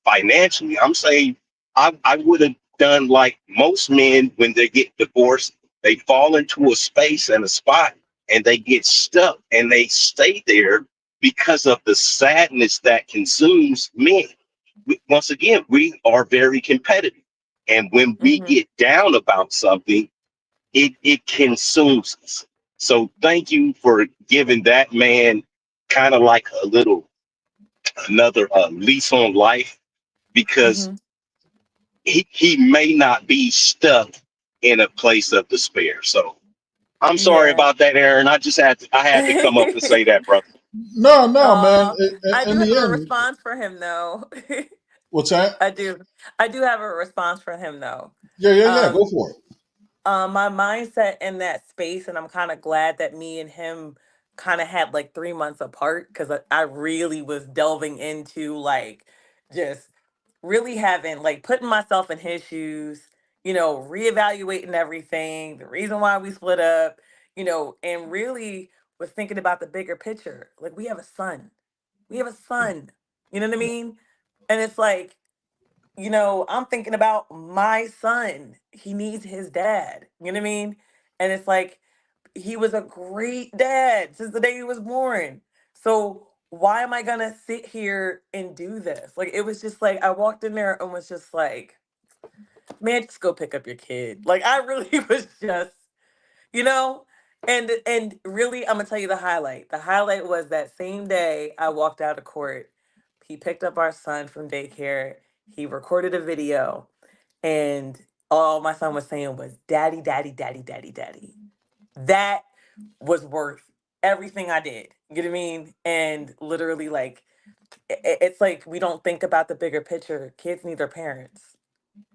F: financially. I'm saying I would have done like most men when they get divorced, they fall into a space and a spot and they get stuck and they stay there because of the sadness that consumes men. Once again, we are very competitive. And when we
B: Hmm.
F: get down about something, it consumes us. So thank you for giving that man kind of like a little another lease on life because
B: Hmm.
F: he may not be stuck in a place of despair. So I'm sorry
B: Yeah.
F: about that, Aaron. I had to come up and say that, brother.
A: No, man.
B: uh, I
A: In
B: do have
A: the
B: a
A: end,
B: response for him though.
A: what's that?
B: I do. I do have a response for him though.
A: Yeah.
B: Um,
A: Go for it.
B: my mindset in that space, and I'm kind of glad that me and him kind of had like 3 months apart because I really was delving into like just really having like putting myself in his shoes, reevaluating everything, the reason why we split up, and really was thinking about the bigger picture. Like we have a son. We have a son. You know what I mean? And it's like, I'm thinking about my son. He needs his dad. You know what I mean? And it's like he was a great dad since the day he was born. So why am I gonna sit here and do this? Like it was just like I walked in there and was just like, man, just go pick up your kid. Like I really was just you know? And really, I'm gonna tell you the highlight. The highlight was that same day I walked out of court. He picked up our son from daycare. He recorded a video, and all my son was saying was, "Daddy, daddy, daddy, daddy, daddy." That was worth everything I did. You know what I mean? And literally, like, it's like we don't think about the bigger picture. Kids need their parents,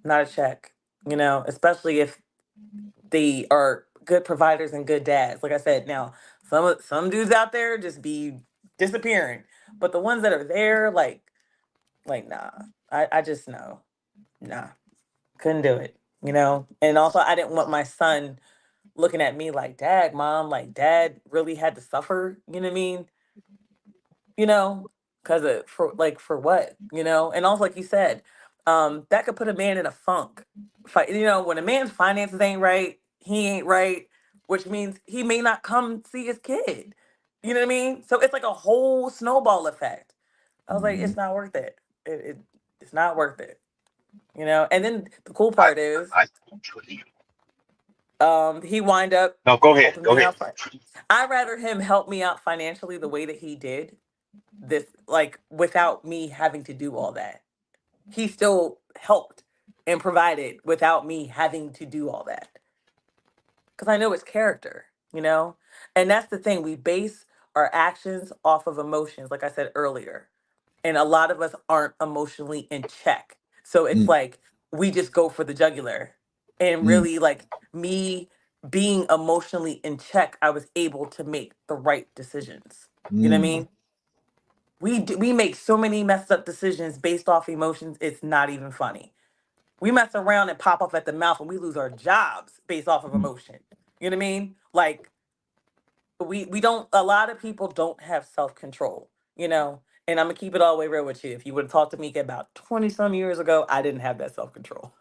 B: not a check. Especially if they are good providers and good dads. Like I said, now some dudes out there just be disappearing, but the ones that are there, like nah, I just know, nah, couldn't do it. And also I didn't want my son looking at me like, dad, mom, like dad really had to suffer. You know what I mean? you know, because for what, and also like you said, that could put a man in a funk. When a man's finances ain't right, he ain't right, which means he may not come see his kid. You know what I mean? So it's like a whole snowball effect. I was like,
A: Hmm.
B: it's not worth it. It's not worth it. And then the cool
F: I,
B: part is,
F: I,
B: he wind up
F: no, go ahead,
B: helping
F: go
B: me
F: ahead.
B: out. I'd rather him help me out financially the way that he did this, like without me having to do all that. He still helped and provided without me having to do all that. Because I know it's character, you know? And that's the thing. We base our actions off of emotions, like I said earlier. And a lot of us aren't emotionally in check. So it's
A: Mm,
B: like we just go for the jugular. And
A: mm,
B: really, like me being emotionally in check, I was able to make the right decisions. You know what I
A: mm,
B: mean? We make so many messed up decisions based off emotions. It's not even funny. We mess around and pop off at the mouth, and we lose our jobs based off of
A: mm.
B: emotion. You know what I mean? Like we don't. A lot of people don't have self control. And I'm gonna keep it all the way real with you. If you would have talked to me about 20 some years ago, I didn't have that self control.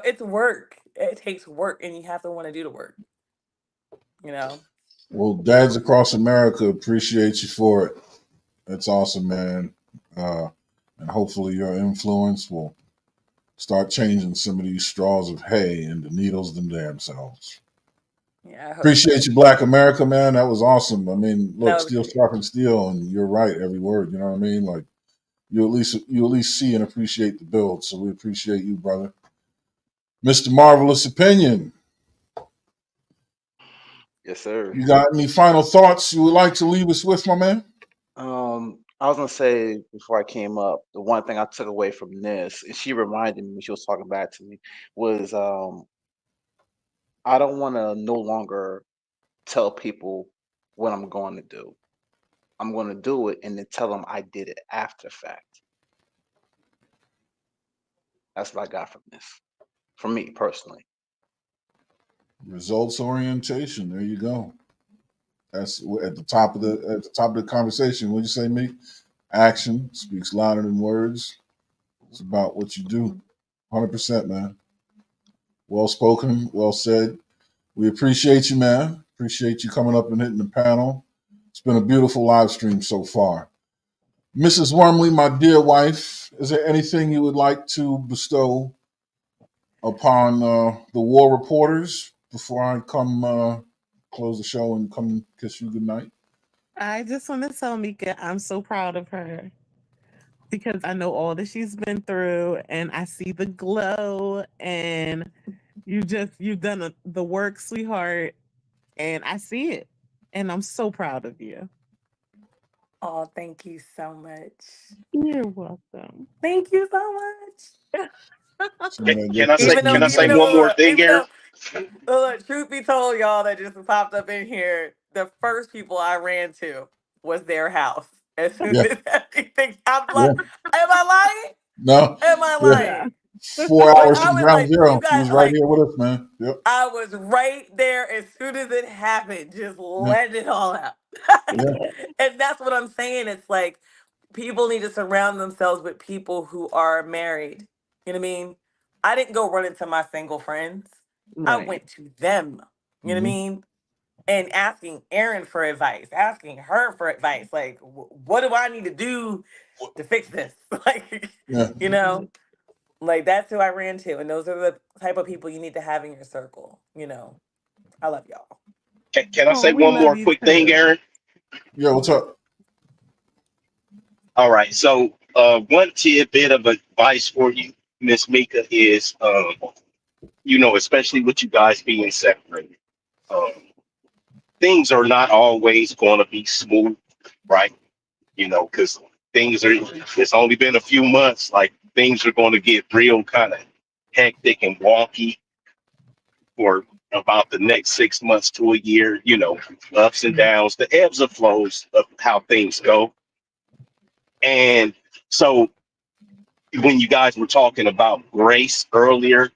B: It's work. It takes work, and you have to want to do the work. You know.
A: Well, dads across America appreciate you for it. That's awesome, man. Uh, and hopefully your influence will start changing some of these straws of hay into needles them damn selves.
B: Yeah, I hope so.
A: Appreciate you, Black America, man. That was awesome. I mean, look,
B: No,
A: steel sharpens steel, and you're right, every word. You know what I mean? Like you at least see and appreciate the build. So we appreciate you, brother. Mr. Marvelous Opinion.
E: Yes, sir.
A: You got any final thoughts you would like to leave us with, my man?
E: I was gonna say before I came up, the one thing I took away from this, and she reminded me when she was talking back to me, was I don't want to no longer tell people what I'm going to do. I'm going to do it and then tell them I did it after fact. That's what I got from this, from me personally.
A: Results orientation. There you go. That's at the top of the conversation. What you say, me? Action speaks louder than words. It's about what you do. 100%, man. Well spoken, well said. We appreciate you, man. Appreciate you coming up and hitting the panel. It's been a beautiful live stream so far. Mrs. Wormley, my dear wife, is there anything you would like to bestow upon the war reporters before I come close the show and come kiss you goodnight?
C: I just want to tell Mika I'm so proud of her because I know all that she's been through and I see the glow and you've done the work, sweetheart, and I see it. And I'm so proud of you.
B: oh, thank you so much.
C: You're welcome.
B: Thank you so much.
A: So, man,
F: Can I say
B: Even though,
F: can I say
B: even though,
F: one more thing,
B: even
F: Aaron?
B: though, truth be told, y'all that just popped up in here, the first people I ran to was their house. As soon
A: yeah,
B: as everything, I'm
A: yeah.
B: like, am I lying?
A: No,
B: Am I
A: yeah.
C: Yeah.
B: lying?
A: Four
B: Like
A: hours
B: I
A: from
B: was
A: ground
B: like, you
A: zero. She
B: guys,
A: was right
B: like
A: here with us, man. Yep.
B: I was right there as soon as it happened, just
A: Yeah.
B: letting it all out.
A: Yeah.
B: And that's what I'm saying. It's like people need to surround themselves with people who are married. You know what I mean? I didn't go run into my single friends. I
C: Right.
B: went to them. You know what I
A: Hmm.
B: mean? And asking Erin for advice, asking her for advice. Like, what do I need to do to fix this? Like,
A: Yeah.
B: you know? Like that's who I ran to, and those are the type of people you need to have in your circle. I love y'all.
F: Can I
C: Oh,
F: say
C: we
F: one
C: love
F: more
C: you
F: quick thing,
C: too.
F: Aaron?
A: Yeah, what's up?
F: All right. So, one tidbit of advice for you, Miss Mika, is, especially with you guys being separated, um, things are not always going to be smooth, right? Because it's only been a few months, like things are going to get real kind of hectic and wonky for about the next 6 months to a year, ups and downs, the ebbs and flows of how things go. And so when you guys were talking about grace earlier,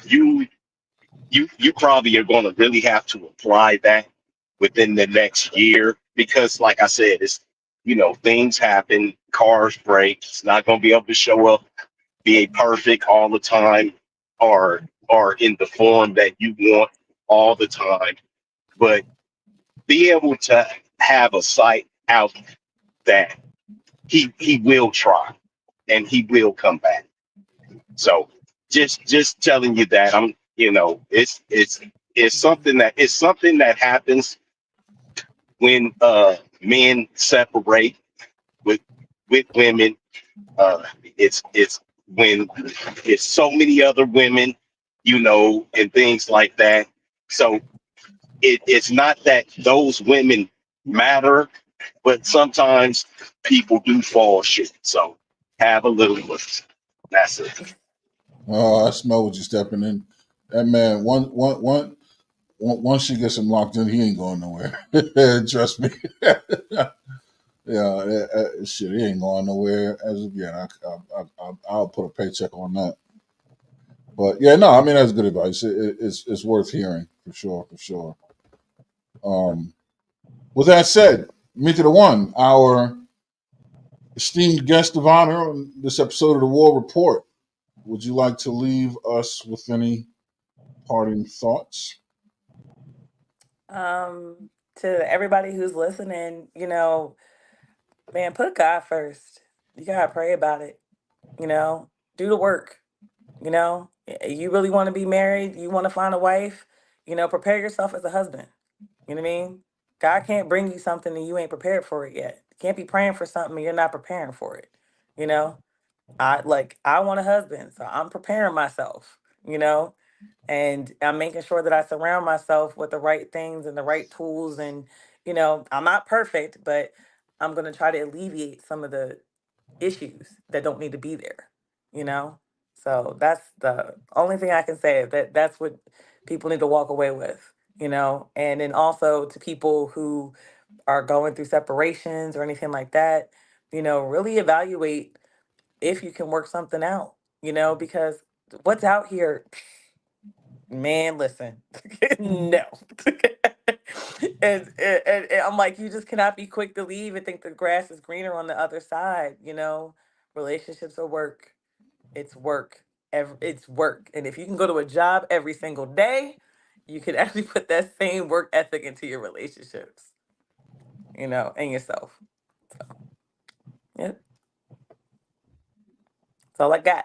F: you you probably are going to really have to apply that within the next year because, like I said, it's things happen, cars break. It's not going to be able to show up being perfect all the time, or in the form that you want all the time. But be able to have a sight out that he will try and he will come back. So just telling you that it's something that happens when men separate with women. It's when it's so many other women, and things like that. So it's not that those women matter, but sometimes people do fall short. So have a little look. That's it.
A: Oh, I smell what you're stepping in. That man, once she gets him locked in, he ain't going nowhere. Trust me. Yeah, shit, he ain't going nowhere as of yet. I'll put a paycheck on that. But yeah, no, I mean that's good advice. It's worth hearing for sure, for sure. Um, with that said, Mika the One, our esteemed guest of honor on this episode of the War Report, would you like to leave us with any parting thoughts?
B: To everybody who's listening, man, put God first. You gotta pray about it. Do the work. You really want to be married. You want to find a wife. Prepare yourself as a husband. You know what I mean? God can't bring you something and you ain't prepared for it yet. You can't be praying for something and you're not preparing for it. You know, I want a husband, so I'm preparing myself. You know, and I'm making sure that I surround myself with the right things and the right tools. And I'm not perfect, but I'm gonna try to alleviate some of the issues that don't need to be there. You know, so that's the only thing I can say. That's what people need to walk away with. And then also to people who are going through separations or anything like that, really evaluate if you can work something out. Because what's out here, man, listen, no. And I'm like, you just cannot be quick to leave and think the grass is greener on the other side. Relationships are work. It's work. It's work. And if you can go to a job every single day, you can actually put that same work ethic into your relationships, and yourself. Yep. That's all I got.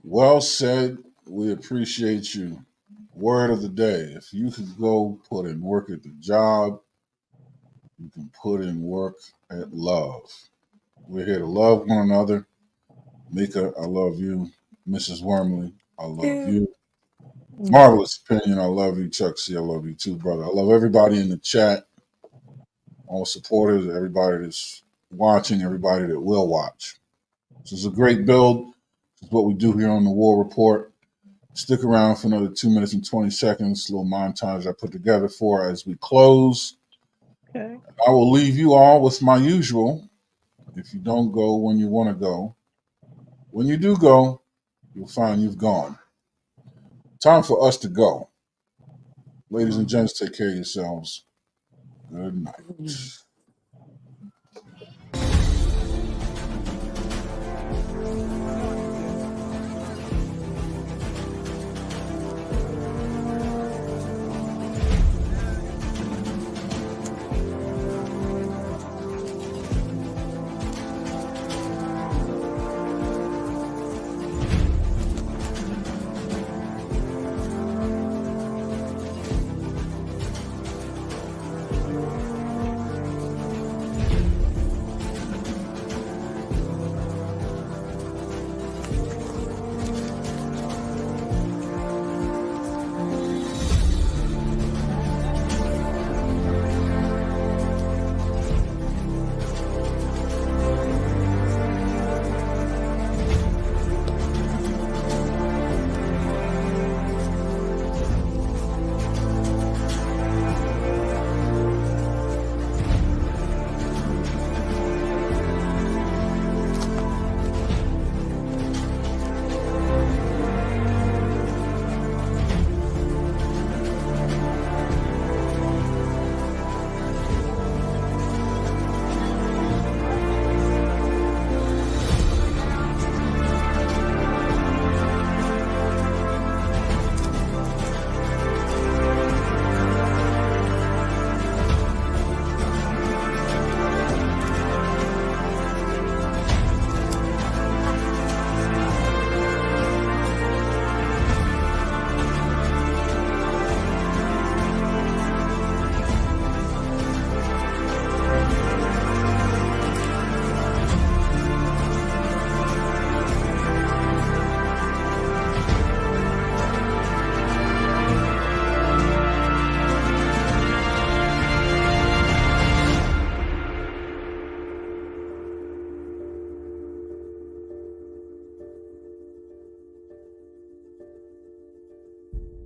A: Well said. We appreciate you. Word of the day. If you could go put in work at the job, you can put in work at love. We're here to love one another. Mika, I love you. Mrs. Wormley, I love
B: Yeah.
A: you. Marvelous opinion. I love you. Chuck C, I love you too, brother. I love everybody in the chat, all supporters, everybody that's watching, everybody that will watch. This is a great build. This is what we do here on the War Report. Stick around for another 2 minutes and 20 seconds, little montage I put together for as we close.
C: Okay.
A: I will leave you all with my usual. If you don't go when you want to go, when you do go, you'll find you've gone. Time for us to go. Ladies and gents, take care of yourselves. Good night.